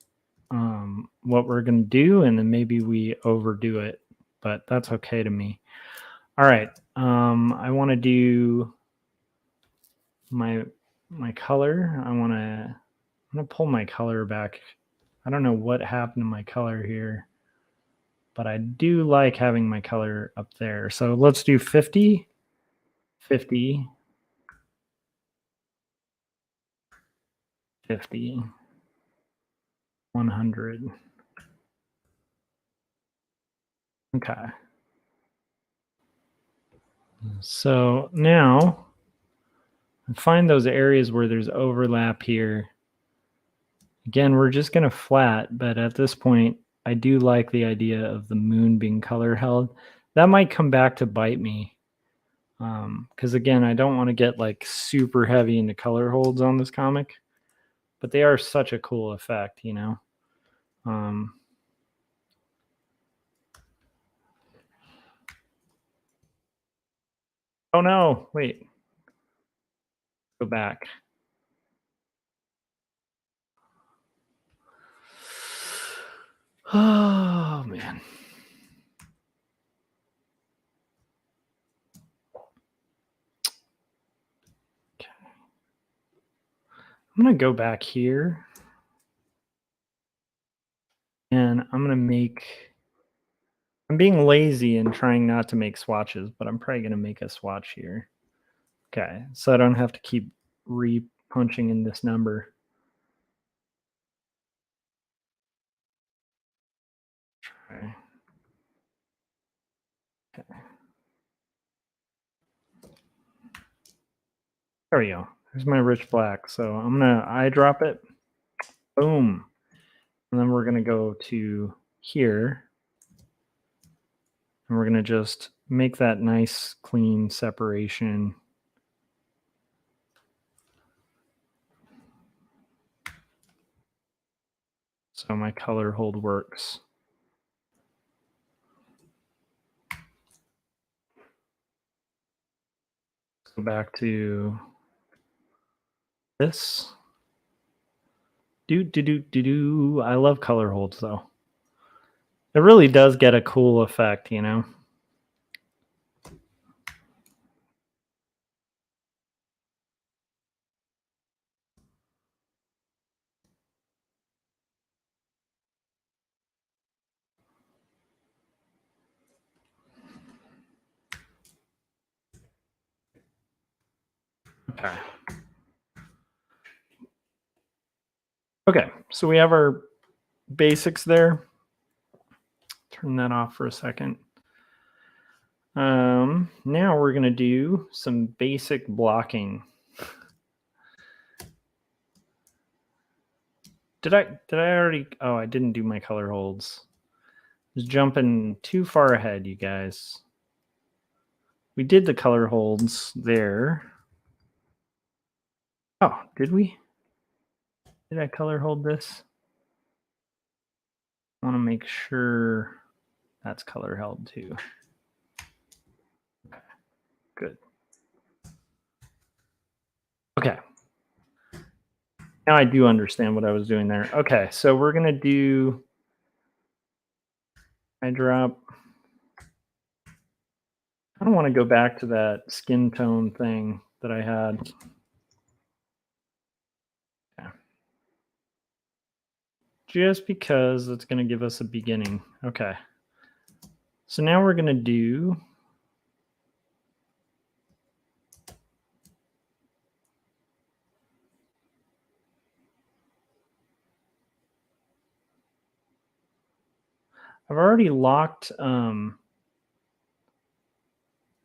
what we're going to do, and then maybe we overdo it, but that's okay to me. All right. I want to do my color. I'm going to pull my color back. I don't know what happened to my color here, but I do like having my color up there. So let's do 50, 50, 50, 100. Okay. So now find those areas where there's overlap here. Again, we're just going to flat, but at this point, I do like the idea of the moon being color held. That might come back to bite me. Because again, I don't want to get like super heavy into color holds on this comic, but they are such a cool effect, you know? Oh no, wait. Go back. Oh man. Okay. I'm gonna go back here and I'm gonna make, I'm being lazy and trying not to make swatches, but I'm probably gonna make a swatch here. Okay, so I don't have to keep re-punching in this number. Try. Okay. There we go. There's my rich black. So I'm gonna eyedrop it. Boom. And then we're gonna go to here. And we're gonna just make that nice clean separation. So my color hold works. Go back to this. I love color holds though. It really does get a cool effect, you know? Okay. Okay, so we have our basics there. Turn that off for a second. Now we're gonna do some basic blocking. Did I already? Oh, I didn't do my color holds. I was jumping too far ahead, you guys. We did the color holds there. Oh, did we? Did I color hold this? I want to make sure that's color held too. Okay, good. Okay. Now I do understand what I was doing there. Okay, so we're gonna do eyedrop. I don't want to go back to that skin tone thing that I had. Okay. Just because it's going to give us a beginning. Okay. So now we're going to do I've already locked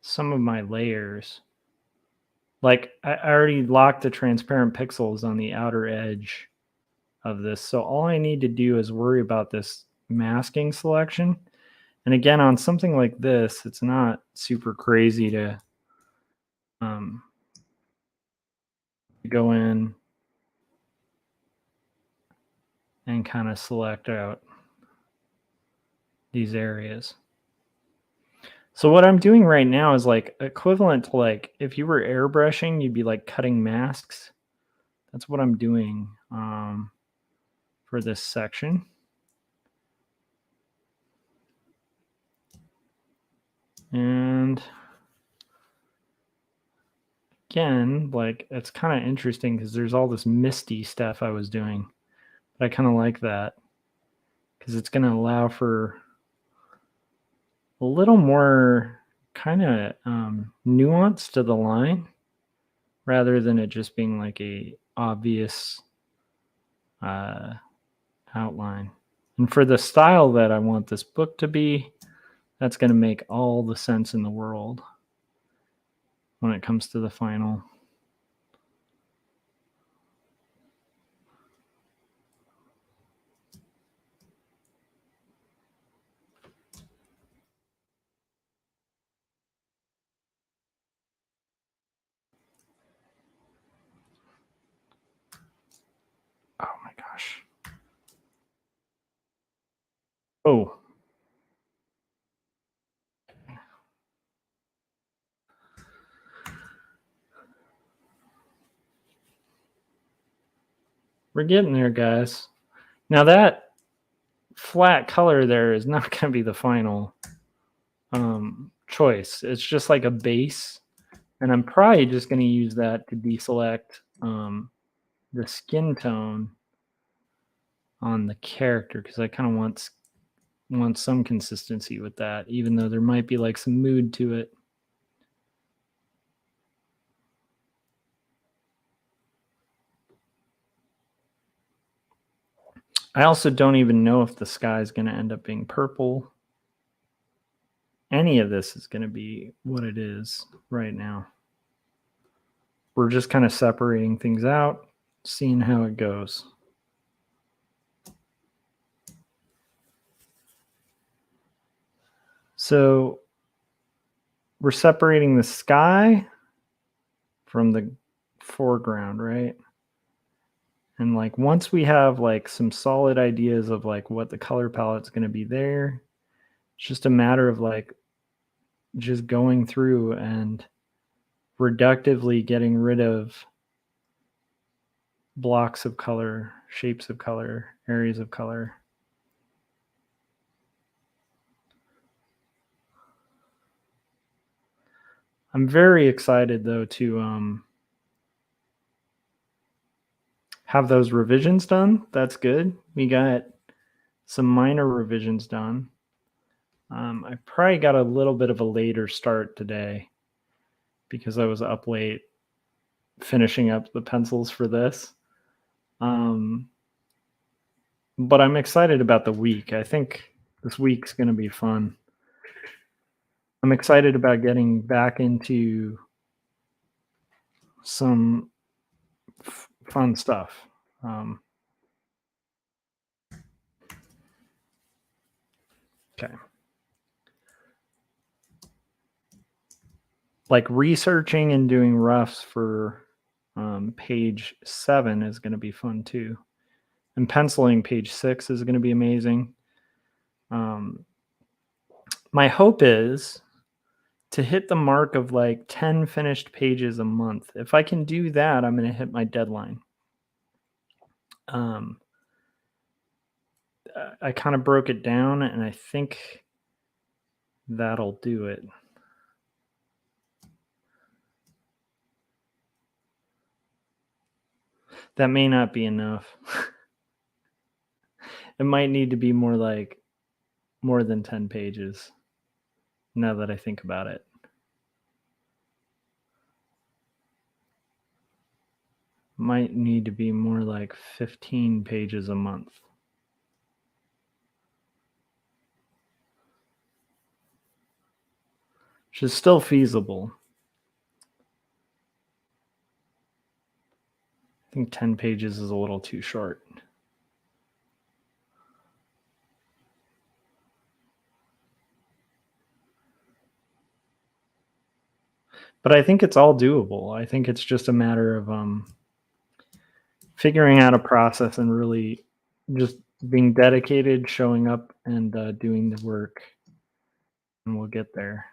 some of my layers. Like I already locked the transparent pixels on the outer edge of this. So all I need to do is worry about this masking selection. And again, on something like this, it's not super crazy to go in and kind of select out these areas. So what I'm doing right now is like equivalent to like if you were airbrushing, you'd be like cutting masks. That's what I'm doing for this section. And again, like it's kind of interesting because there's all this misty stuff I was doing. But I kind of like that because it's going to allow for a little more kind of nuance to the line rather than it just being like a obvious outline. And for the style that I want this book to be, that's going to make all the sense in the world when it comes to the final. Oh my gosh. Oh. We're getting there, guys. Now that flat color there is not going to be the final choice. It's just like a base, and I'm probably just going to use that to deselect the skin tone on the character, because I kind of want some consistency with that, even though there might be like some mood to it. I also don't even know if the sky is going to end up being purple. Any of this is going to be what it is right now. We're just kind of separating things out, seeing how it goes. So we're separating the sky from the foreground, right? And like once we have like some solid ideas of like what the color palette's going to be there, it's just a matter of like just going through and reductively getting rid of blocks of color, shapes of color, areas of color. I'm very excited though to have those revisions done. That's good. We got some minor revisions done. I probably got a little bit of a later start today because I was up late finishing up the pencils for this. But I'm excited about the week. I think this week's going to be fun. I'm excited about getting back into some fun stuff. Okay. Like researching and doing roughs for page 7 is going to be fun too. And penciling page 6 is going to be amazing. My hope is to hit the mark of like 10 finished pages a month. If I can do that, I'm going to hit my deadline. I kind of broke it down, and I think that'll do it. That may not be enough. It might need to be more than 10 pages, now that I think about it. Might need to be more like 15 pages a month. Which is still feasible. I think 10 pages is a little too short. But I think it's all doable. I think it's just a matter of figuring out a process and really just being dedicated, showing up, and doing the work, and we'll get there.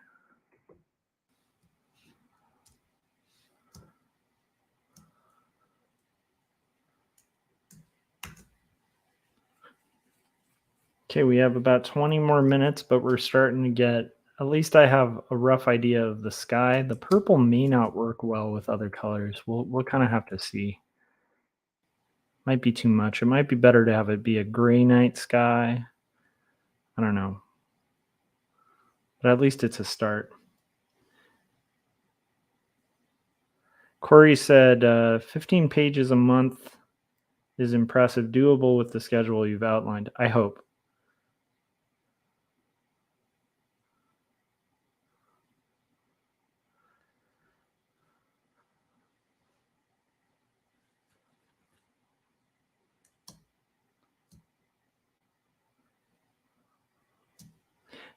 Okay, we have about 20 more minutes, but we're starting to get, at least I have a rough idea of the sky. The purple may not work well with other colors. We'll kind of have to see. Might be too much. It might be better to have it be a gray night sky. I don't know. But at least it's a start. Corey said 15 pages a month is impressive, doable with the schedule you've outlined. I hope.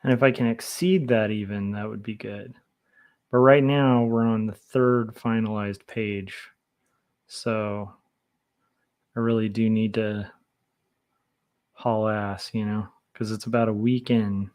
And if I can exceed that even, that would be good. But right now we're on the 3rd finalized page. So I really do need to haul ass, because it's about a week in.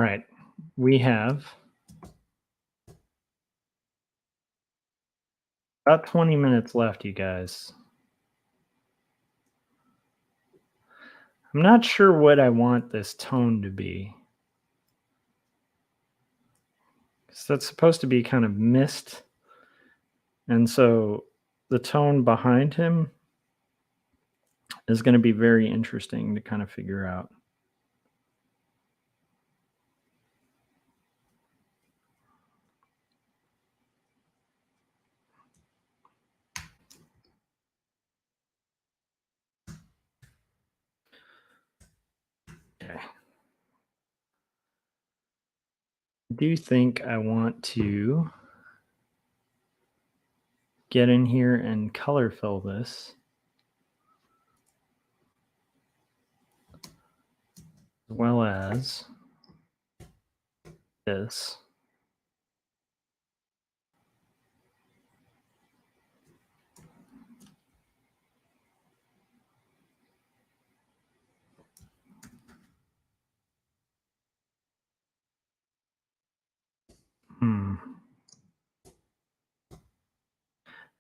All right, we have about 20 minutes left, you guys. I'm not sure what I want this tone to be. So that's supposed to be kind of mist. And so the tone behind him is going to be very interesting to kind of figure out. Okay. I do think I want to get in here and color fill this, as well as this.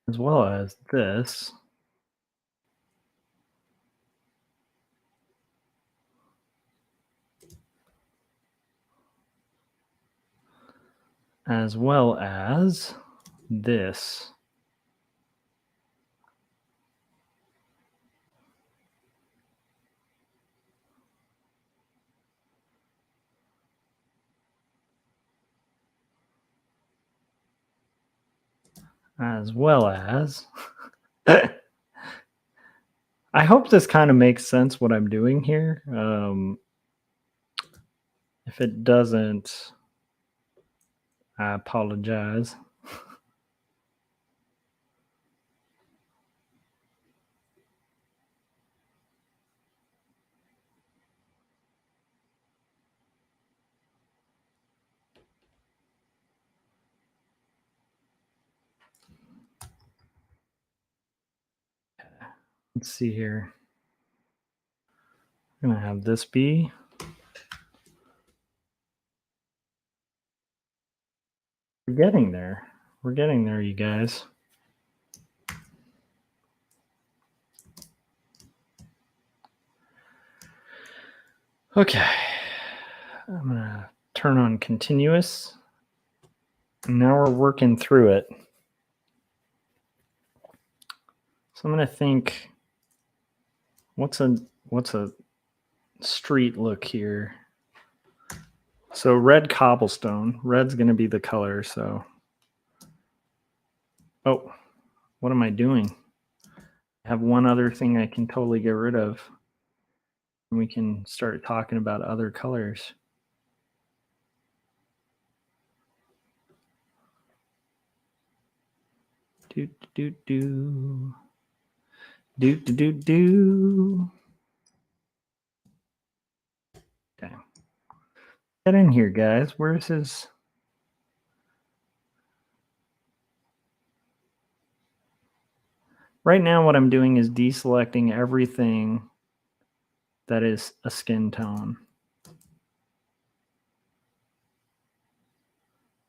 As well as this. As well as this. As well as I hope this kind of makes sense what I'm doing here. If it doesn't, I apologize. Let's see here. I'm going to have this be. We're getting there. We're getting there, you guys. Okay. I'm going to turn on continuous. And now we're working through it. So I'm going to think, what's a street look here? So red cobblestone. Red's going to be the color, so. Oh, what am I doing? I have one other thing I can totally get rid of. And we can start talking about other colors. Do do do do do do do. Okay. Get in here, guys. Where's his? Right now, what I'm doing is deselecting everything that is a skin tone.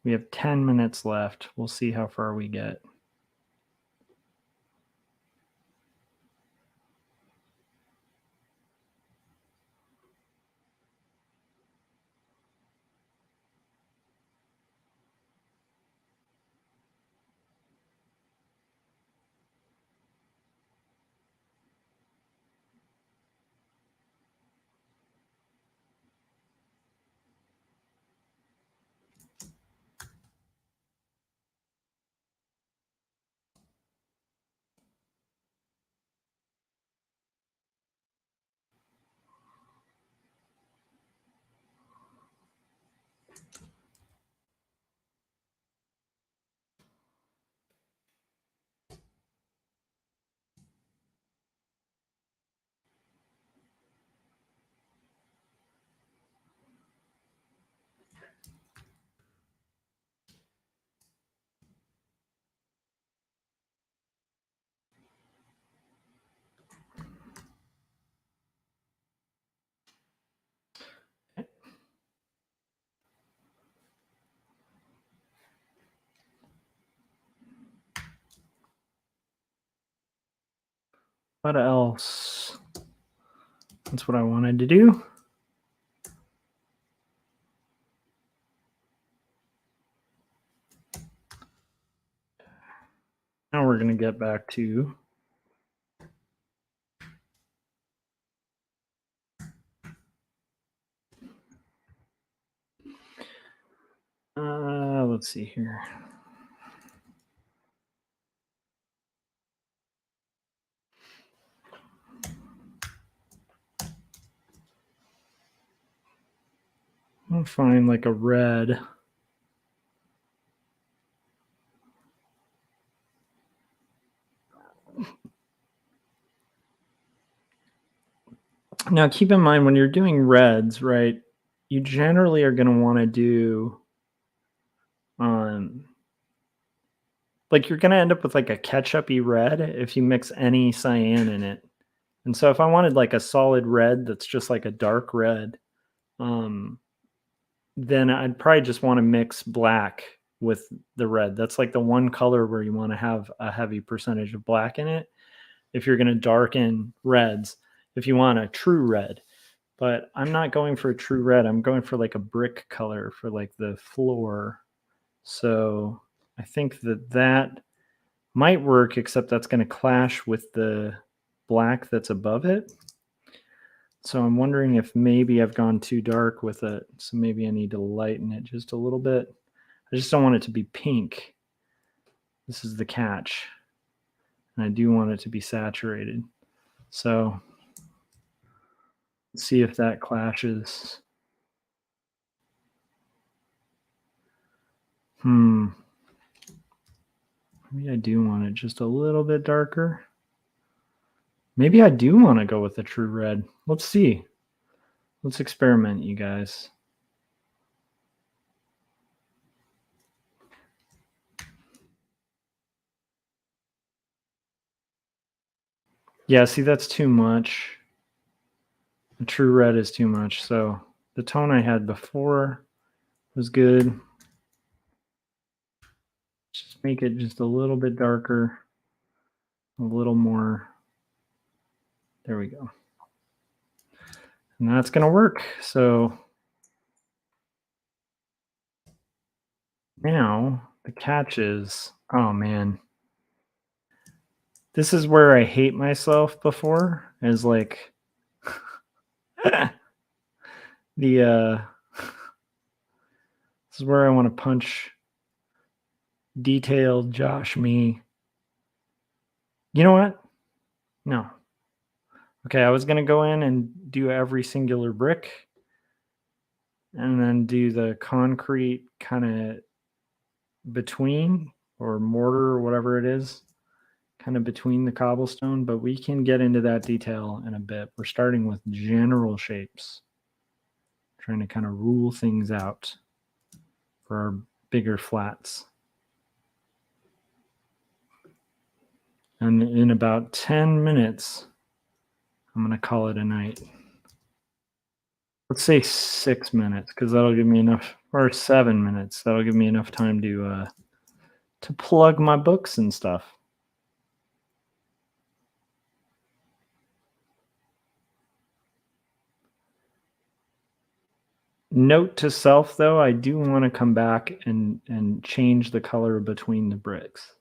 We have 10 minutes left. We'll see how far we get. What else? That's what I wanted to do. Now we're going to get back to let's see here. I'll find like a red. Now, keep in mind when you're doing reds, right, you generally are going to want to do, like you're going to end up with like a ketchup-y red if you mix any cyan in it. And so if I wanted like a solid red that's just like a dark red, then I'd probably just want to mix black with the red. That's like the one color where you want to have a heavy percentage of black in it if you're going to darken reds, if you want a true red. But I'm not going for a true red. I'm going for like a brick color for like the floor. So I think that might work, except that's going to clash with the black that's above it. So I'm wondering if maybe I've gone too dark with it. So maybe I need to lighten it just a little bit. I just don't want it to be pink. This is the catch. And I do want it to be saturated. So let's see if that clashes. Maybe I do want it just a little bit darker. Maybe I do want to go with a true red. Let's see. Let's experiment, you guys. Yeah, see, that's too much. The true red is too much. So the tone I had before was good. Just make it just a little bit darker, a little more. There we go. And that's going to work. So now the catch is, oh man, this is where I hate myself before, is like this is where I want to punch detailed Josh me. You know what? No. Okay, I was going to go in and do every singular brick and then do the concrete kind of between, or mortar or whatever it is, kind of between the cobblestone, but we can get into that detail in a bit. We're starting with general shapes, trying to kind of rule things out for our bigger flats. And in about 10 minutes, I'm going to call it a night. Let's say 6 minutes, because that'll give me enough, or 7 minutes. That'll give me enough time to plug my books and stuff. Note to self, though, I do want to come back and change the color between the bricks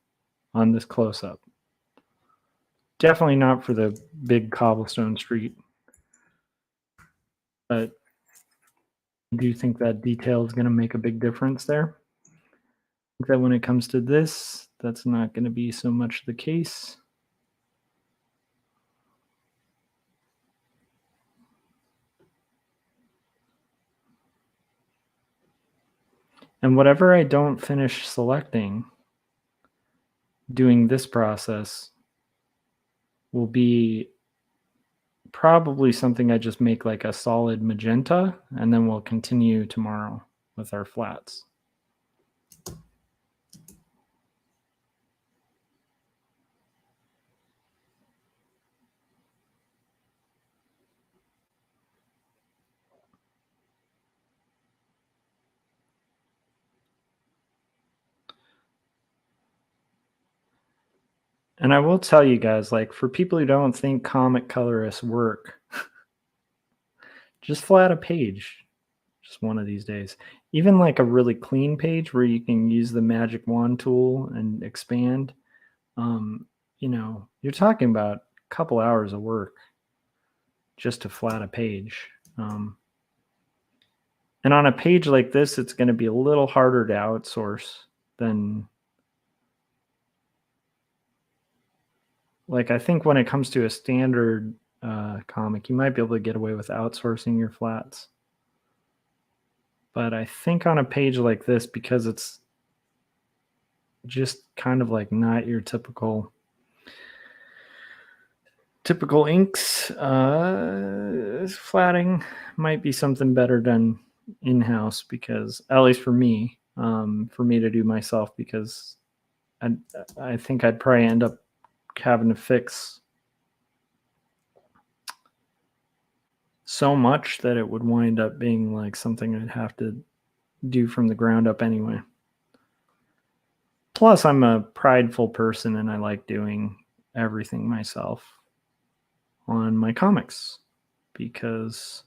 on this close-up. Definitely not for the big cobblestone street, but I do think that detail is going to make a big difference there. I think that when it comes to this, that's not going to be so much the case. And whatever I don't finish selecting, doing this process will be probably something I just make like a solid magenta, and then we'll continue tomorrow with our flats. And I will tell you guys, like, for people who don't think comic colorists work, just flat a page, just one of these days. Even like a really clean page where you can use the magic wand tool and expand. You know, you're talking about a couple hours of work just to flat a page. And on a page like this, it's going to be a little harder to outsource than, like, I think when it comes to a standard comic, you might be able to get away with outsourcing your flats. But I think on a page like this, because it's just kind of like not your typical inks, flatting might be something better done in-house, because at least for me to do myself, because I think I'd probably end up having to fix so much that it would wind up being like something I'd have to do from the ground up anyway. Plus, I'm a prideful person and I like doing everything myself on my comics, because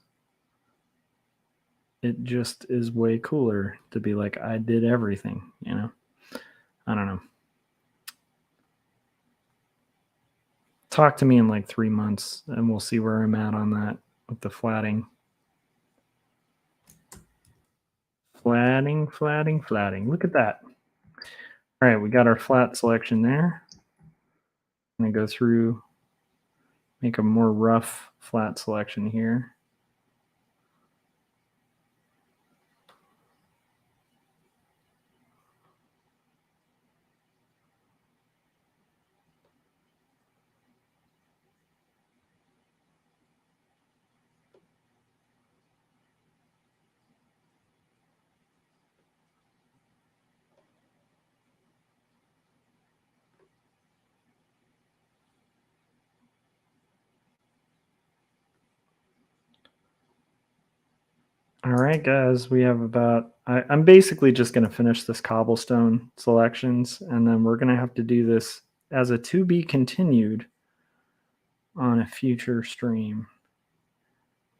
it just is way cooler to be like, I did everything, you know? I don't know. Talk to me in like 3 months and we'll see where I'm at on that with the flatting. Flatting. Look at that. All right, we got our flat selection there. I'm going to go through, make a more rough flat selection here. All right, guys, we have about, I'm basically just going to finish this cobblestone selections, and then we're going to have to do this as a to be continued on a future stream.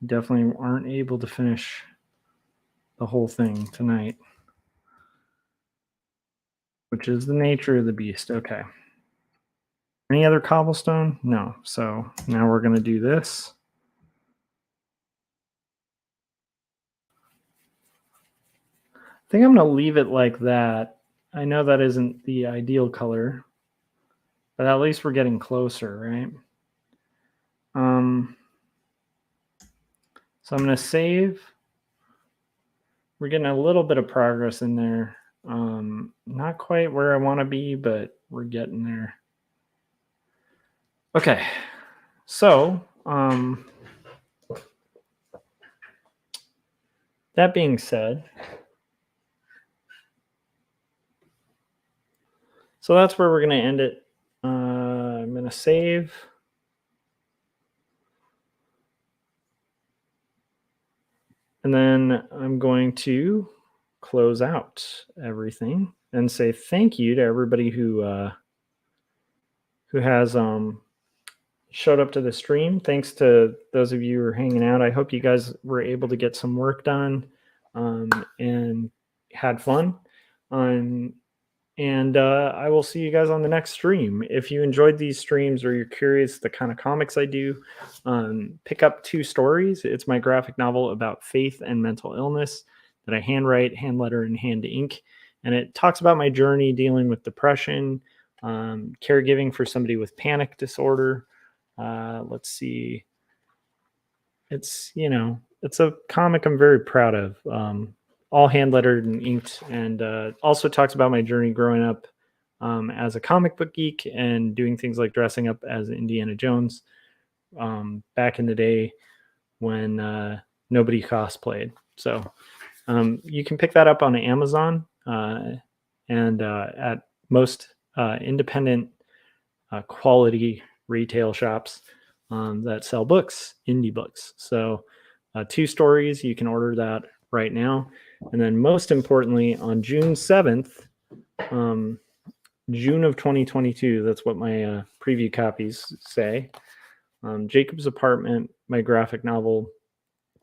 Definitely aren't able to finish the whole thing tonight, which is the nature of the beast. Okay. Any other cobblestone? No. So now we're going to do this. I think I'm going to leave it like that. I know that isn't the ideal color, but at least we're getting closer, right? So I'm going to save. We're getting a little bit of progress in there. Not quite where I want to be, but we're getting there. Okay. So that being said, so that's where we're going to end it. I'm going to save. And then I'm going to close out everything and say thank you to everybody who has showed up to the stream. Thanks to those of you who are hanging out. I hope you guys were able to get some work done and had fun. And I will see you guys on the next stream. If you enjoyed these streams or you're curious the kind of comics I do, pick up 2 stories. It's my graphic novel about faith and mental illness that I handwrite, hand letter, and hand ink. And it talks about my journey dealing with depression, caregiving for somebody with panic disorder. Let's see. It's, you know, it's a comic I'm very proud of. All hand lettered and inked, and also talks about my journey growing up as a comic book geek and doing things like dressing up as Indiana Jones back in the day when nobody cosplayed. So you can pick that up on Amazon and at most independent quality retail shops that sell books, indie books. So 2 stories, you can order that right now. And then most importantly, on June 7th, June of 2022. That's what my preview copies say. Jacob's Apartment, my graphic novel.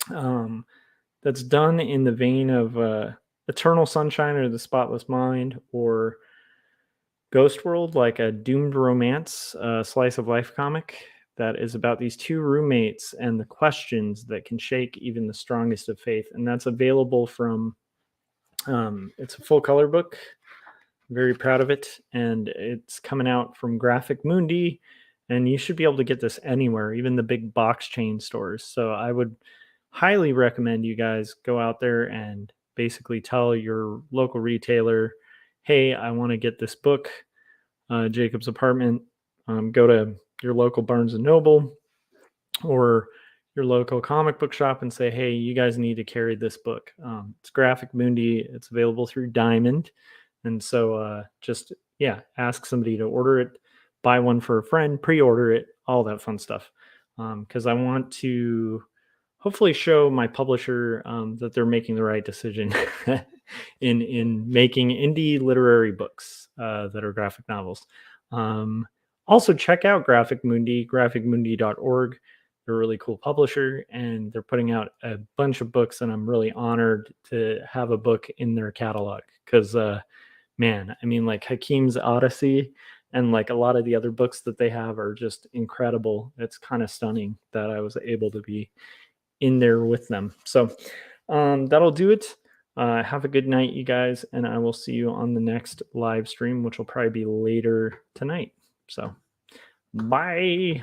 That's done in the vein of Eternal Sunshine or The Spotless Mind or Ghost World, like a doomed romance, slice of life comic that is about these two roommates and the questions that can shake even the strongest of faith. And that's available from, it's a full color book. Very proud of it. And it's coming out from Graphic Mundi. And you should be able to get this anywhere, even the big box chain stores. So I would highly recommend you guys go out there and basically tell your local retailer, hey, I want to get this book, Jacob's Apartment. Go to your local Barnes and Noble or your local comic book shop and say, hey, you guys need to carry this book. It's Graphic Mundi. It's available through Diamond. And so just, yeah, ask somebody to order it, buy one for a friend, pre-order it, all that fun stuff. Because I want to hopefully show my publisher that they're making the right decision in making indie literary books that are graphic novels. Also, check out Graphic Mundi, graphicmundi.org. They're a really cool publisher, and they're putting out a bunch of books, and I'm really honored to have a book in their catalog because, man, I mean, like Hakim's Odyssey and like a lot of the other books that they have are just incredible. It's kind of stunning that I was able to be in there with them. So that'll do it. Have a good night, you guys, and I will see you on the next live stream, which will probably be later tonight. So bye.